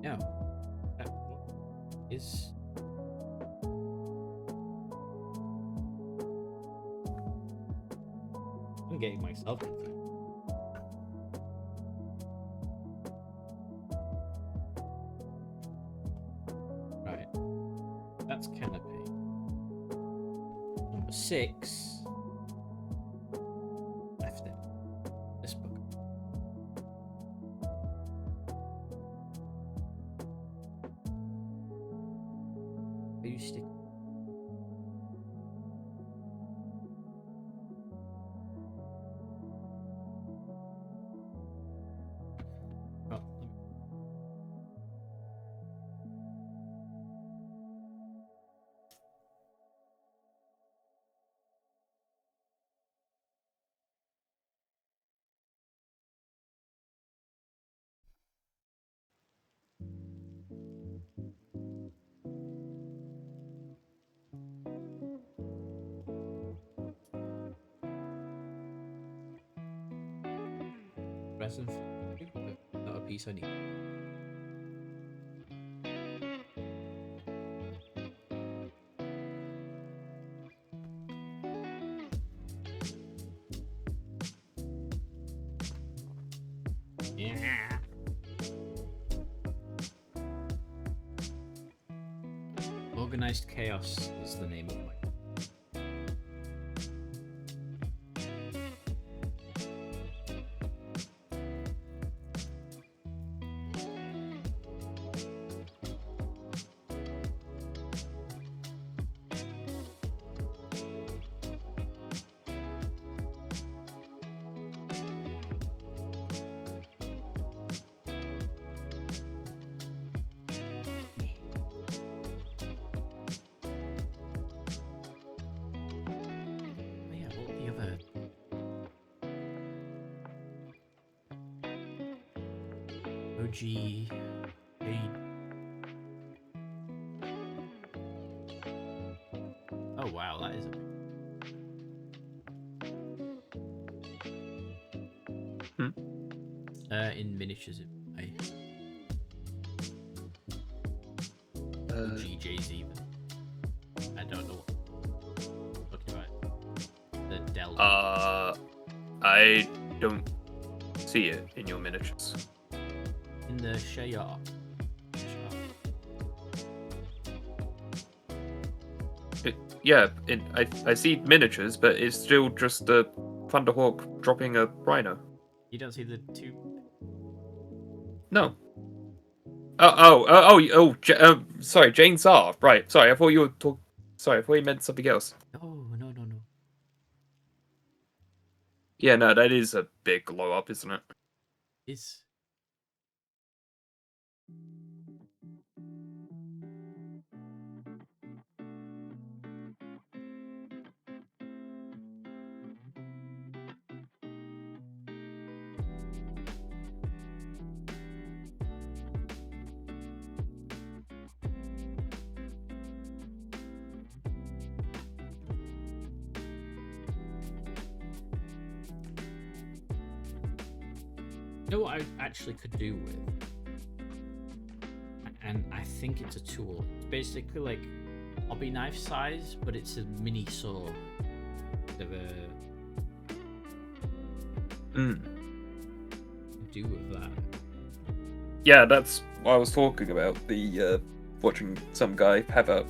No. What is... I'm getting myself confused. Right. That's canopy. Number 6. Left it. This book. Where you stick? Oh, resin, but not a piece I need. Yeah. Organized Chaos is the name of my... OG. Oh wow, that is a in miniatures it GJ's even. I don't know what I'm talking about. The Delta. I don't see it in your miniatures. In the Shayar. Yeah, I see miniatures, but it's still just a Thunderhawk dropping a rhino. You don't see the two? No. Sorry, Jane Czar. Right, sorry, I thought you were Sorry, I thought you meant something else. No. Yeah, no, that is a big glow up, isn't it? Is... You know what I actually could do with? And I think it's a tool. It's basically like hobby knife size, but it's a mini saw. Of a... do with that. Yeah, that's what I was talking about. The watching some guy have a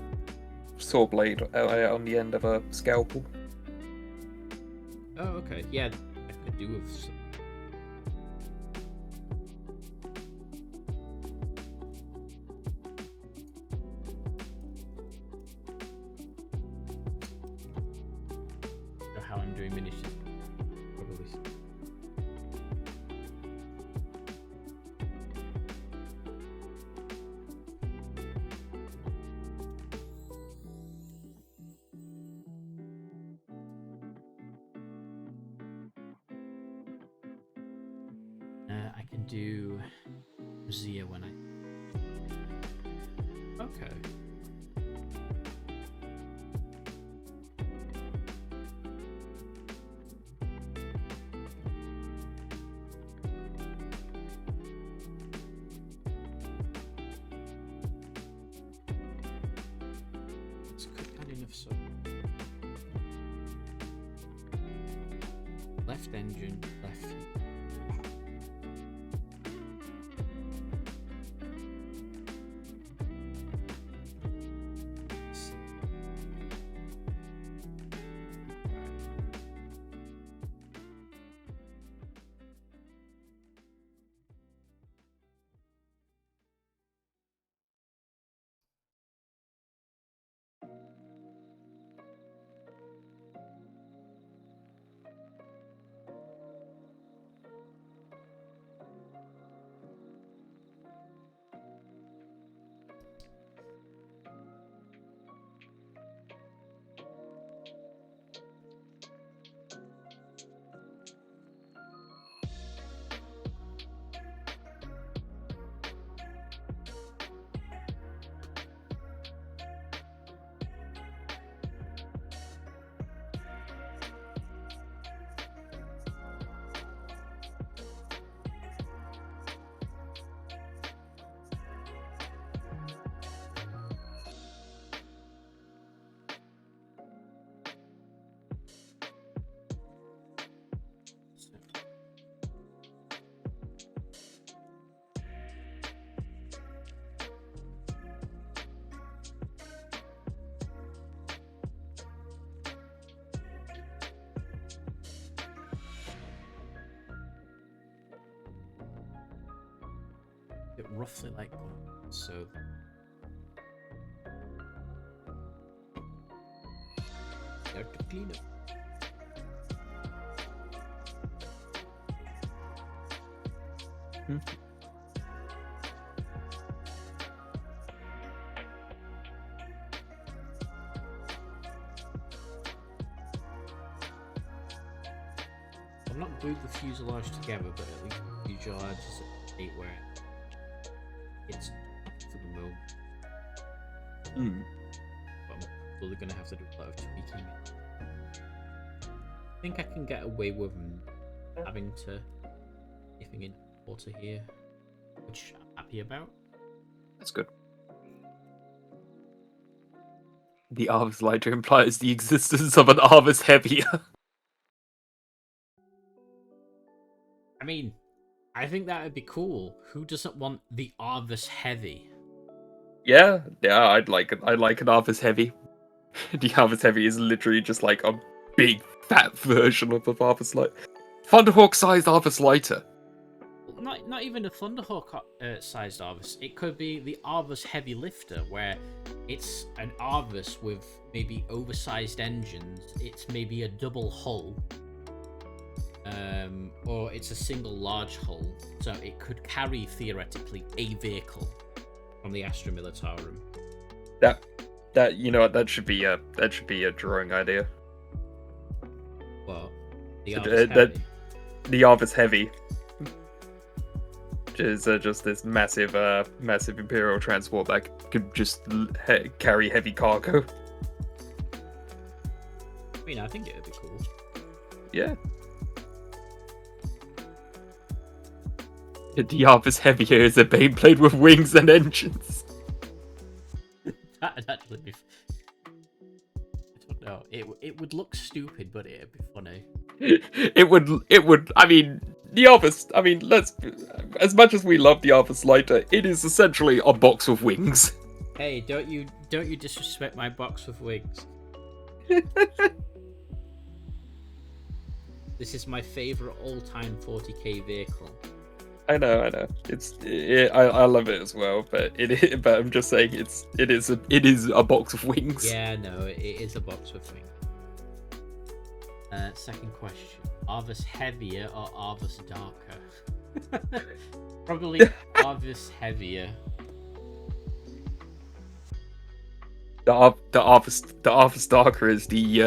saw blade on the end of a scalpel. Oh, okay. Yeah, I could do with some... how I'm doing miniatures. Probably. I can do Zia when I... Okay. So left engine, left fuel. It roughly like so. Start to clean up. I'm not glued the fuselage together, but at least the fuselage is at a state where it's for the moment. But I'm probably going to have to do a lot of tweaking. I think I can get away with having to dipping in water here, which I'm happy about. That's good. The Arvis lighter implies the existence of an Arvis heavier. I mean, I think that would be cool. Who doesn't want the Arvis heavy? Yeah, I'd like an Arvis heavy. The Arvis heavy is literally just like a big fat version of the Arvis lighter. Thunderhawk sized Arvis lighter. Not even a Thunderhawk sized Arvis. It could be the Arvis heavy lifter, where it's an Arvis with maybe oversized engines. It's maybe a double hull. Or it's a single large hull, so it could carry theoretically a vehicle from the Astra Militarum. That you know what, that should be a drawing idea. What? The So, Arvis heavy? The Arvis heavy, which is just this massive Imperial transport that could just carry heavy cargo. I mean, I think it would be cool. Yeah. The Arvis heavier is a Beyblade with wings and engines. That'd actually be. I don't know. It would look stupid, but it'd be funny. It would. I mean, the Arvis. I mean, as much as we love the Arvis lighter, it is essentially a box with wings. Hey, don't you disrespect my box with wings. This is my favorite all-time 40k vehicle. I know. I love it as well, but but I'm just saying it is a box of wings. Yeah, no, it is a box with wings. Second question: Arvis heavier or Arvis darker? Probably Arvis heavier. The Arvis darker is the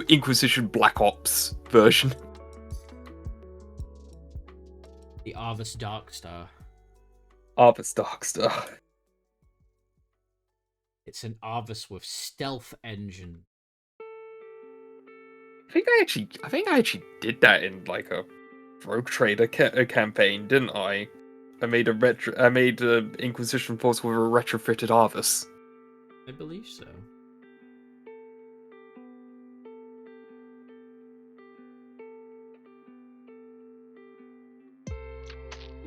Inquisition Black Ops version. The Arvis Darkstar. Arvis Darkstar. It's an Arvis with stealth engine. I think I actually did that in like a Rogue Trader campaign, didn't I? I made a Inquisition force with a retrofitted Arvis. I believe so.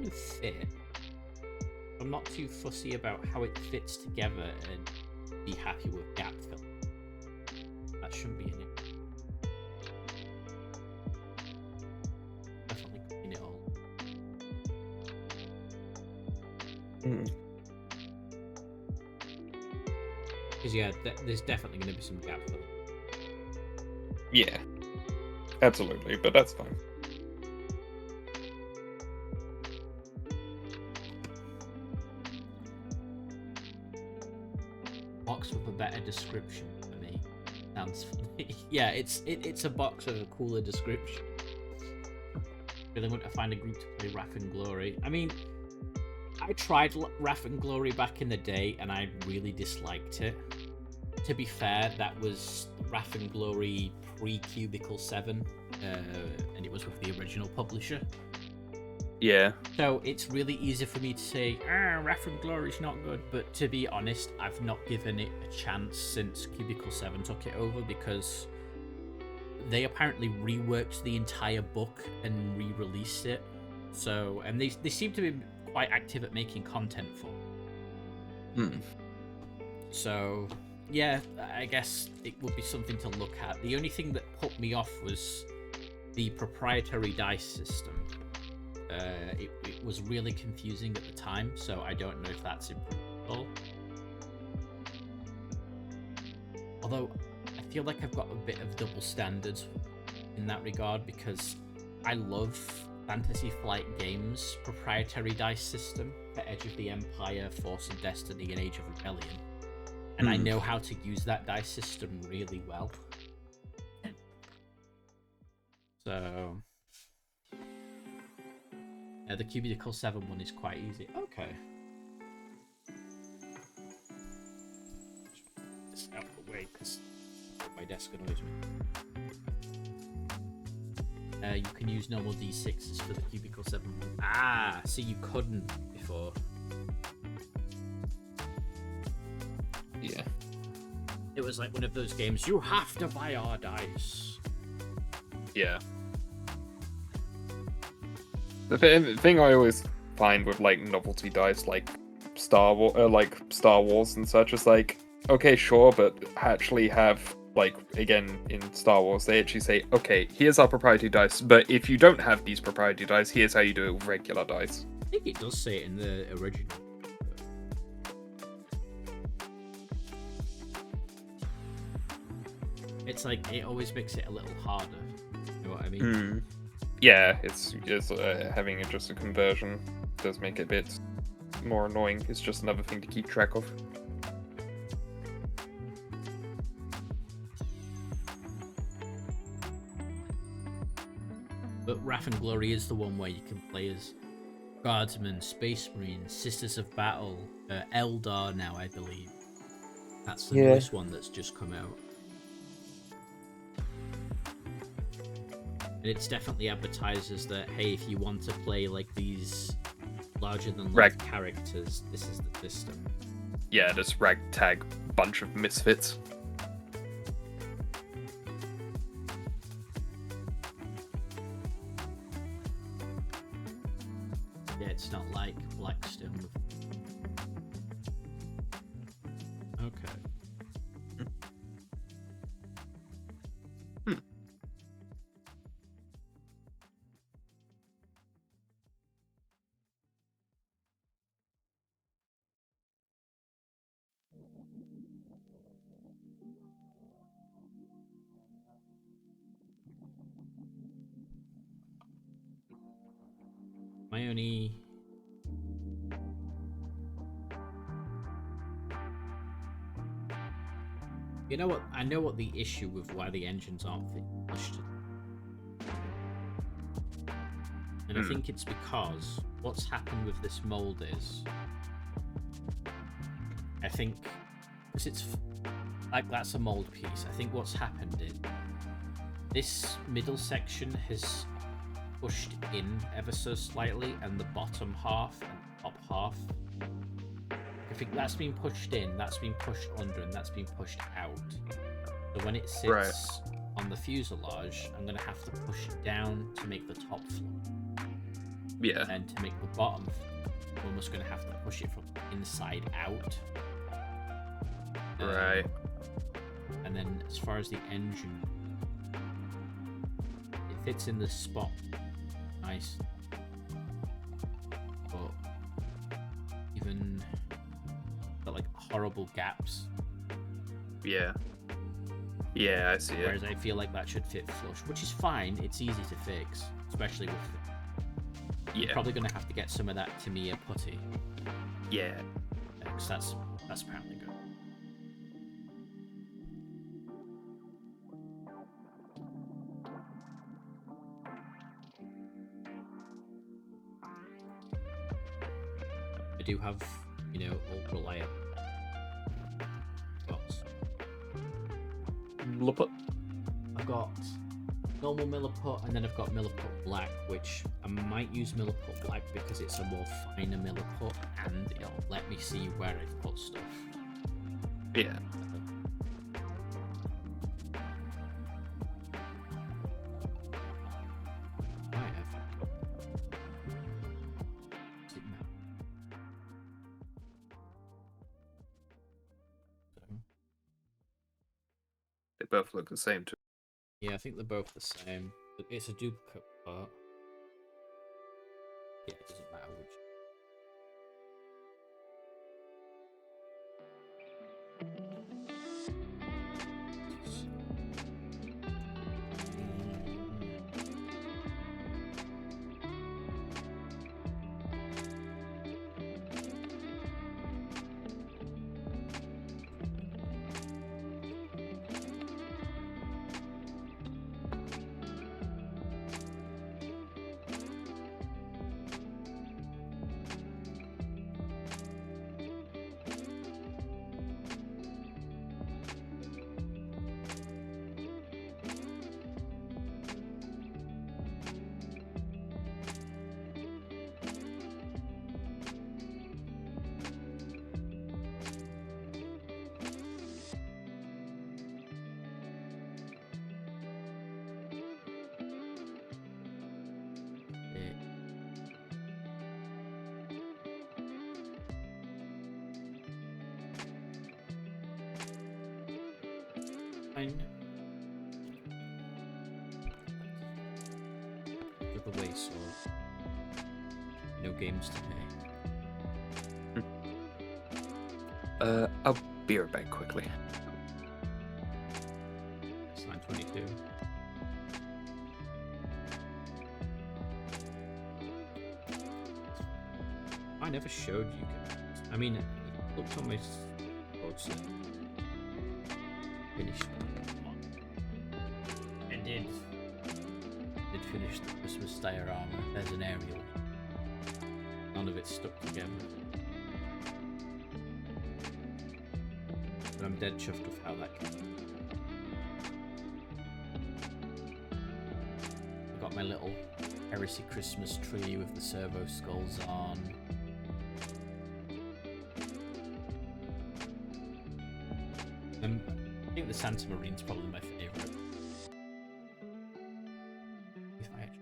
can fit. I'm not too fussy about how it fits together and be happy with gap fill. That shouldn't be an issue. Definitely clean it all. Because yeah, there's definitely going to be some gap filling. Yeah, absolutely, but that's fine. Box with a better description for me. Sounds funny. Yeah, it's a box with a cooler description. Really want to find a group to play Wrath and Glory. I mean, I tried Wrath and Glory back in the day, and I really disliked it. To be fair, that was Wrath and Glory pre-Cubicle 7, and it was with the original publisher. Yeah. So it's really easy for me to say, Wrath and Glory's not good, but to be honest, I've not given it a chance since Cubicle 7 took it over, because they apparently reworked the entire book and re-released it. So, and they seem to be quite active at making content for it. So, yeah, I guess it would be something to look at. The only thing that put me off was the proprietary dice system. It was really confusing at the time, so I don't know if that's improved at all. Although, I feel like I've got a bit of double standards in that regard, because I love Fantasy Flight Games' proprietary dice system for Edge of the Empire, Force of Destiny, and Age of Rebellion. And I know how to use that dice system really well. So... the Cubicle 7 one is quite easy. Okay. Just out of the way, because my desk annoys me. You can use normal D6s for the Cubicle 7 one. Ah, see, you couldn't before. Yeah. It was like one of those games, you have to buy our dice. Yeah. The thing I always find with like novelty dice, like Star Wars and such, is like, okay, sure, but actually have, like, again in Star Wars, they actually say, okay, here's our proprietary dice, but if you don't have these proprietary dice, here's how you do it with regular dice. I think it does say it in the original. It's like, it always makes it a little harder. You know what I mean? Yeah, it's having it just a conversion does make it a bit more annoying. It's just another thing to keep track of. But Wrath and Glory is the one where you can play as Guardsmen, Space Marines, Sisters of Battle, Eldar now, I believe. That's the newest one that's just come out. And it's definitely advertised as that, hey, if you want to play like these larger than life characters, this is the system. Yeah, this ragtag bunch of misfits. Yeah, it's not like Blackstone. Okay. My only... You know what? I know what the issue with why the engines aren't pushed. And I think it's because what's happened with this mold is... I think... Because it's... Like, that's a mold piece. I think what's happened is... This middle section has pushed in ever so slightly, and the bottom half and top half, I think that's been pushed in, that's been pushed under, and that's been pushed out. So when it sits on the fuselage, I'm going to have to push it down to make the top floor. Yeah. And to make the bottom, we're almost going to have to push it from inside out. Right. And then as far as the engine, it fits in the spot. Nice. But even got like horrible gaps. Yeah. Yeah, I see it. Whereas I feel like that should fit flush, which is fine. It's easy to fix, especially with. Yeah. You're probably going to have to get some of that Tamiya putty. Yeah. Because that's apparently good. I do have, ultra light spots. Luput. I've got normal Milliput, and then I've got Milliput Black, which I might use Milliput Black because it's a more finer Milliput, and it'll let me see where I've put stuff. Yeah. They both look the same too. Yeah, I think they're both the same. It's a duplicate part. Yeah, it doesn't matter which. Fine. Took away, so no games today. I'll be right back quickly. It's 9:22. I never showed you guys. I mean, it looked on my thoughts and finished one. I did finish the Christmas diorama. There's an aerial. None of it stuck together. But I'm dead chuffed with how that came. I got my little Heresy Christmas tree with the servo skulls on. I think the Santa Marine's probably my favourite. If I actually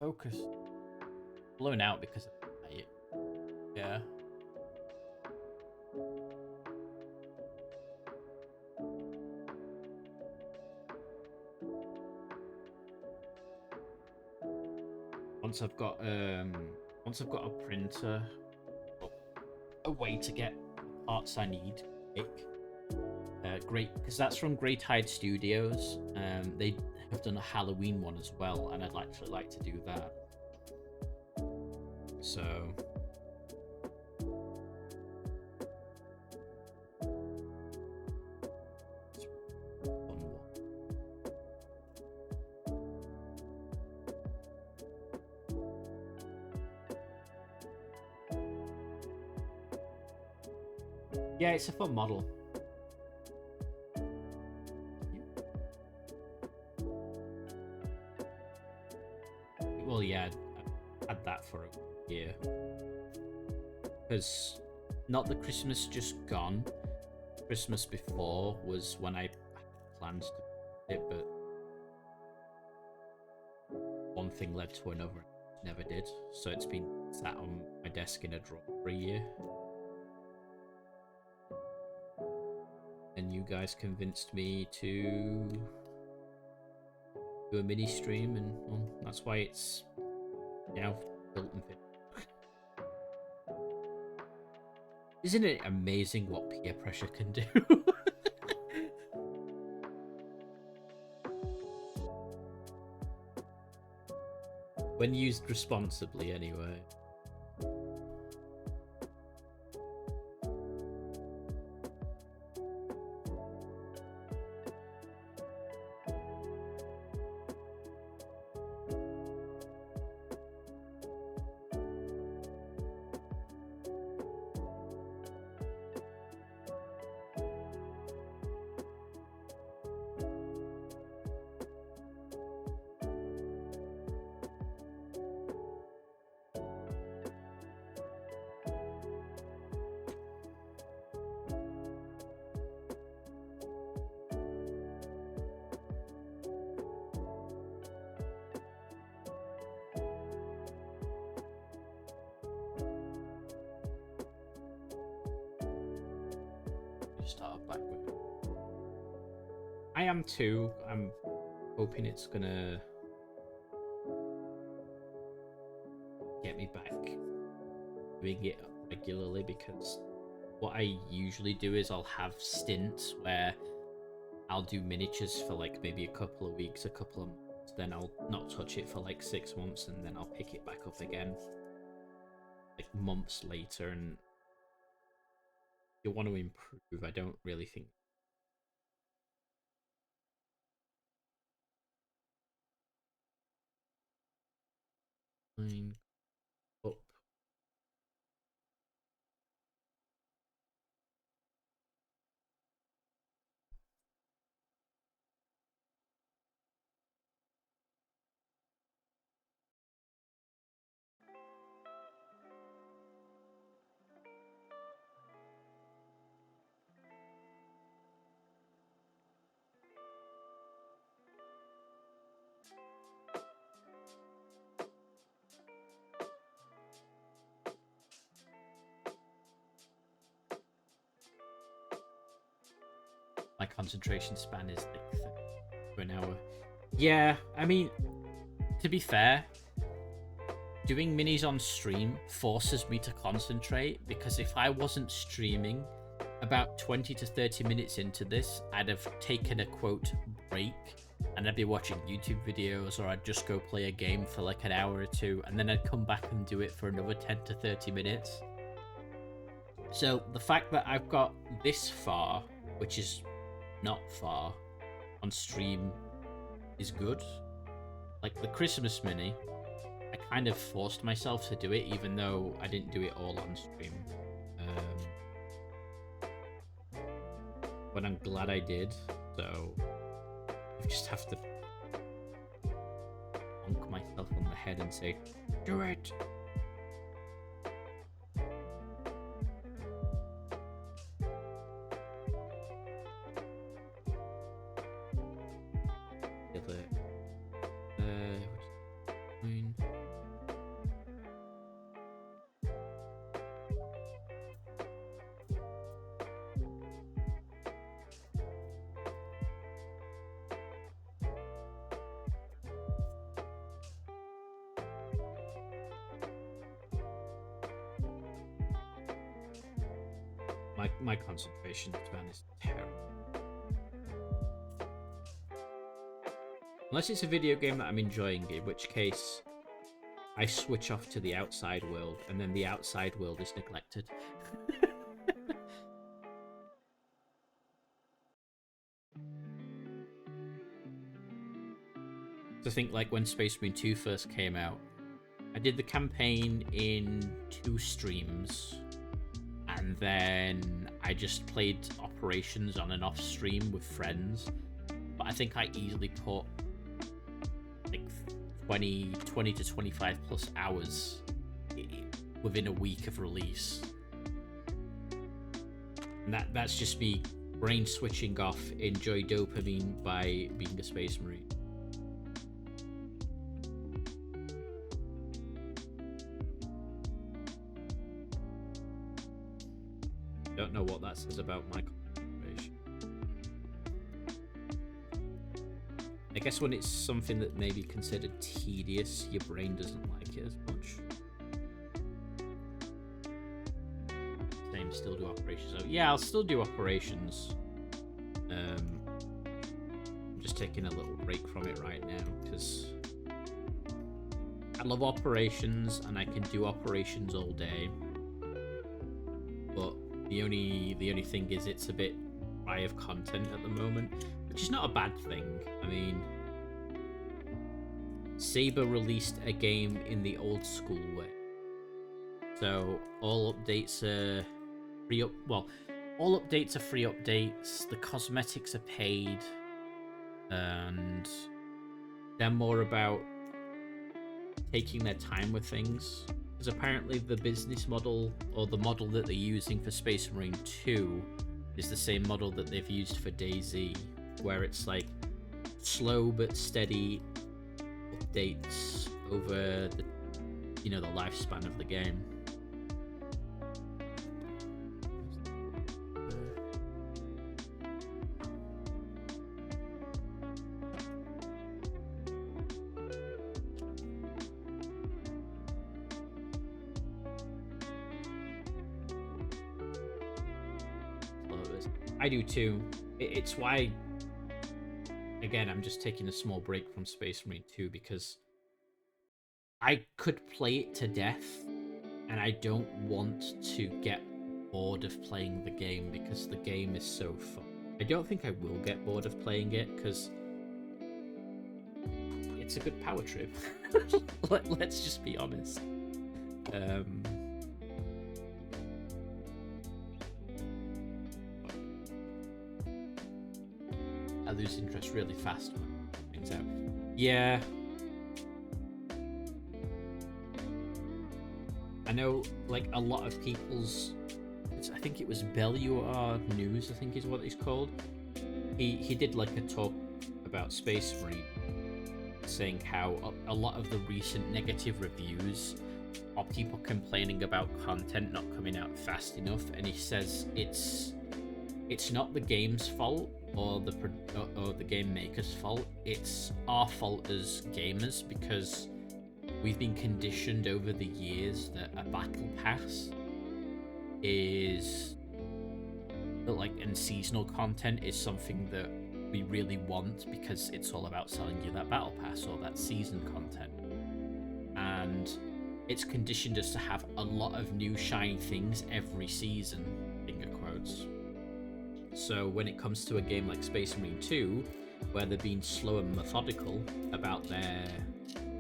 focus blown out because of it. Yeah. Once I've got a printer, a way to get parts I need, great, because that's from Great Tide Studios. They have done a Halloween one as well, and I'd actually like to do that. So yeah, it's a fun model. Well, yeah, I've had that for a year. Because not the Christmas just gone. Christmas before was when I planned to do it, but thing led to another. Never did. So it's been sat on my desk in a drawer for a year. And you guys convinced me to do a mini stream, and well, that's why it's now built and fit. Isn't it amazing what peer pressure can do? When used responsibly, anyway. Start back with. I am too. I'm hoping it's gonna get me back doing it regularly, because what I usually do is I'll have stints where I'll do miniatures for like maybe a couple of weeks, a couple of months, then I'll not touch it for like 6 months, and then I'll pick it back up again like months later. And you want to improve. I don't really think. Up. My concentration span is like for an hour. Yeah, I mean, to be fair, doing minis on stream forces me to concentrate, because if I wasn't streaming, about 20 to 30 minutes into this, I'd have taken a quote break, and I'd be watching YouTube videos, or I'd just go play a game for like an hour or two, and then I'd come back and do it for another 10 to 30 minutes. So the fact that I've got this far, which is not far, on stream is good. Like the Christmas mini, I kind of forced myself to do it, even though I didn't do it all on stream. But I'm glad I did, so I just have to bonk myself on the head and say, do it! My concentration span is terrible. Unless it's a video game that I'm enjoying, in which case I switch off to the outside world, and then the outside world is neglected. To think, like when Space Marine 2 first came out, I did the campaign in 2 streams, and then I just played operations on and off stream with friends. But I think I easily put like 20 to 25 plus hours within a week of release. And that's just me brain switching off, enjoy dopamine by being a Space Marine. Don't know what that says about my concentration. I guess when it's something that may be considered tedious, your brain doesn't like it as much. Same, still do operations. So yeah, I'll still do operations. I'm just taking a little break from it right now because I love operations and I can do operations all day. But the only thing is it's a bit dry of content at the moment, which is not a bad thing. I mean, Saber released a game in the old school way, so all updates are free. All updates are free updates. The cosmetics are paid, and they're more about taking their time with things. Because apparently the business model, or the model that they're using for Space Marine 2, is the same model that they've used for DayZ, where it's like slow but steady updates over the lifespan of the game. I do too. It's why, again, I'm just taking a small break from Space Marine 2 because I could play it to death and I don't want to get bored of playing the game because the game is so fun. I don't think I will get bored of playing it because it's a good power trip. Let's just be honest. I lose interest really fast when things out. Yeah. I know, like, a lot of people's... I think it was Bellur News, I think is what it's called. He did, like, a talk about Space Marine, saying how a lot of the recent negative reviews are people complaining about content not coming out fast enough, and he says it's not the game's fault or the game maker's fault, it's our fault as gamers because we've been conditioned over the years that a battle pass is and seasonal content is something that we really want because it's all about selling you that battle pass or that season content, and it's conditioned us to have a lot of new shiny things every season, finger quotes. So when it comes to a game like Space Marine 2, where they're being slow and methodical about their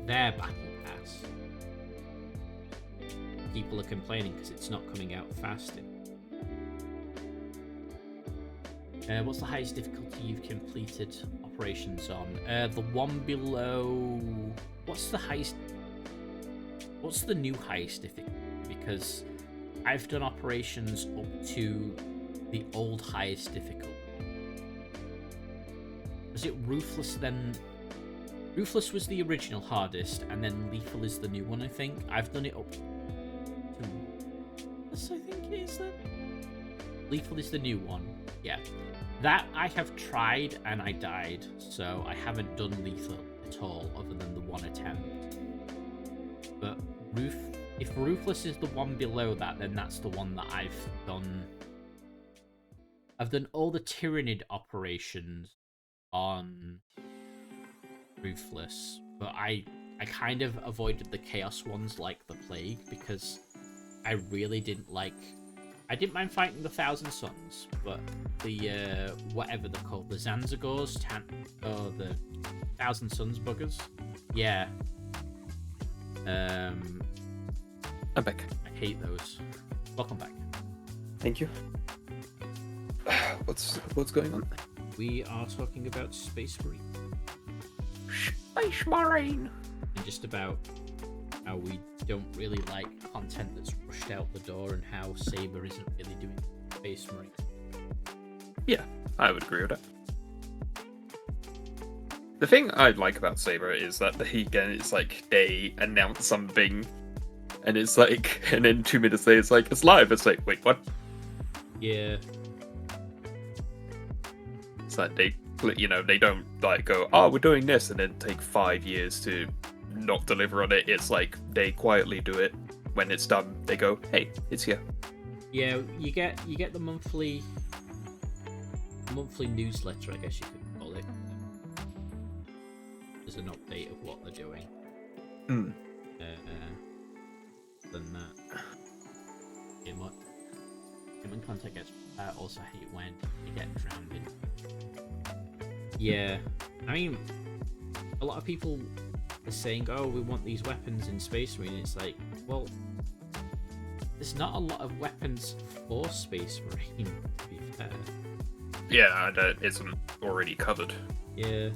battle pass, people are complaining because it's not coming out fast enough. What's the highest difficulty you've completed operations on? The one below... What's the new highest difficulty? Because I've done operations up to the old highest difficulty. Was it Ruthless then? Ruthless was the original hardest, and then Lethal is the new one, I think. I've done it up to... Yes, I think it is then. Lethal is the new one. Yeah. That I have tried, and I died, so I haven't done Lethal at all, other than the one attempt. But if Ruthless is the one below that, then that's the one that I've done. I've done all the Tyrannid operations on Ruthless, but I kind of avoided the Chaos ones like the plague because I really didn't like... I didn't mind fighting the Thousand Suns, but the, whatever they're called, the Zanzagors, the Thousand Suns buggers. Yeah. I'm back. I hate those. Welcome back. Thank you. What's going on? We are talking about Space Marine. Space Marine! And just about how we don't really like content that's rushed out the door and how Saber isn't really doing Space Marine. Yeah, I would agree with that. The thing I like about Saber is that it's like they announce something and it's like, and then 2 minutes later it's like, it's live. It's like, wait, what? Yeah. It's like they don't like go, oh, we're doing this, and then take 5 years to not deliver on it. It's like they quietly do it. When it's done, they go, hey, it's here. Yeah, you get the monthly newsletter, I guess you could call it. There's an update of what they're doing. Than that, in contact gets. I also hate when you get drowned in. Yeah, I mean, a lot of people are saying, "Oh, we want these weapons in Space Marine." It's like, well, there's not a lot of weapons for Space Marine, to be fair. Yeah, that isn't already covered. Yeah.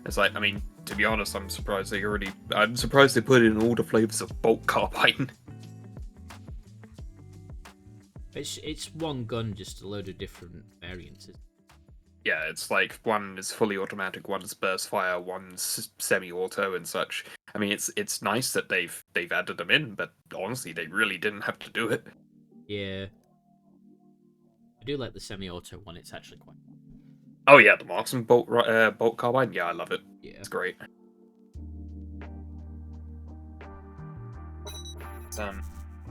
It's like, I mean, to be honest, I'm surprised they put in all the flavors of bolt carbine. It's one gun, just a load of different variants. Yeah, it's like one is fully automatic, one's burst fire, one's semi-auto and such. I mean, it's nice that they've added them in, but honestly, they really didn't have to do it. Yeah. I do like the semi-auto one. It's actually quite. Oh yeah, the marksman bolt carbine. Yeah, I love it. Yeah. It's great.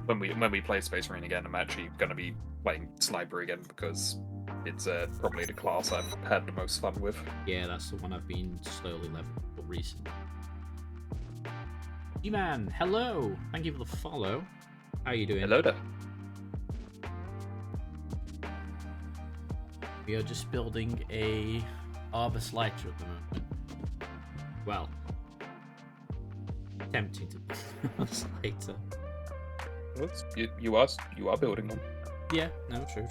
When we play Space Marine again, I'm actually going to be playing Sniper again because it's probably the class I've had the most fun with. Yeah, that's the one I've been slowly leveling up recently. G-Man, hello! Thank you for the follow. How are you doing? Hello there. We are just building a Arbus lighter at the moment. Well, attempting to build an Arbus lighter. You are building one. Yeah, no, true.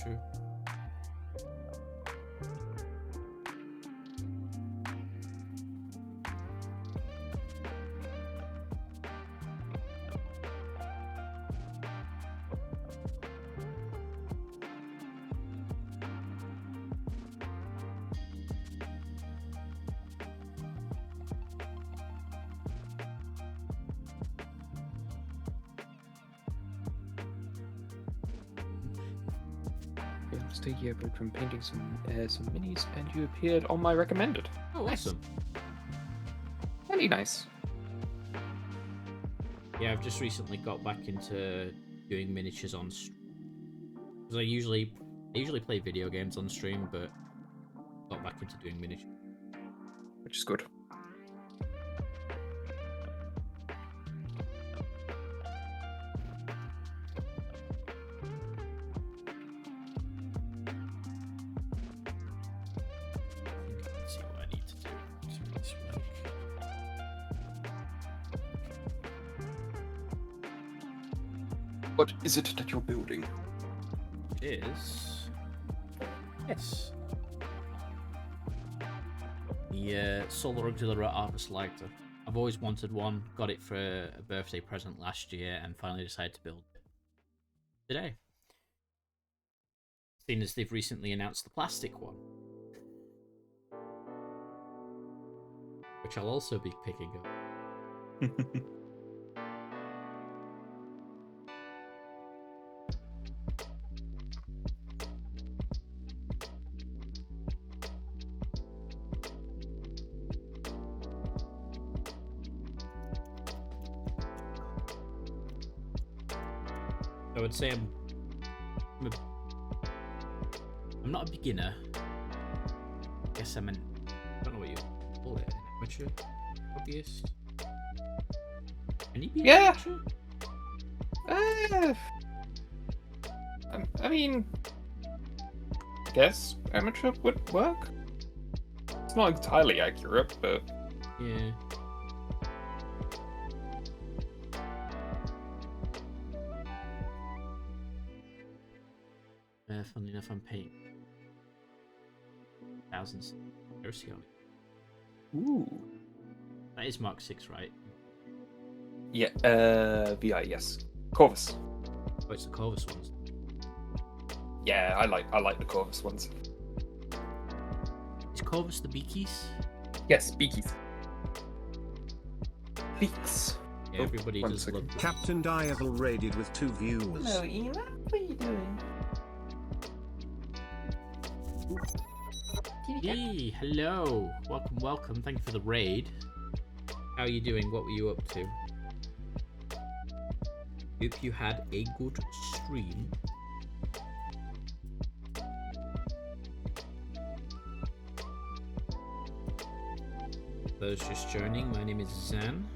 Stay here, but from painting some minis, and you appeared on my recommended. Oh, awesome. Very nice. Yeah, I've just recently got back into doing miniatures on stream. Because I usually play video games on stream, but got back into doing miniatures. Which is good. Let's see what I need to do to make this work. What is it that you're building? Is yes, the Solar Auxiliary Arbus lighter. I've always wanted one. Got it for a birthday present last year, and finally decided to build it today. Seeing as they've recently announced the plastic one, which I'll also be picking up. I would say I'm not a beginner. I guess I don't know what you call it, an amateur hobbyist. Can you be an amateur? I mean, I guess amateur would work. It's not entirely accurate, but Yeah. Funnily enough, I'm paying thousands of currency on it. ooh, That is Mark 6, right? yeah, VI, yes, Corvus. Oh, it's the Corvus ones. Yeah, I like the Corvus ones. Is Corvus the Beakies? Yes, beakies. Beaks. Yeah, everybody one does second. love them. Captain Diaval raided with 2 viewers. Hello, Eva. What are you doing? Hey, hello. Welcome, welcome. Thank you for the raid. How are you doing? What were you up to? Hope you had a good stream. Those just joining, my name is Zan.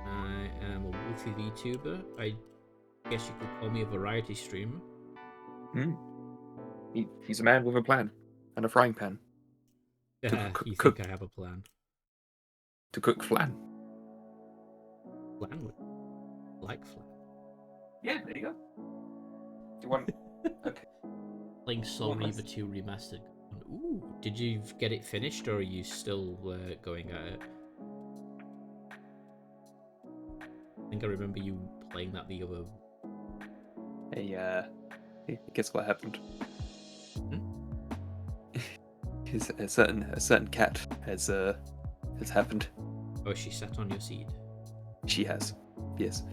I am a Wolfie VTuber. I guess you could call me a variety streamer. He's a man with a plan and a frying pan You cook. think I have a plan? To cook flan. Flan? Like flan? Yeah, there you go. Do you want? Okay. Playing Soul What Reaver was- 2 Remastered. Ooh, did you get it finished, or are you still going at it? I think I remember you playing that the other. Hey, guess what happened? A certain cat has happened. Oh, she sat on your seat. She has. Yes.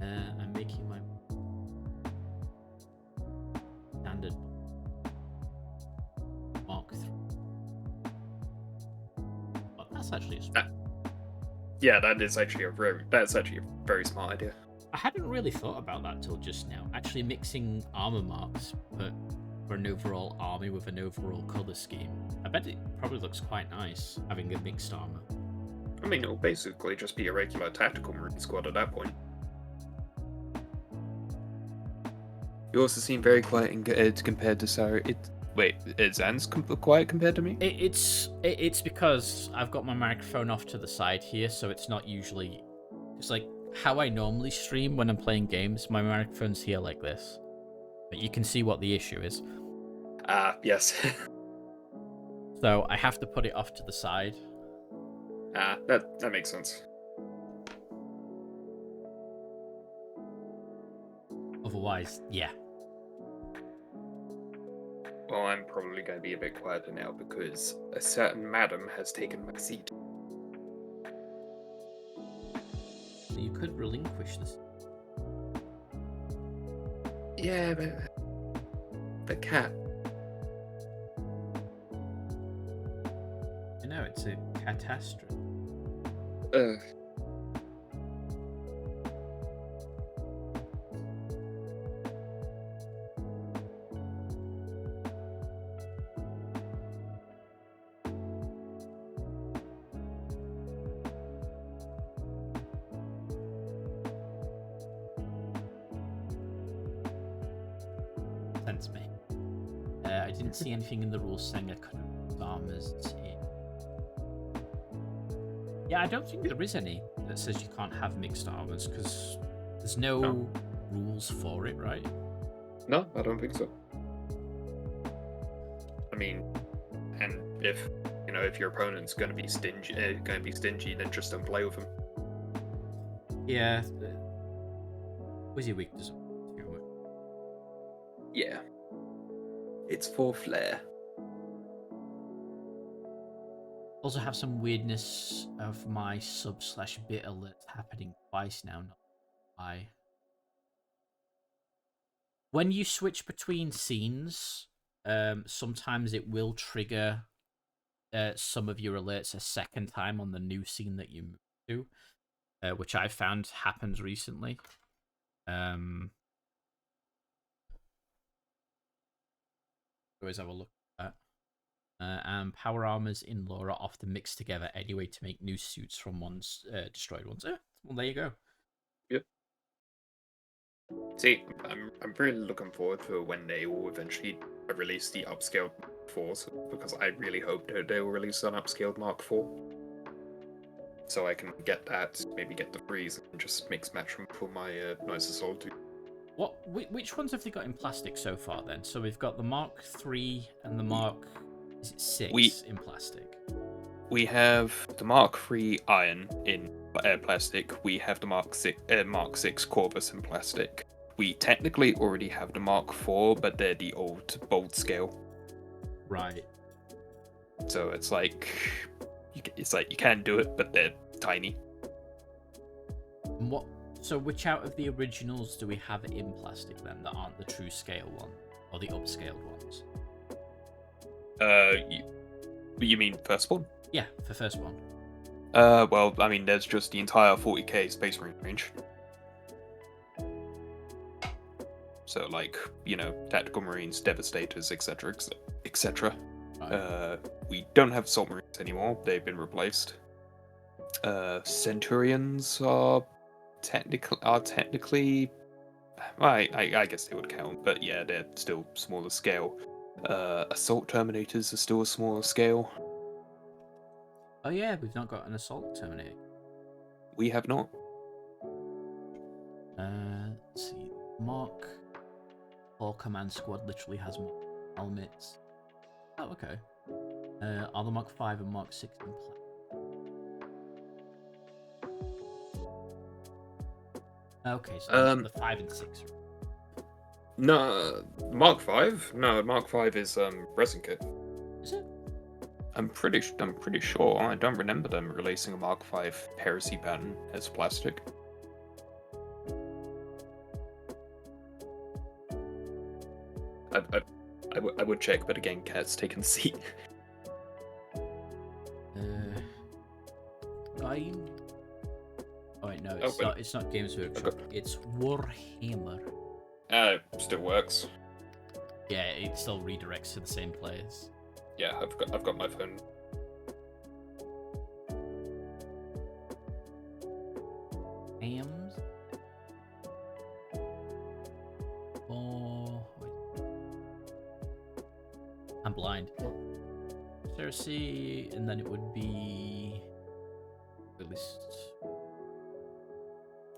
I'm making my standard Mark 3. Oh, that's actually a Yeah, that's actually a very smart idea. I hadn't really thought about that till just now. Actually mixing armor marks, but for an overall army with an overall color scheme. I bet it probably looks quite nice having a mixed armor. I mean, it'll basically just be a regular tactical marine squad at that point. You also seem very quiet compared to Sarah. Wait, is Zan's quiet compared to me? It's because I've got my microphone off to the side here, so it's not usually. It's like how I normally stream when I'm playing games. My microphone's here like this, but you can see what the issue is. Yes. So I have to put it off to the side. That makes sense. Otherwise, yeah. Well, I'm probably going to be a bit quieter now because a certain madam has taken my seat. You could relinquish this. Yeah, but the cat. You know, it's a catastrophe. Sense me. I didn't see anything in the rules saying I couldn't put armors in. Yeah, I don't think there is any that says you can't have mixed armors because there's no rules for it, right? No, I don't think so. I mean, and if your opponent's going to be stingy, then just don't play with him. Yeah. Wizzy Week doesn't. Yeah. It's for flair. Also have some weirdness of my sub/bit alerts happening twice now. Not why. When you switch between scenes, sometimes it will trigger some of your alerts a second time on the new scene that you move to, which I found happens recently. Always have a look at that. And power armors in lore are often mixed together anyway to make new suits from one's destroyed ones. Well, there you go. Yep. See, I'm really looking forward to when they will eventually release the upscaled Mark 4s, because I really hope that they will release an upscaled Mark 4. So I can get that, maybe get the freeze, and just mix match them for my Knights of Solitude. Which ones have they got in plastic so far then? So we've got the Mark 3 and the Mark 6 in plastic. We have the Mark 3 Iron in plastic. We have the Mark 6 Corvus in plastic. We technically already have the Mark 4, but they're the old bold scale. Right. So it's like you can do it, but they're tiny. And so which out of the originals do we have in plastic then that aren't the true scale one or the upscaled ones? You mean firstborn? Yeah, for first one. Well, I mean, there's just the entire 40k Space Marine range. So, like, you know, tactical marines, devastators, etc., etc. Right. We don't have assault marines anymore; they've been replaced. Centurions are technically. Well, I guess they would count, but yeah, they're still smaller scale. Assault terminators are still a smaller scale. Oh yeah, we've not got an assault terminator. We have not. Let's see. Mark 4 command squad literally has more helmets. Oh, okay. Are the Mark 5 and Mark 6 in play? Okay, so the 5 and 6 are... No, Mark 5? No, Mark 5 is resin kit. Is it? I'm pretty sure. I don't remember them releasing a Mark 5 heresy pattern as plastic. I would check, but again, Cat's taken the seat. Game. Oh wait, no, it's not. It's not Games Workshop. It's Warhammer. Still works. Yeah, it still redirects to the same place. Yeah, I've got my phone. Hams. Oh, wait. I'm blind. Cersei, and then it would be the list.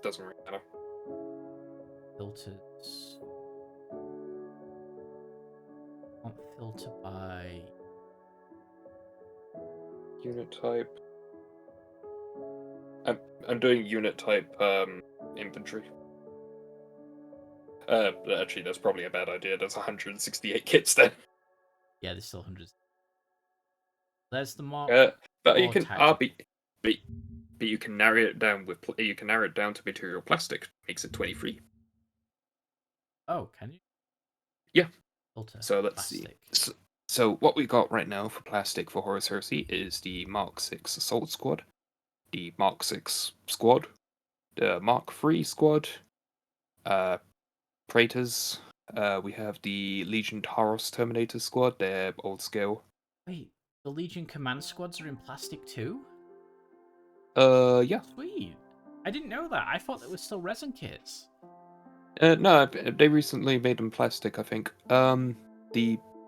Doesn't really matter. Filters. Can't filter by Unit type. I'm doing unit type infantry. Actually, that's probably a bad idea. There's 168 kits then. yeah, there's still hundreds. There's the mark. But you can tactical. but you can narrow it down to material plastic. Makes it 23. Oh, can you? Yeah. Filter. So let's plastic. see. So what we got right now for plastic for Horus Heresy is the Mark 6 Assault Squad, the Mark 6 Squad, the Mark 3 Squad, Praetors. We have the Legion Taros Terminator Squad. They're old scale. Wait, the Legion command squads are in plastic too? Yeah. Sweet. I didn't know that. I thought they were still resin kits. No, they recently made them plastic, I think.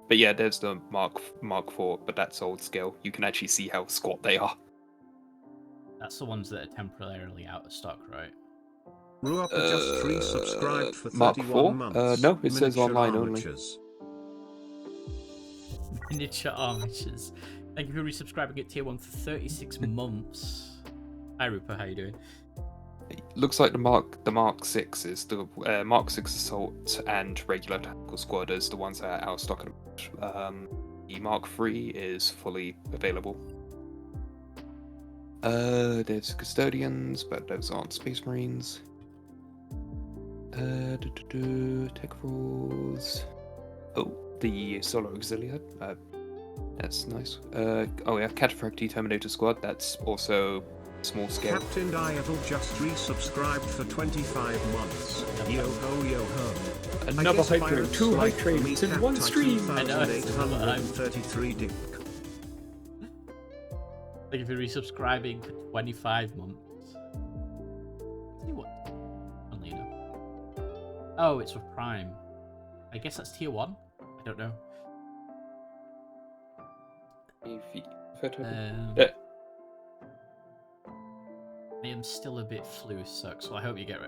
But yeah, there's the Mark 4, but that's old scale. You can actually see how squat they are. That's the ones that are temporarily out of stock, right? Ruapa just resubscribed for Mark 31 4? months. No, it says Miniature online only. armatures. Miniature armatures. Thank you for resubscribing at tier 1 for 36 months. Hi Rupa, how you doing? It looks like the Mark 6 is the Mark 6 Assault and regular Tactical Squad is the ones that are out of stock. The Mark 3 is fully available. There's Custodians, but those aren't Space Marines. Tech rules. Oh, the Solar Auxiliary. That's nice. Oh yeah, Cataphracti Terminator Squad. That's also small scale. Captain Diatle just resubscribed for 25 months. Yo ho yo ho. Another hype train, 2 hype trains in one stream. I know, it's 2833 dick. Thank you for resubscribing for 25 months. See what? Only enough. Oh, it's with Prime. I guess that's tier 1? I don't know. I am still a bit flu suck, so I hope you get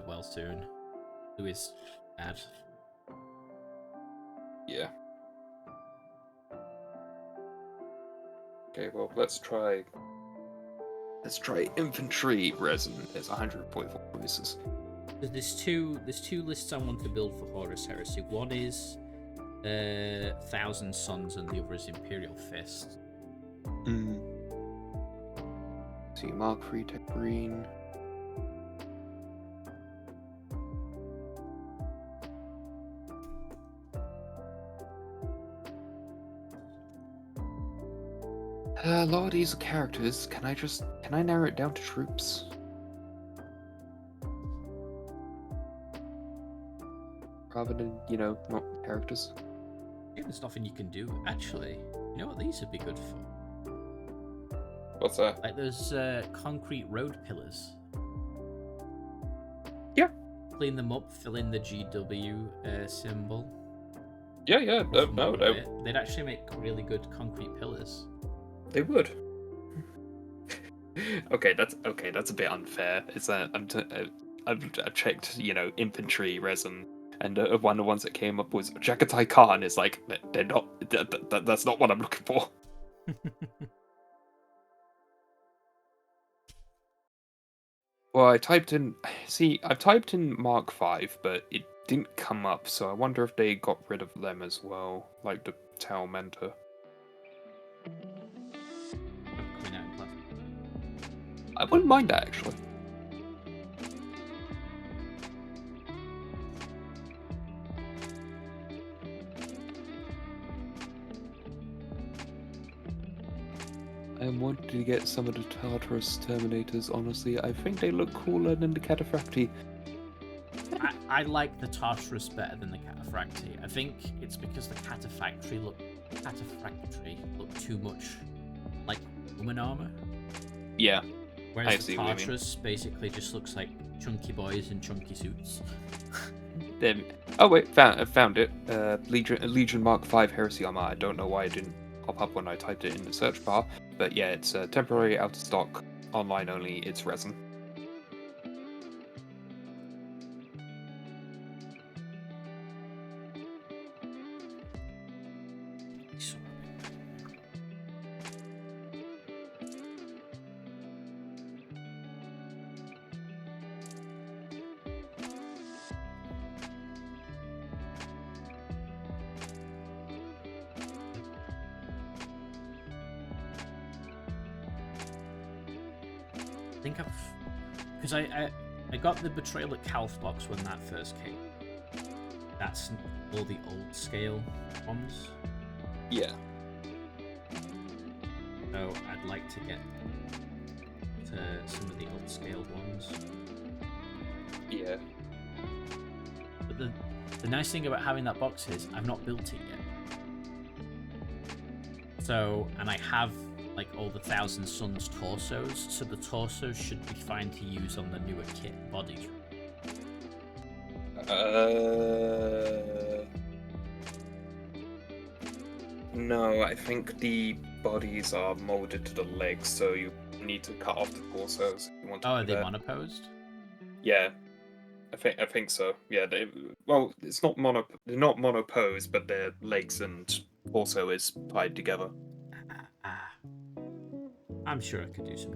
well soon. Flu is bad. Yeah. Okay, well, let's try infantry resin. There's 144 voices. There's two lists I want to build for Horus Heresy. One is 1,000 Suns and the other is Imperial Fist. See, Mark 3 Tech Green. A lot of these are characters. Can I narrow it down to troops? Rather than, not characters. Yeah, there's nothing you can do. Actually, you know what these would be good for? What's that? Like those concrete road pillars. Yeah. Clean them up, fill in the GW symbol. Yeah, No, they'd actually make really good concrete pillars. they would. Okay, that's a bit unfair. Is that I've checked, infantry resin, and one of the ones that came up was Jagatai Khan. Is like they're not. That's not what I'm looking for. Well, I've typed in Mark 5, but it didn't come up, so I wonder if they got rid of them as well, like the Tau Mentor. Coming out in plastic. I wouldn't mind that, actually. I wanted to get some of the Tartarus Terminators, honestly. I think they look cooler than the Cataphracti. I like the Tartarus better than the Cataphracti. I think it's because the Cataphracti look too much like woman armor. Yeah. Whereas the Tartarus basically just looks like chunky boys in chunky suits. Oh wait, found it. Legion Mark 5 Heresy Armor. I don't know why it didn't pop up when I typed it in the search bar, but yeah, it's temporary, out of stock, online only. It's resin. I think because I got the Betrayal at Calf box when that first came. That's all the old scale ones. Yeah. So I'd like to get some of the old scale ones. Yeah. But the nice thing about having that box is I've not built it yet. So, and I have like all the Thousand Suns torsos, so the torsos should be fine to use on the newer kit bodies. No, I think the bodies are molded to the legs, so you need to cut off the torsos if you want to. Oh, are they monoposed? Yeah, I think so. Yeah, it's not they're not monoposed, but their legs and torso is tied together. I'm sure I could do some.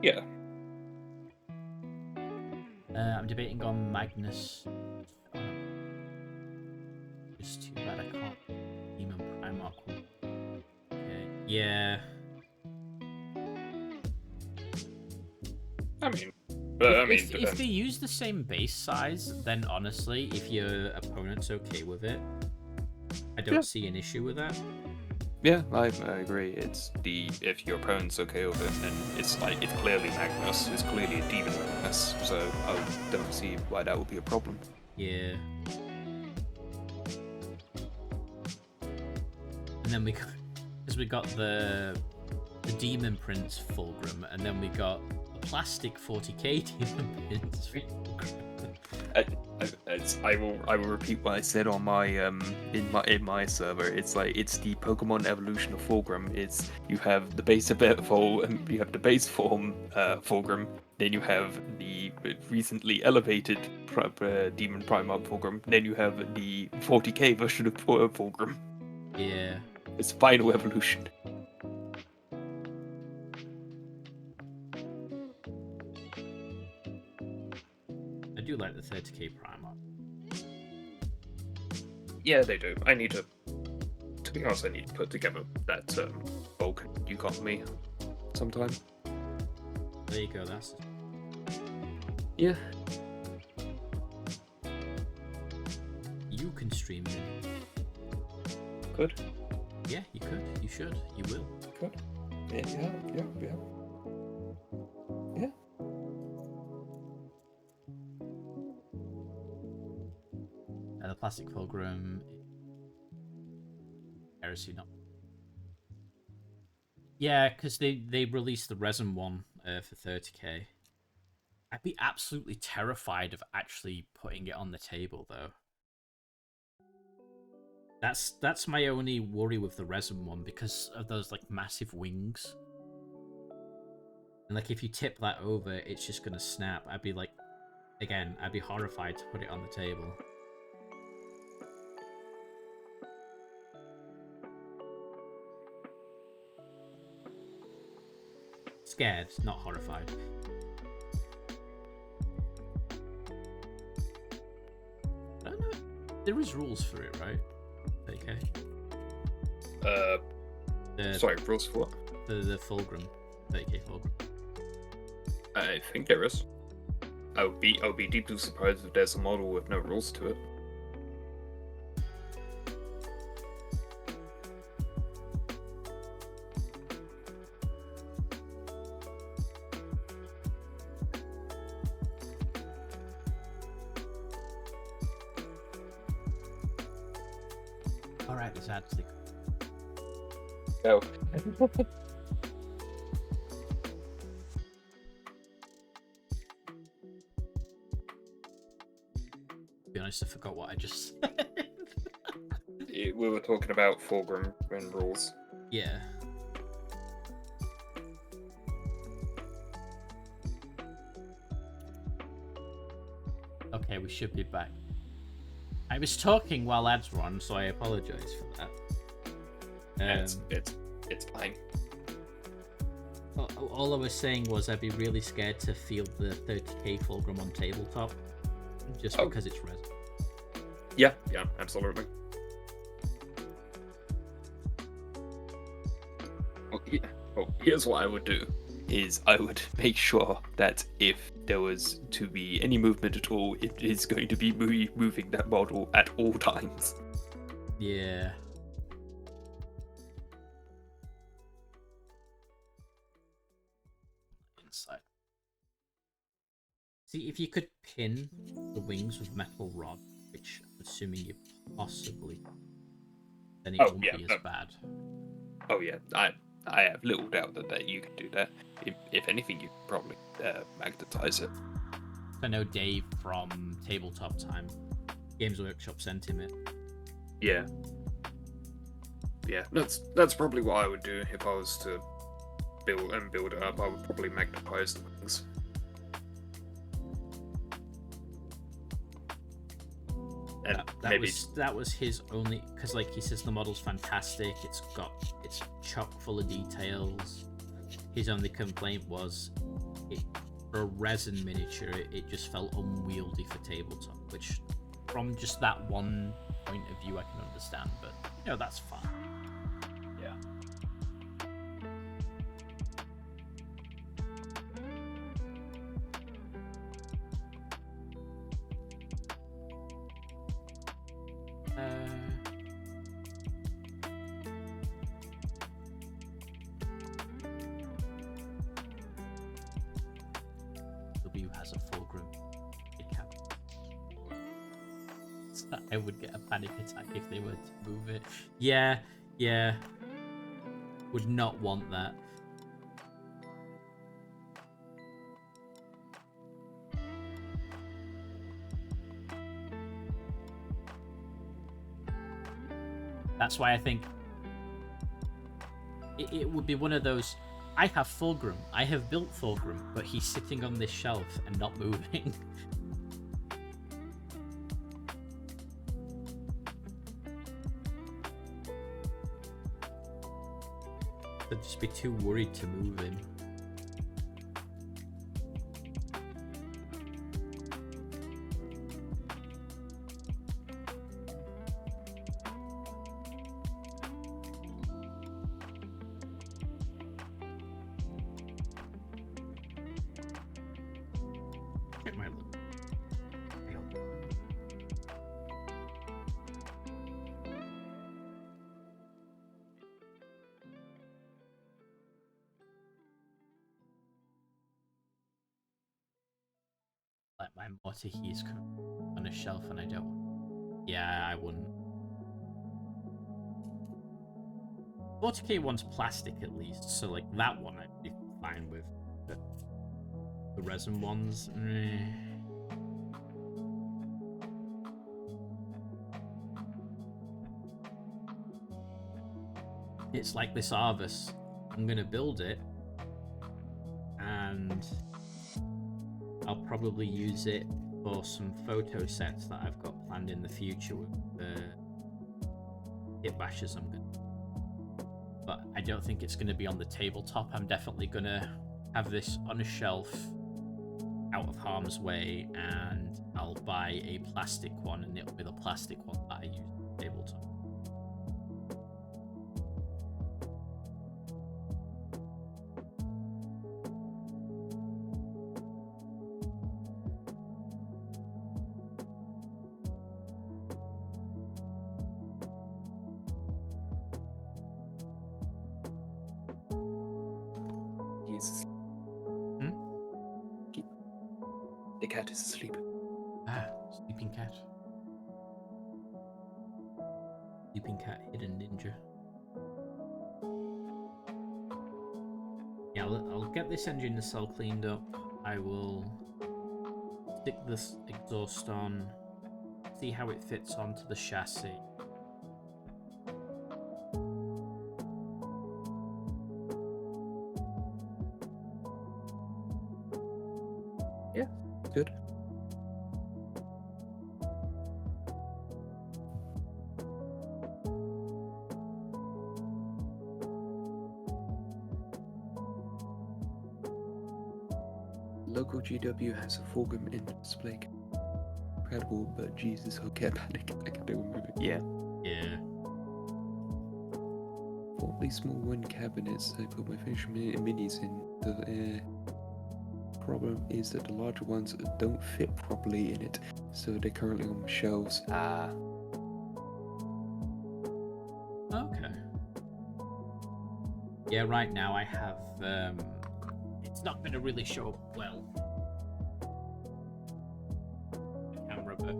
Yeah. I'm debating on Magnus. It's too bad I can't. Demon Primarch. Okay. Yeah. If they use the same base size, then honestly, if your opponent's okay with it, I don't see an issue with that. Yeah, I agree. It's if your opponent's okay with it, then it's clearly Magnus. It's clearly a demon Magnus, so I don't see why that would be a problem. Yeah. And then we got the Demon Prince Fulgrim, and then we got a plastic 40k Demon Prince Fulgrim. I will repeat what I said on my in my server. It's the Pokemon evolution of Fulgrim. It's you have the base you have the base form Fulgrim, then you have the recently elevated Demon Primarch Fulgrim, then you have the 40k version of Fulgrim. Yeah. It's final evolution. I do like the 30k Primarch. Yeah, they do. I need to be honest, I need to put together that bulk you got me sometime. There you go, that's... Yeah. You can stream it. Good. Yeah, you could. You should. You will. Could. Yeah. The plastic fulcrum. Heresy, not. Yeah, because they released the resin one for 30k. I'd be absolutely terrified of actually putting it on the table, though. That's my only worry with the resin one, because of those like massive wings. And like if you tip that over, it's just gonna snap. I'd be like, again, I'd be horrified to put it on the table. Scared, not horrified. I don't know. There is rules for it, right? Okay. Sorry, rules for what? The fulcrum, 30k fulcrum. I think there is. I would be deeply surprised if there's a model with no rules to it. Alright, this adds the... Oh. To be honest, I forgot what I just said. We were talking about fulcrum and rules. Yeah. Okay, we should be back. I was talking while ads were on, so I apologize for that. It's fine. All I was saying was I'd be really scared to field the 30k fulcrum on tabletop, just because it's resin. Yeah, absolutely. Well, here's what I would do. Is I would make sure that if there was to be any movement at all, it is going to be moving that model at all times. Yeah. Inside. See, if you could pin the wings with metal rod, which I'm assuming you possibly, then it won't be as bad. Oh yeah, I have little doubt that you can do that. If anything, you could probably magnetize it. I know Dave from Tabletop Time, Games Workshop, sent him it. Yeah, that's probably what I would do if I was to build it up. I would probably magnetize the wings. And that was his only, because like he says the model's fantastic, it's chock full of details. His only complaint was for a resin miniature it just felt unwieldy for tabletop, which from just that one point of view I can understand, but that's fine. Yeah. W has a fulcrum. It can. I would get a panic attack if they were to move it. Yeah. Would not want that. That's why I think it would be one of those. I have fulcrum. I have built fulcrum, but he's sitting on this shelf and not moving. I'd just be too worried to move him. my mortar he's on a shelf and I don't. Yeah, I wouldn't. 40k one's plastic at least, so like that one I'd be fine with. But the resin ones, It's like this Arvis. I'm gonna build it, and I'll probably use it for some photo sets that I've got planned in the future with the hit bashes I'm gonna. But I don't think it's gonna be on the tabletop. I'm definitely gonna have this on a shelf, out of harm's way, and I'll buy a plastic one, and it'll be the plastic one that I use on the tabletop. He's the cat is asleep. Ah, sleeping cat. Sleeping cat, hidden ninja. Yeah, I'll get this engine cell cleaned up. I will stick this exhaust on, see how it fits onto the chassis. Yeah, good. Local GW has a foreground in display. Incredible, but Jesus, I'll get panic. I can do move it. Yeah. Yeah. Formerly small wooden cabinets, I put my finished minis in. The problem is that the larger ones don't fit properly in it, so they're currently on shelves. Okay. Yeah, right now I have, it's not going to really show up well on the camera, but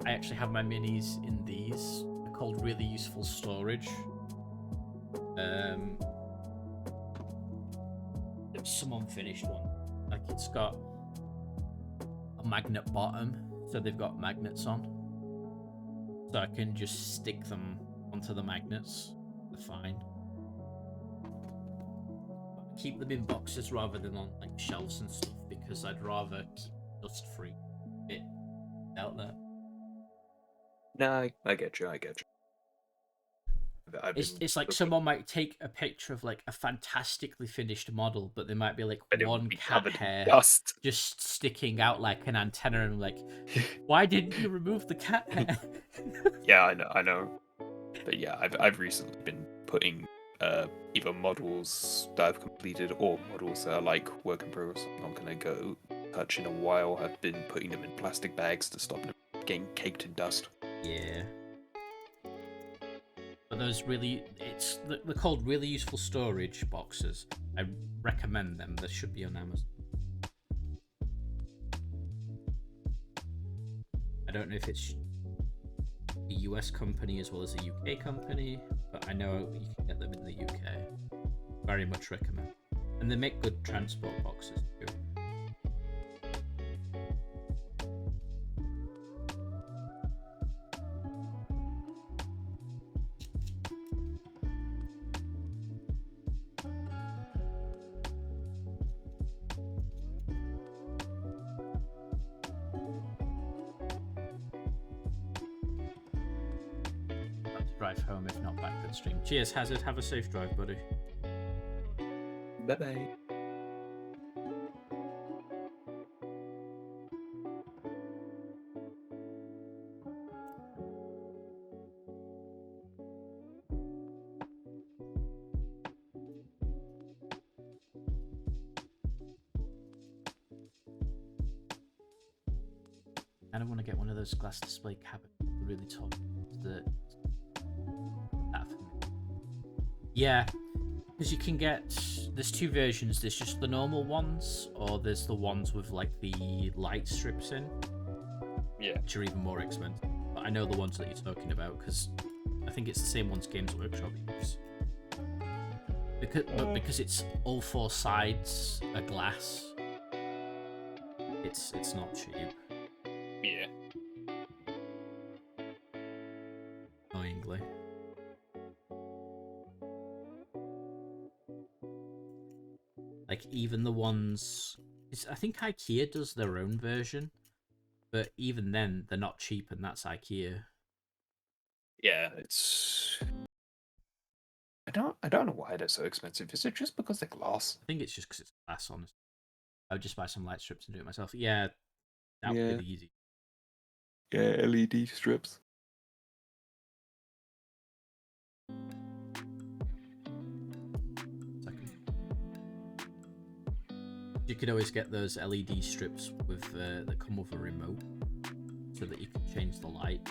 I actually have my minis in these. They're called really useful storage. It's some unfinished one. Like, it's got a magnet bottom, so they've got magnets on. So I can just stick them onto the magnets. They're fine. Keep them in boxes rather than on like shelves and stuff, because I'd rather keep dust free bit out there. No, I get you. It's like someone might take a picture of like a fantastically finished model, but there might be like And it one would be cat covered in hair dust. just sticking out like an antenna, and like, why didn't you remove the cat hair? Yeah, I know. But yeah, I've recently been putting either models that I've completed or models that are like work in progress. I'm not gonna go touch in a while. I've been putting them in plastic bags to stop them getting caked in dust. Yeah. But those they're called really useful storage boxes. I recommend them. They should be on Amazon. I don't know if it's a US company as well as a UK company, but I know you can get them in the UK. Very much recommend. And they make good transport boxes too. Drive home, if not back to the stream. Cheers, Hazard. Have a safe drive, buddy. Bye bye. I don't want to get one of those glass display cabinets, really top. That for me. Yeah, because you can get there's two versions. There's just the normal ones, or there's the ones with like the light strips in, Yeah. which are even more expensive. But I know the ones that you're talking about because I think it's the same ones Games Workshop use. Because it's all four sides are glass, it's not cheap. Yeah. Annoyingly. Like even the ones, I think IKEA does their own version, but even then they're not cheap, and that's IKEA. Yeah, it's. I don't know why they're so expensive. Is it just because they're glass? I think it's just because it's glass, honestly. I would just buy some light strips and do it myself. Yeah, that would Yeah. be easy. Yeah, LED strips. Second. You could always get those LED strips with that come with a remote, so that you can change the light.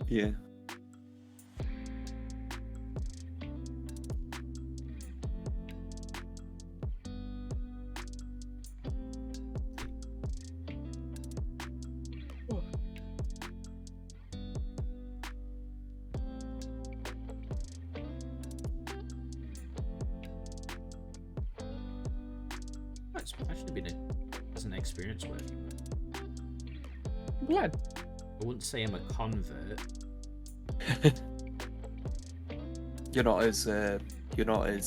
Yeah. It's actually been a pleasant experience working with. I'm glad. I wouldn't say I'm a convert. You're not as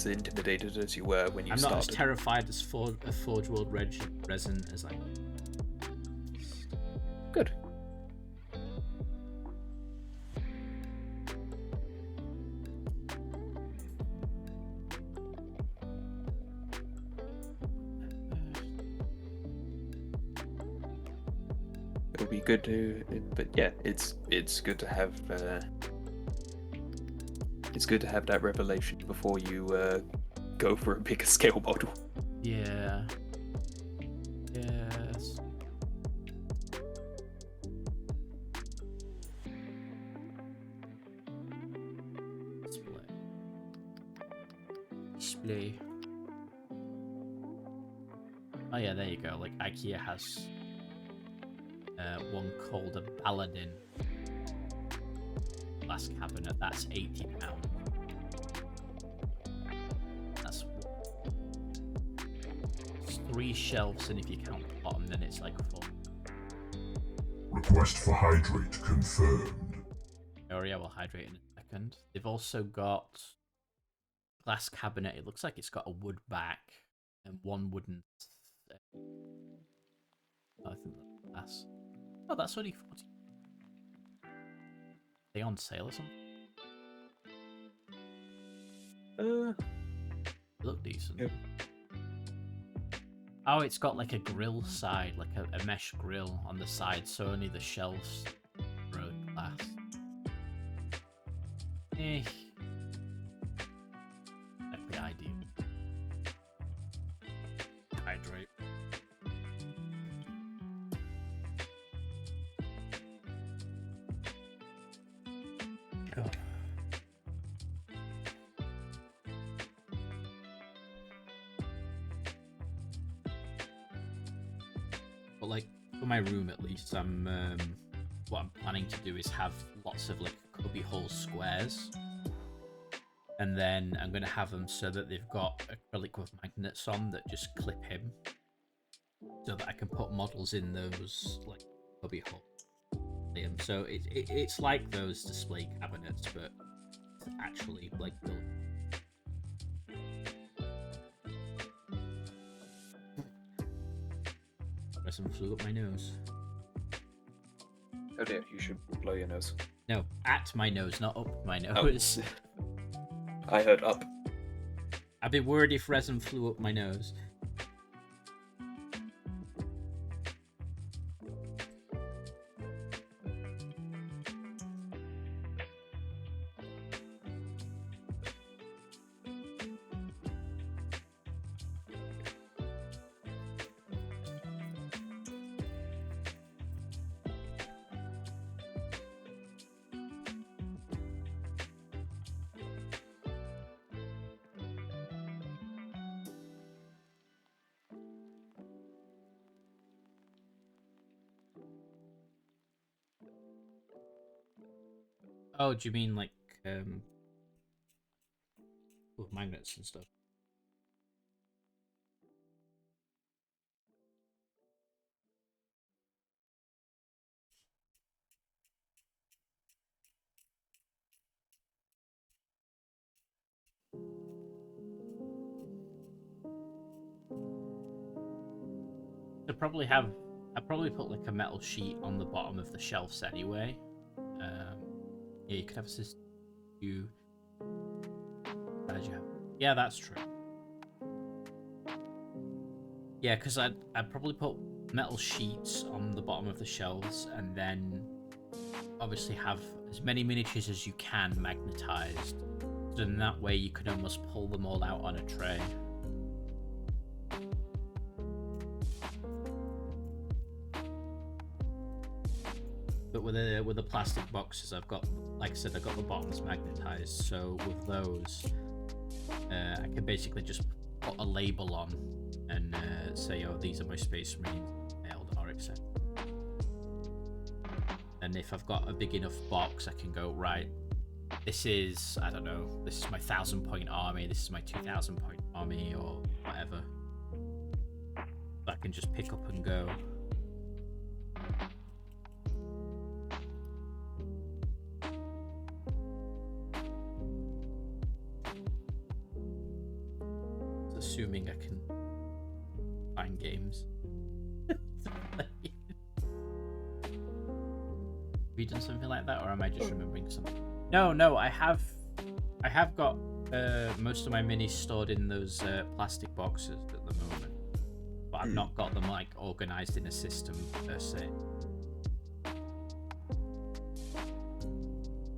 intimidated as you were when you I'm started. not as terrified as Forge World Resin as I. Good. It'll be good to, but yeah, it's good to have. It's good to have that revelation before you go for a bigger scale model. Yeah. Yes. Display. Oh yeah, there you go. Like IKEA has one called a Paladin glass cabinet. That's £80. That's 3 shelves, and if you count the bottom, then it's like 4. Request for hydrate confirmed. Oh yeah, we'll hydrate in a second. They've also got glass cabinet. It looks like it's got a wood back and one wooden. I think that's glass. Oh, that's only 40. Are they on sale or something? They look decent. Yeah. Oh, it's got like a grill side, like a mesh grill on the side, so only the shelves are glass. That'd be ideal. Hydrate. Oh. But like for my room, at least, what I'm planning to do is have lots of like cubby hole squares, and then I'm gonna have them so that they've got acrylic with magnets on that just clip in, so that I can put models in those like cubby holes. So it's like those display cabinets, but actually like built. Resin flew up my nose. Oh dear, you should blow your nose. No, at my nose, not up my nose. I heard up. I'd be worried if resin flew up my nose. Oh, do you mean like magnets and stuff? I probably put like a metal sheet on the bottom of the shelves anyway. Yeah, you could have a system. Yeah, that's true. Yeah, because I'd probably put metal sheets on the bottom of the shelves, and then obviously have as many miniatures as you can magnetized. So in that way, you could almost pull them all out on a tray. But with the plastic boxes, I've got, like I said, I've got the bottoms magnetized. So with those, I can basically just put a label on and say, oh, these are my Space Marines, Eldar, etc. And if I've got a big enough box, I can go, right, this is, I don't know, this is my 1,000-point army, this is my 2,000-point army, or whatever. I can just pick up and go. Assuming I can find games. Have you done something like that, or am I just remembering something? No, I have got most of my minis stored in those plastic boxes at the moment, but I've not got them like organized in a system per se.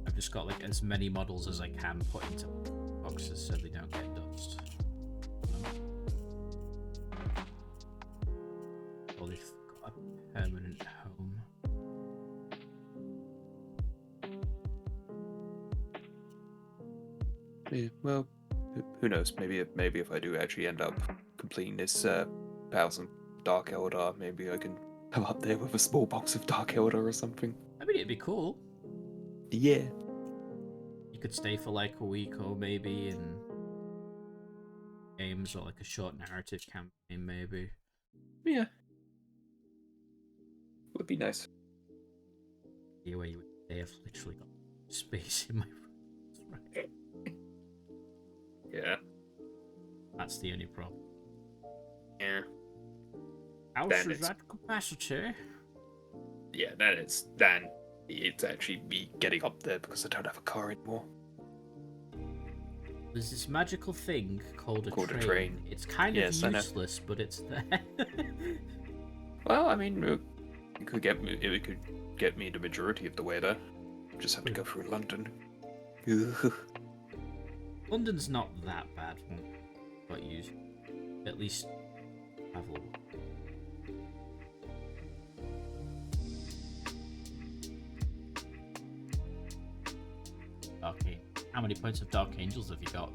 I've just got like as many models as I can put into boxes so they don't get dust. Or they've got a permanent home. Yeah, well, who knows? Maybe if I do actually end up completing this 1,000 Dark Eldar, maybe I can come up there with a small box of Dark Eldar or something. I mean, it'd be cool. Yeah. You could stay for like a week or maybe in games, or like a short narrative campaign maybe. Yeah. Would be nice. The way they have literally got space in my room. Right. Yeah. That's the only problem. Yeah. House Then is it's- at capacity. Yeah, then it's actually me getting up there because I don't have a car anymore. There's this magical thing called a train. A train. It's kind Yes, I of know. useless, but it's there. Well, I mean, it could get me the majority of the way there. Just have to go through London. London's not that bad, but you at least travel. Okay, how many points of Dark Angels have you got?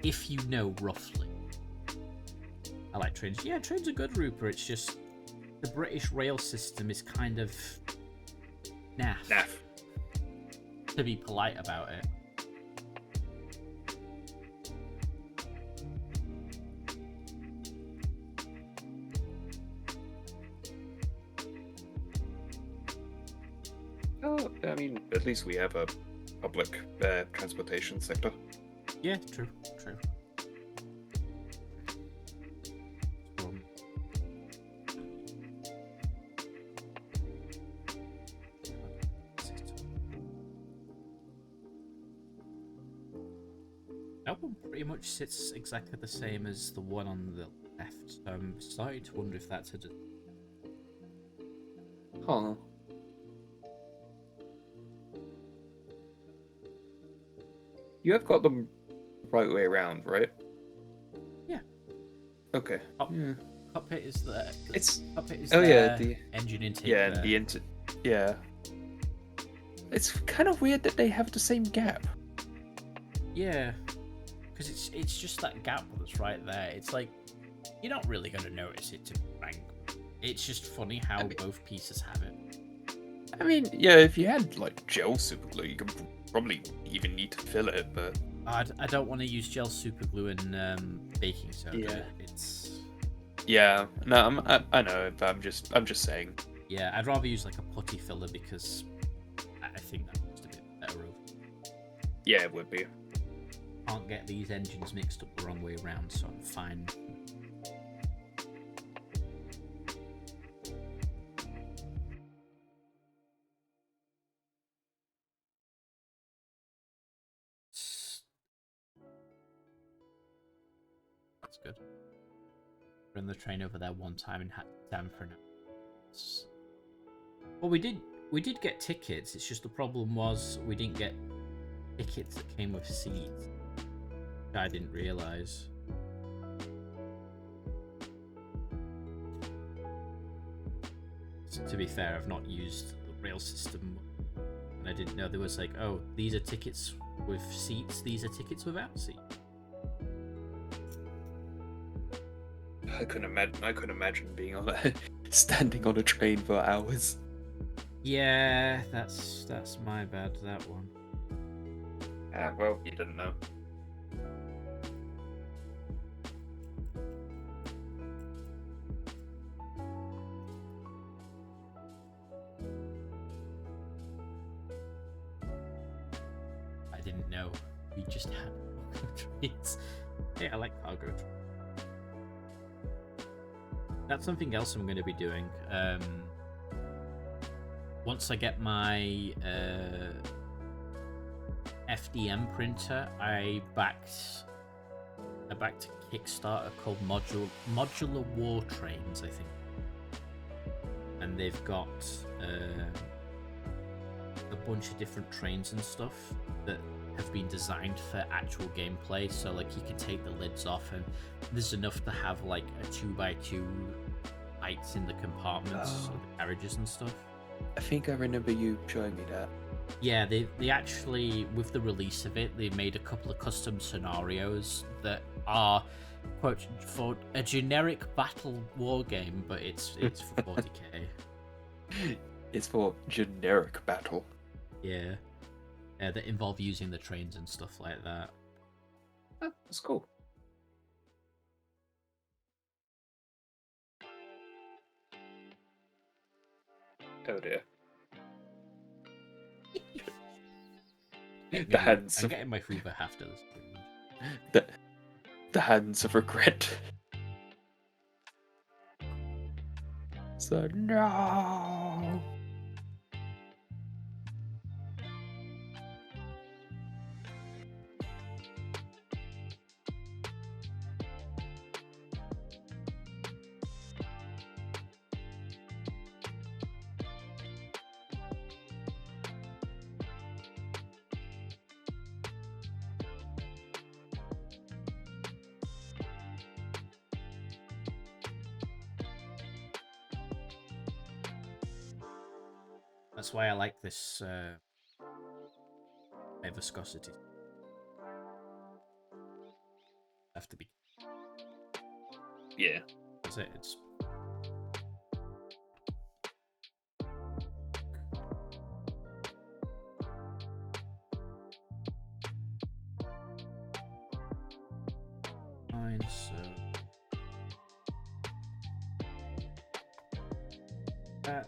If you know roughly. I like trains. Yeah, trains are good, Rupert. It's just the British rail system is kind of naff. Naff. To be polite about it. Oh, I mean, at least we have a public transportation sector. Yeah, true. That one pretty much sits exactly the same as the one on the left, so I'm starting to wonder if that's a... Huh. You have got them right way around, right? Yeah. Okay. Yeah. Cockpit is there. It's Cockpit is oh there. yeah, the Engine intake yeah, there. and yeah. It's kind of weird that they have the same gap. Yeah, because it's just that gap that's right there. It's like you're not really going to notice it, to be frank. It's just funny how both pieces have it. I mean, yeah, if you had like gel super glue, you could probably even need to fill it, but I don't want to use gel super glue and baking soda. Yeah. It's yeah, no, I know, but I'm just saying. yeah. I'd rather use like a putty filler because I think that's just a bit better. Yeah, it would be. Can't get these engines mixed up the wrong way around, so I'm fine. That's good. Run the train over there one time and had down for an hour. Well, we did get tickets. It's just the problem was we didn't get tickets that came with seats. Which I didn't realise. To be fair, I've not used the rail system, and I didn't know there was like, oh, these are tickets with seats, these are tickets without seats. I couldn't imagine being on standing on a train for hours. Yeah, that's my bad, that one. Well, you didn't know. I didn't know. We just had trains. Hey, I like cargo trains. That's something else I'm going to be doing. Once I get my FDM printer, I backed a Kickstarter called Modular War Trains, I think, and they've got a bunch of different trains and stuff that have been designed for actual gameplay. So like you can take the lids off, and there's enough to have like a 2x2 heights in the compartments of the carriages and stuff. I think I remember you showing me that. Yeah, they actually, with the release of it, they made a couple of custom scenarios that are, quote, for a generic battle war game, but it's for 40k. It's for generic battle. Yeah. That involve using the trains and stuff like that. Oh, that's cool. Oh dear. The hands I'm of getting my food for after this. the hands of regret. So no. That's why I like this high viscosity. Have to be. Yeah. That's it. It's fine. So that.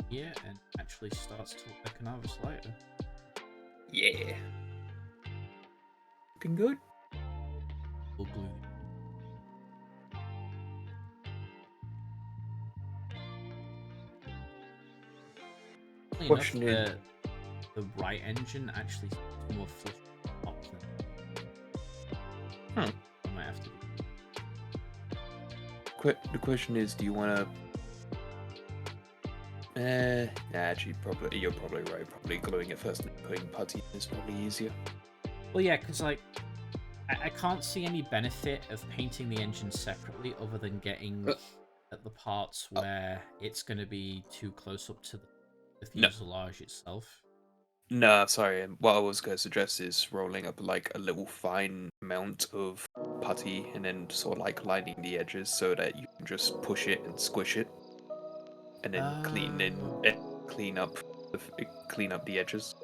Yeah, and actually starts to look like an harvest lighter. Yeah. Looking good. Full glue. Funnily Question enough, is- the right engine actually is more flush top than. I might have to. The question is, do you want to? Actually, you're probably right. Probably gluing it first and putting putty is probably easier. Well, yeah, because like I can't see any benefit of painting the engine separately other than getting at the parts where it's going to be too close up to the No. fuselage itself. No, sorry. What I was going to suggest is rolling up like a little fine amount of putty and then sort of like lining the edges so that you can just push it and squish it, and then clean up clean up the edges.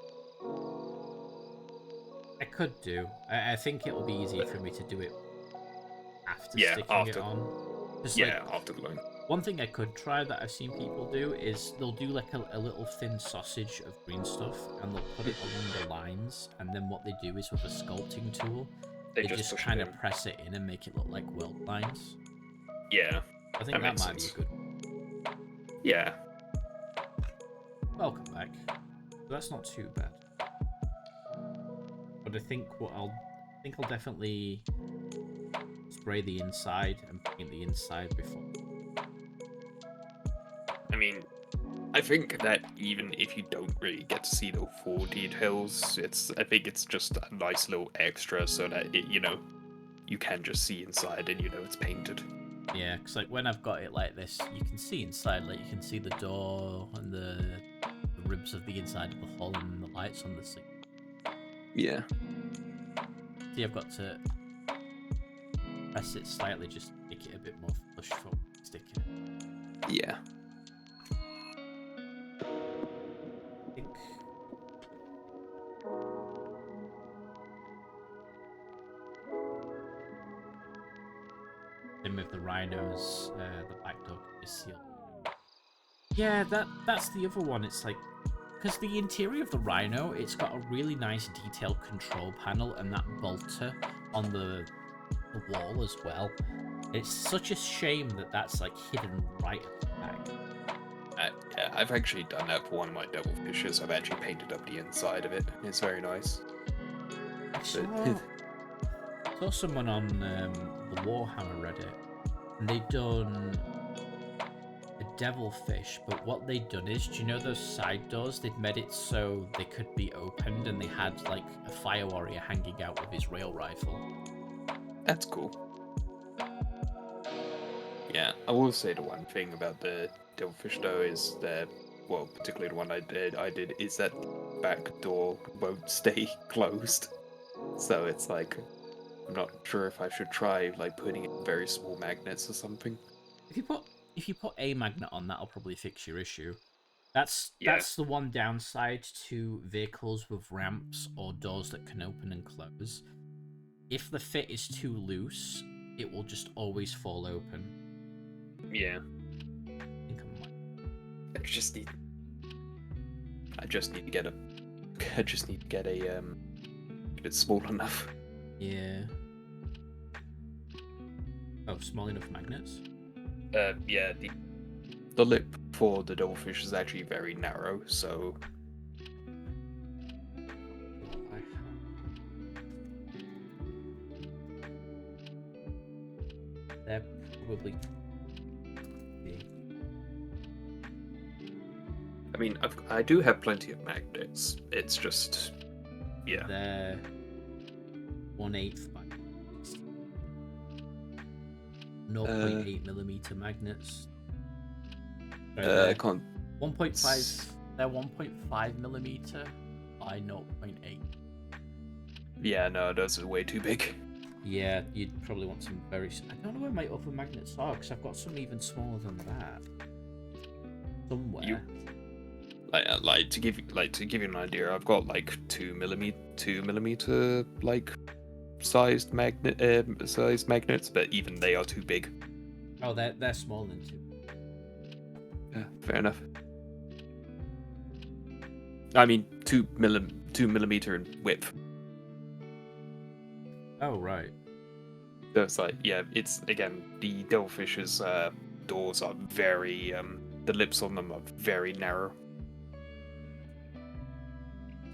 I could do. I think it will be easier for me to do it after Yeah, sticking it on. Just like after gluing. one thing I could try that I've seen people do is they'll do like a little thin sausage of green stuff and they'll put it along the lines, and then what they do is with a sculpting tool, They they just just push it kind of in. press it in and make it look like weld lines. Yeah, I think that that makes might sense. be a good. Yeah. Welcome back. So that's not too bad. But I think I'll definitely spray the inside and paint the inside before. I mean, I think that even if you don't really get to see the full details, I think it's just a nice little extra so that you can just see inside and it's painted. Yeah, because like when I've got it like this, you can see inside. Like you can see the door and the ribs of the inside of the hull and the lights on the ceiling. Yeah. See, I've got to press it slightly, just make it a bit more flush for sticking it. Yeah. I think. Then with the rhinos, the back dog is sealed. Yeah, that's the other one. It's like, because the interior of the rhino, it's got a really nice detailed control panel and that bolter on the wall as well. It's such a shame that that's like hidden right at the back. Yeah, I've actually done that for one of my devilfishes. I've actually painted up the inside of it. It's very nice. I saw someone on the Warhammer Reddit, and they'd done a devilfish, but what they'd done is, do you know those side doors? They'd made it so they could be opened, and they had like a fire warrior hanging out with his rail rifle. That's cool. Yeah, I will say the one thing about the devilfish though is that, well, particularly the one I did is that back door won't stay closed. So it's like, I'm not sure if I should try like putting in very small magnets or something. If you put a magnet on, that'll probably fix your issue. That's Yeah. the one downside to vehicles with ramps or doors that can open and close. If the fit is too loose, it will just always fall open. Yeah. I think I might. I just need to get a it's small enough. Yeah. Oh, small enough magnets? Yeah, the lip for the devilfish is actually very narrow, so They're probably big. I mean, I do have plenty of magnets. It's just, yeah. They're 1/8 by 0.8 millimeter magnets. I can't. 1.5. They're 1.5 millimeter by 0.8. Yeah, no, those are way too big. Yeah, you'd probably want some very. I don't know where my other magnets are because I've got some even smaller than that. Somewhere. Like to give you an idea, I've got like 2 millimeter like sized magnets, but even they are too big. Oh, they're smaller than 2. Yeah, fair enough. I mean, 2 millimeter in width. Oh right. So it's like, yeah, it's again the devilfish's doors are very the lips on them are very narrow.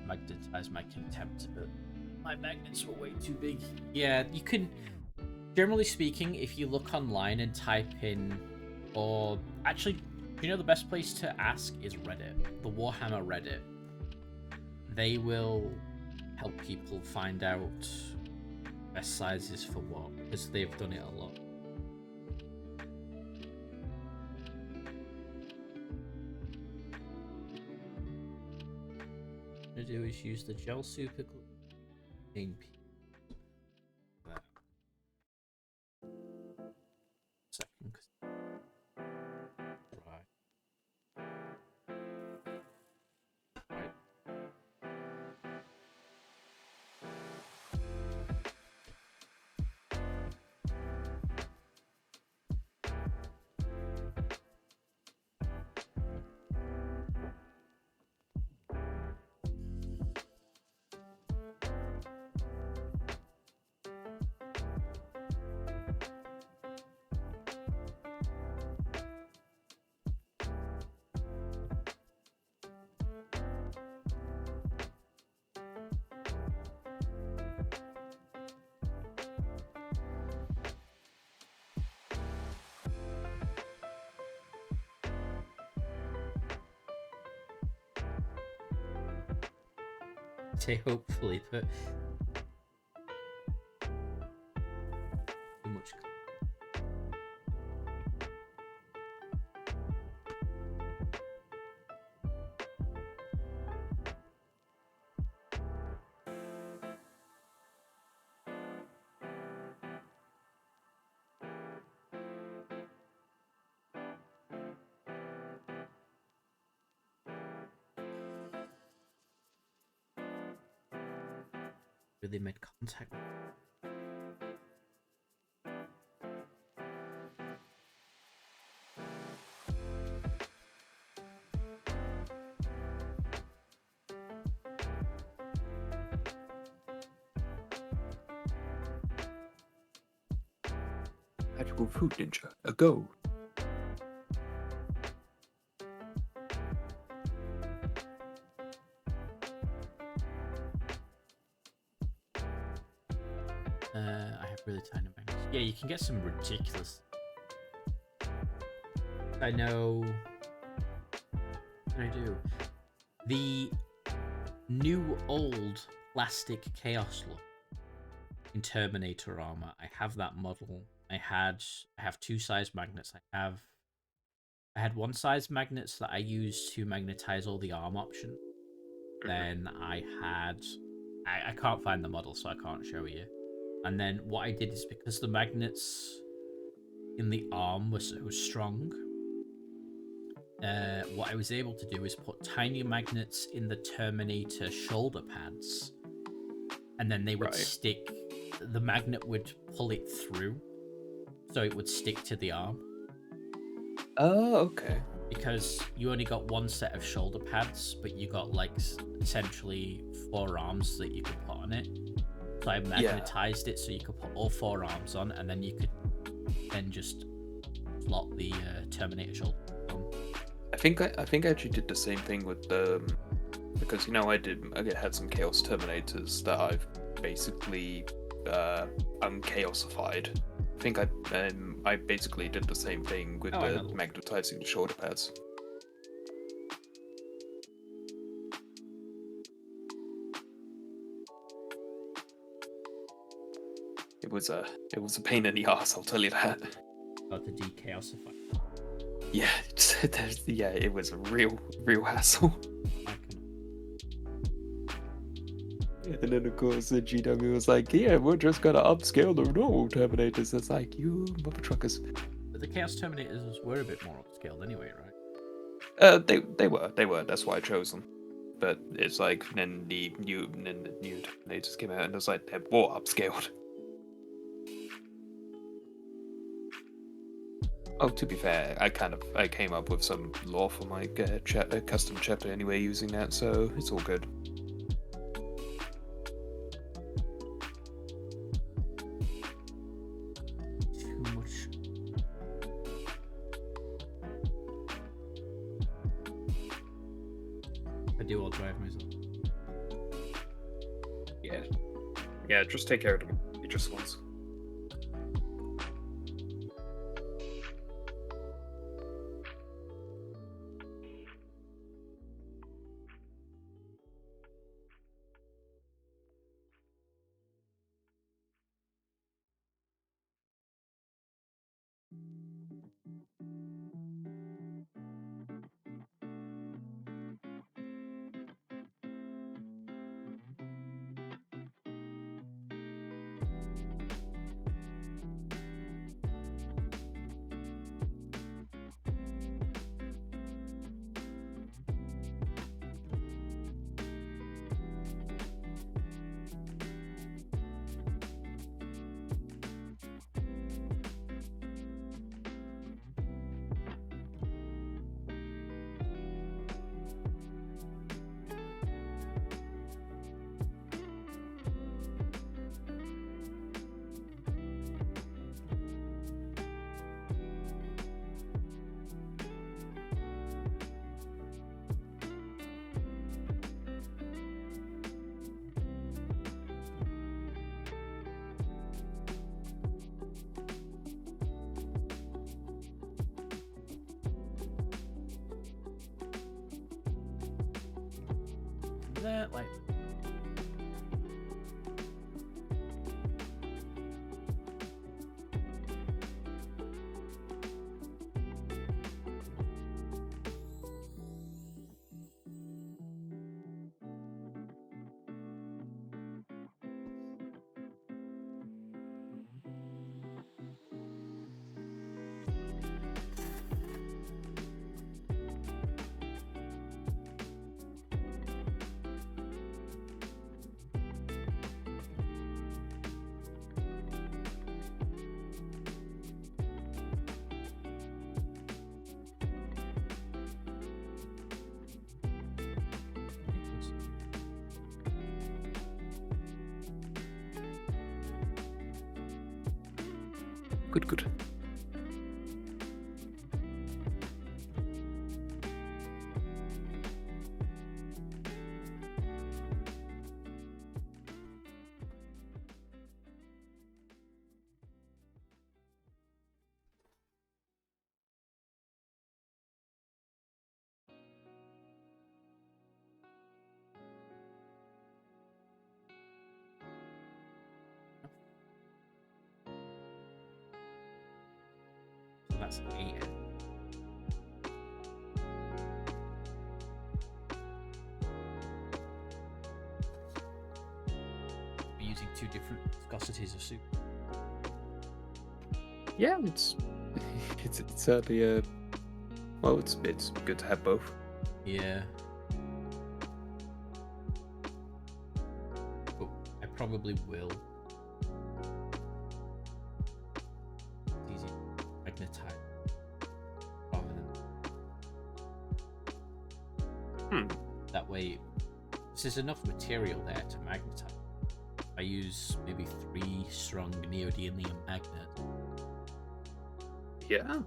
Magnetize my contempt, but my magnets were way too big. Yeah, you can. Generally speaking, if you look online and type in, or actually, you know the best place to ask is Reddit, the Warhammer Reddit. They will help people find out best sizes for what, because they've done it a lot. I'm gonna do is use the gel super glue. That. Second. Right. Right. Say hopefully, but too much. Really made contact. Magical fruit ninja, a go. I have really tiny magnets. Yeah, you can get some ridiculous. I know. What can I do? The new old plastic chaos look in Terminator armor. I have that model. I have two size magnets. I had one size magnets that I used to magnetize all the arm options. Then I can't find the model, so I can't show you. And then what I did is, because the magnets in the arm were so strong, what I was able to do is put tiny magnets in the Terminator shoulder pads, and then they would stick. The magnet would pull it through, so it would stick to the arm. Oh, okay. Because you only got one set of shoulder pads, but you got like essentially 4 arms that you could put on it. So I magnetized it so you could put all 4 arms on, and then you could then just slot the Terminator shoulder on. I think I actually did the same thing with the because I had some Chaos Terminators that I've basically unchaosified. I think I basically did the same thing with the magnetizing the shoulder pads. It was a pain in the ass, I'll tell you that. Got the dechaosify. Yeah, it was a real hassle. And then of course the GW was like, yeah, we're just gonna upscale the normal Terminators. It's like, you mother truckers. But the Chaos Terminators were a bit more upscaled anyway, right? They were. That's why I chose them. But it's like then the new Terminators came out and it was like they're more upscaled. Oh, to be fair, I came up with some lore for my custom chapter anyway using that, so it's all good. Too much. I do all drive myself. Yeah, just take care of them. You just once. there, like. Good, good. So that's 8. We're using 2 different viscosities of soup. Yeah, it's certainly a well, it's good to have both. Yeah. But I probably will. It's easy to magnetize rather than. That way, there's enough material there to magnetize. I use maybe 3 strong neodymium magnets. Yeah.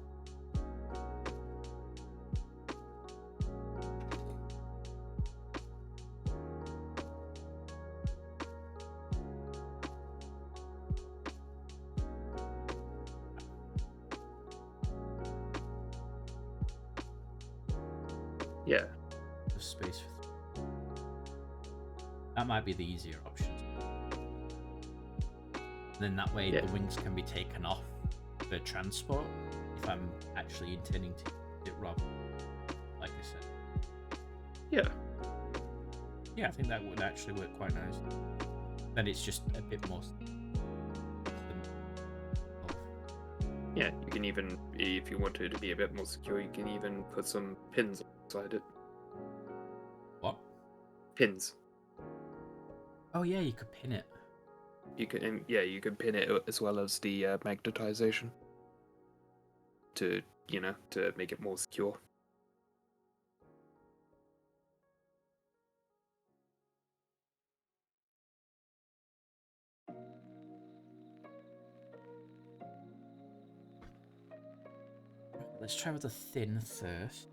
Yeah. Just space for 3. That might be the easier option. Then that way the wings can be taken off for transport if I'm actually intending to use it rather, like I said. Yeah. Yeah, I think that would actually work quite nice. Then it's just a bit more. Yeah, you can even, if you want it to be a bit more secure, you can even put some pins inside it. What? Pins. Oh yeah, you could pin it. You can, you can pin it as well as the magnetization to, to make it more secure. Let's try with the thin first.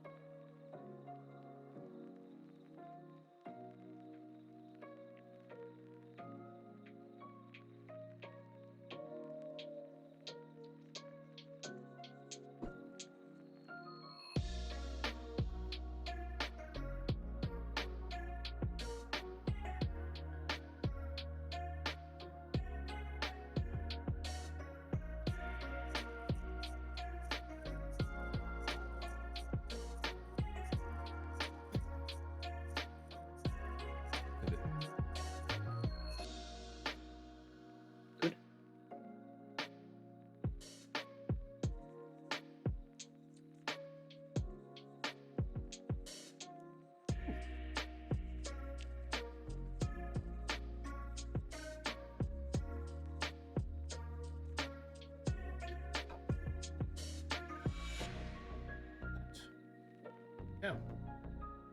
Yeah,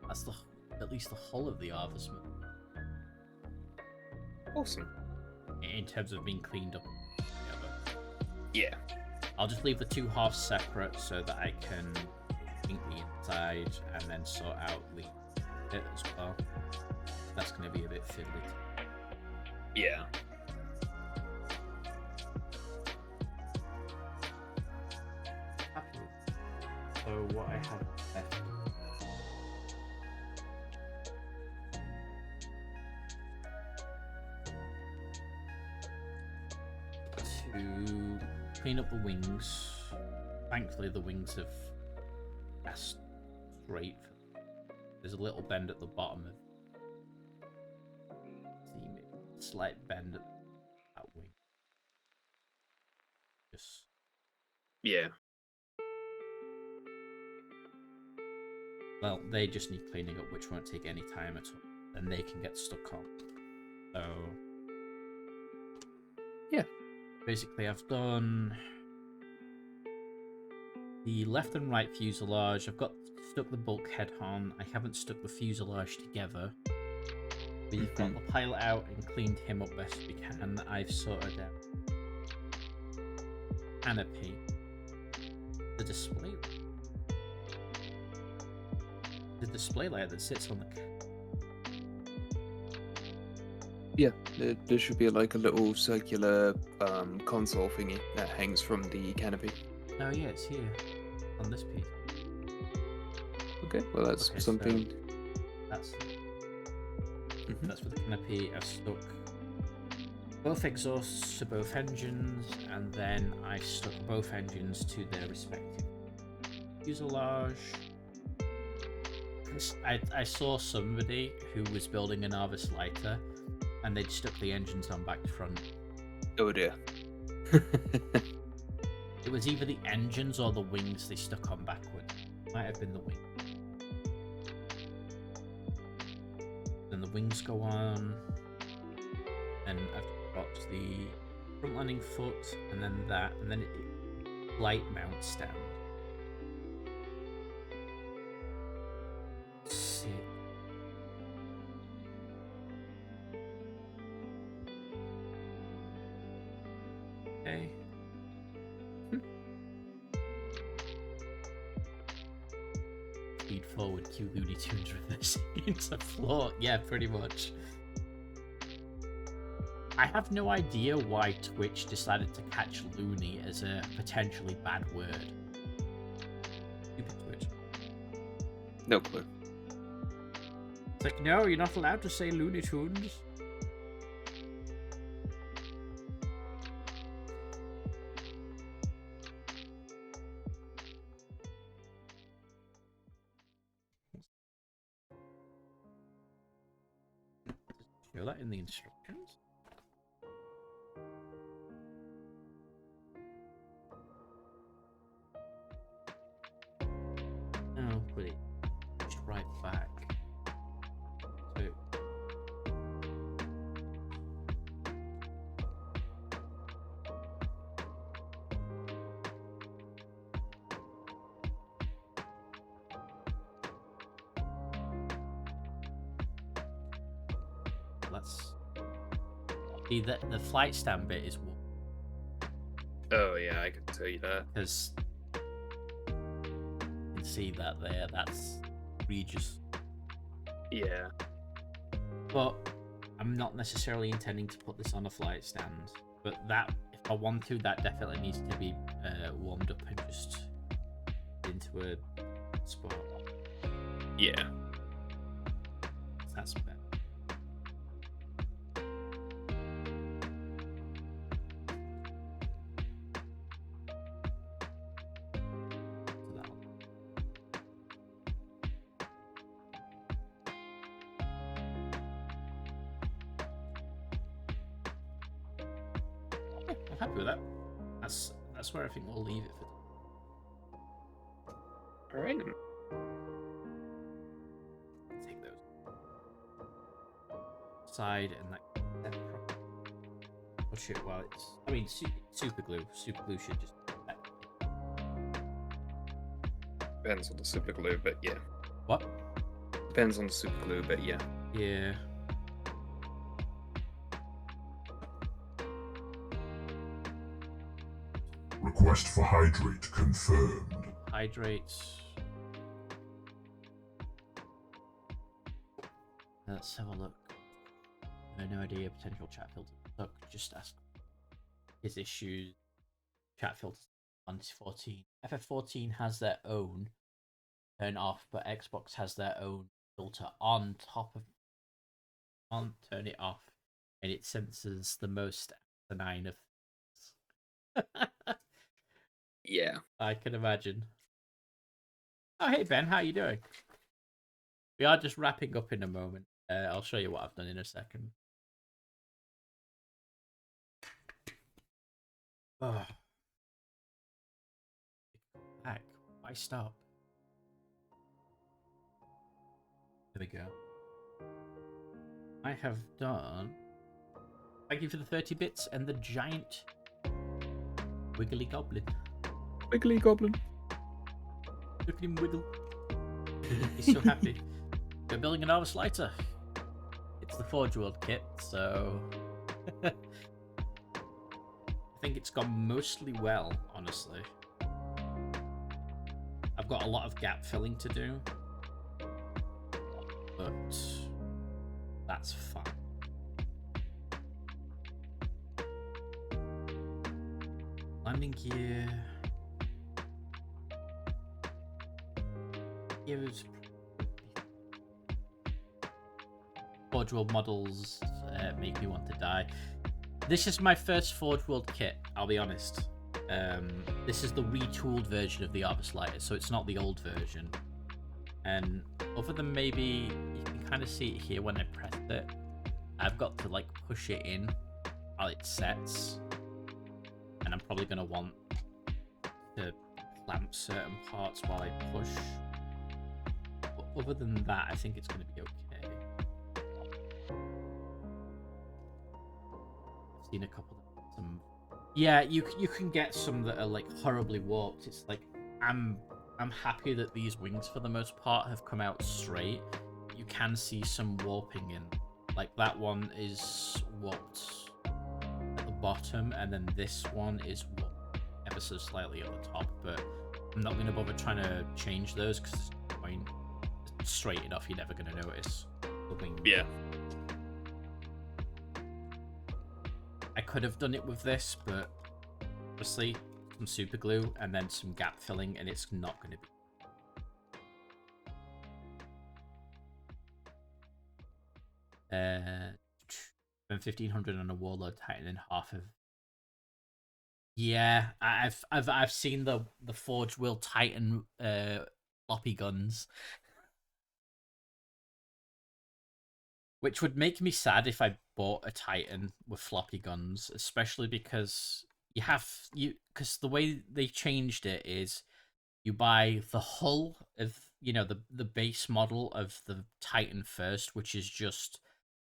that's at least the whole of the harvestman. Awesome. In terms of being cleaned up together. Yeah. I'll just leave the 2 halves separate so that I can paint the inside and then sort out the bit as well. That's going to be a bit fiddly. Yeah. So what I have left. to clean up the wings. Thankfully, the wings have passed straight. There's a little bend at the bottom of the slight bend at that wing. Just Yeah. well, they just need cleaning up, which won't take any time at all, and they can get stuck on. So Yeah. Basically, I've done the left and right fuselage. I've got stuck the bulkhead on. I haven't stuck the fuselage together. We've got the pilot out and cleaned him up best we can. I've sorted out canopy, the display light that sits on the Yeah, there should be like a little circular console thingy that hangs from the canopy. Oh yeah, it's here on this piece. Okay, well that's Okay, something. so that's for the canopy. I've stuck both exhausts to both engines, and then I stuck both engines to their respective fuselage. I saw somebody who was building a Narvis lighter, and they'd stuck the engines on back to front. Oh dear. It was either the engines or the wings they stuck on backward. Might have been the wing. Then the wings go on, and I've got the front landing foot, and then that, and then it light mount stand. Sick. Okay. Feed forward, cue Looney Tunes reversing into floor. Yeah, pretty much. I have no idea why Twitch decided to catch loony as a potentially bad word. Stupid Twitch. No clue. It's like, no, you're not allowed to say Looney Tunes. Show that in the instructions? No, but it pushed right back. So let's see that the flight stand bit is what, Oh yeah, I can tell you that. because you can see that there. That's egregious. Yeah. But I'm not necessarily intending to put this on a flight stand. But that, if I want to, that definitely needs to be warmed up and just into a spot. Yeah. That's better. So that'll- Yeah, I'm happy with that. That's where I think we'll leave it for. All right. Take those side and that push it while it's. I mean, super glue. Super glue should just. Depends on the super glue, but yeah. What? Depends on the super glue, but yeah. Yeah. Request for hydrate confirmed. Hydrates. Let's have a look. I have no idea. Potential chat filter. Look, just ask his issues. Chat filters on 14. FF14 has their own turn off, but Xbox has their own filter on top of on turn it off, and it censors the most asinine of Yeah. I can imagine. Oh, hey Ben, how you doing? We are just wrapping up in a moment. I'll show you what I've done in a second. Oh. Back. Why stop? There we go. I have done. Thank you for the 30 bits and the giant wiggly goblin. Wiggly goblin. Look at him wiggle. He's so happy. We're building an Arvis lighter. It's the Forge World kit, so I think it's gone mostly well, honestly. I've got a lot of gap filling to do, but that's fine. Landing gear. Gives Forge World models make me want to die. This is my first Forge World kit, I'll be honest. This is the retooled version of the Arvis Lighter, so it's not the old version. And other than maybe, you can kind of see it here when I pressed it, I've got to like push it in while it sets. And I'm probably going to want to clamp certain parts while I push. But other than that, I think it's going to be okay. I've seen a couple of some. Yeah, you can get some that are like horribly warped. It's like I'm happy that these wings for the most part have come out straight. You can see some warping in, like that one is warped at the bottom, and then this one is warped ever so slightly at the top. But I'm not going to bother trying to change those because I mean, straight enough, you're never going to notice the wing. Yeah. I could have done it with this, but obviously some super glue and then some gap filling, and it's not going to be. Spend 1,500 on a Warlord Titan and half of. Yeah, I've seen the Forge World Titan floppy guns. Which would make me sad if I bought a Titan with floppy guns, especially because because the way they changed it is you buy the hull of, you know, the base model of the Titan first, which is just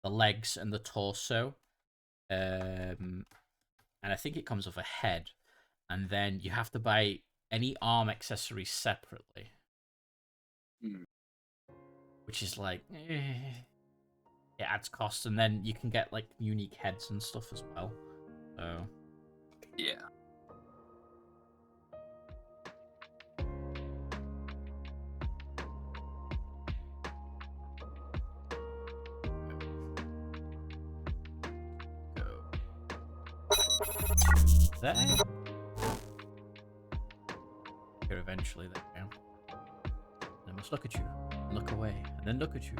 the legs and the torso. And I think it comes with a head. And then you have to buy any arm accessories separately. Which is like it adds cost, and then you can get like unique heads and stuff as well. So yeah. There. Here eventually, there we go. I must look at you, and look away, and then look at you.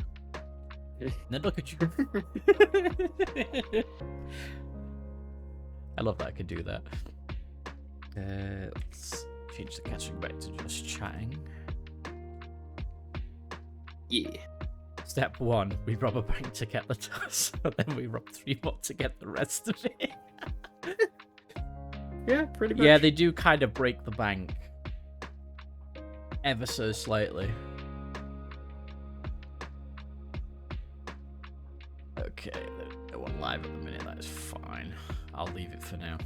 And then look at you. I love that I can do that. Let's change the caption back to just chatting. Yeah. Step 1, we rob a bank to get the toss, and then we rob 3 more to get the rest of it. Yeah, pretty much. Yeah, they do kind of break the bank. Ever so slightly. Okay, no one live at the minute, that is fine. I'll leave it for now.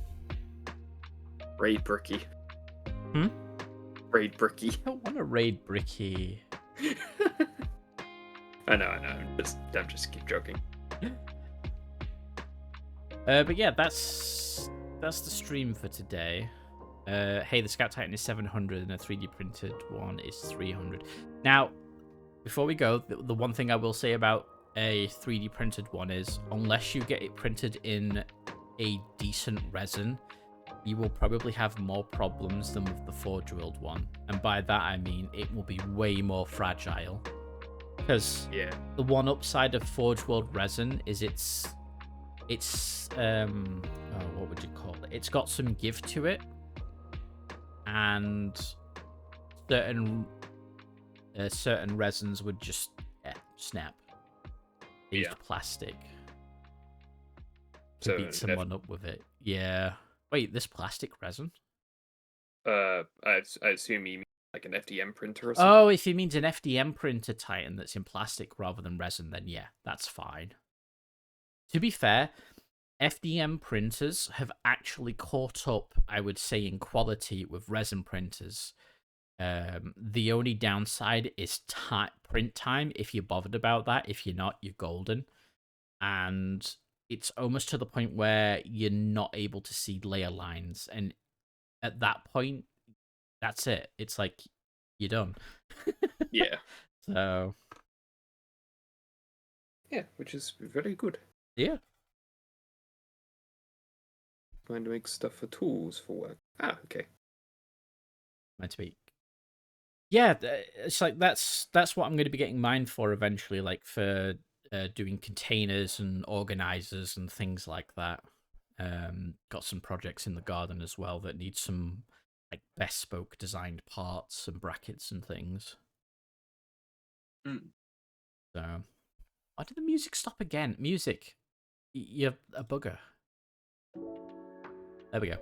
Raid Bricky. Hmm? Raid Bricky. I don't want to raid Bricky. I know. I'm just keep joking. But yeah, that's the stream for today. Hey, the Scout Titan is 700 and a 3D printed one is 300. Now, before we go, the one thing I will say about a 3D printed one is, unless you get it printed in a decent resin, you will probably have more problems than with the Forge World one. And by that I mean it will be way more fragile. Because the one upside of Forge World resin is it's what would you call it? It's got some give to it, and certain resins would just snap. They used plastic to beat someone up with it. Yeah. Wait, this plastic resin? I assume you mean like an FDM printer or something. Oh, if he means an FDM printer Titan that's in plastic rather than resin, then yeah, that's fine. To be fair, FDM printers have actually caught up, I would say, in quality with resin printers. The only downside is print time, if you're bothered about that. If you're not, you're golden. And it's almost to the point where you're not able to see layer lines. And at that point, that's it. It's like, you're done. Yeah. So... yeah, which is very good. yeah. Trying to make stuff for tools for work. Ah, okay. Meant to be. Yeah, it's like that's what I'm going to be getting mine for eventually, like for doing containers and organizers and things like that. Got some projects in the garden as well that need some like bespoke designed parts and brackets and things. So, why did the music stop again? Music, you're a bugger. There we go.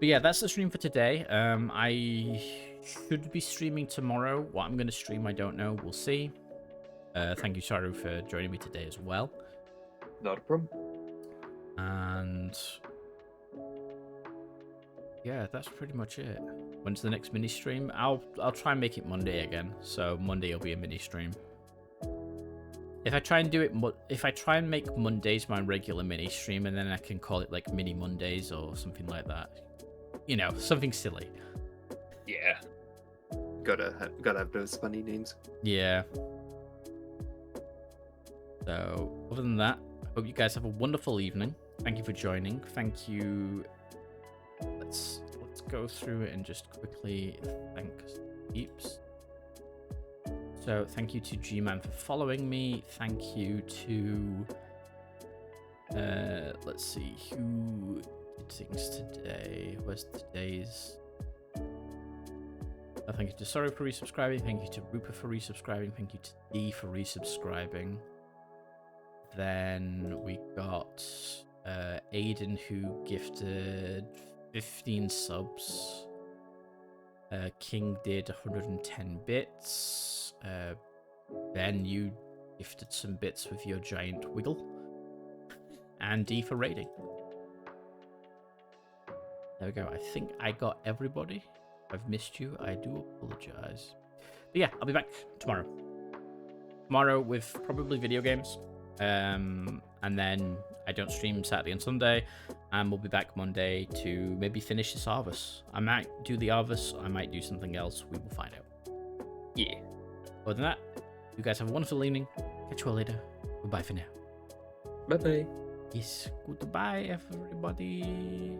But yeah, that's the stream for today. I should be streaming tomorrow. What I'm going to stream, I don't know. We'll see. Thank you, Saru, for joining me today as well. Not a problem. And yeah, that's pretty much it. When's the next mini stream? I'll try and make it Monday again. So Monday will be a mini stream. If I try and do it, if I try and make Mondays my regular mini stream, and then I can call it like Mini Mondays or something like that. You know, something silly. Yeah. Gotta have those funny names. Yeah. So, other than that, I hope you guys have a wonderful evening. Thank you for joining. Thank you. Let's go through it and just quickly thank Peeps. So, thank you to G-Man for following me. Thank you to let's see who did things today. Where's today's? Thank you to Sorry for resubscribing. Thank you to Rupa for resubscribing. Thank you to D for resubscribing. Then we got Aiden, who gifted 15 subs. King did 110 bits. Ben, you gifted some bits with your giant wiggle. And D for rating. There we go. I think I got everybody. If I've missed you, I do apologize. But yeah, I'll be back tomorrow. Tomorrow with probably video games. And then I don't stream Saturday and Sunday. And we'll be back Monday to maybe finish this Arvis. I might do the Arvis. I might do something else. We will find out. Yeah. Other than that, you guys have a wonderful evening. Catch you all later. Goodbye for now. Bye-bye. Yes. Goodbye, everybody.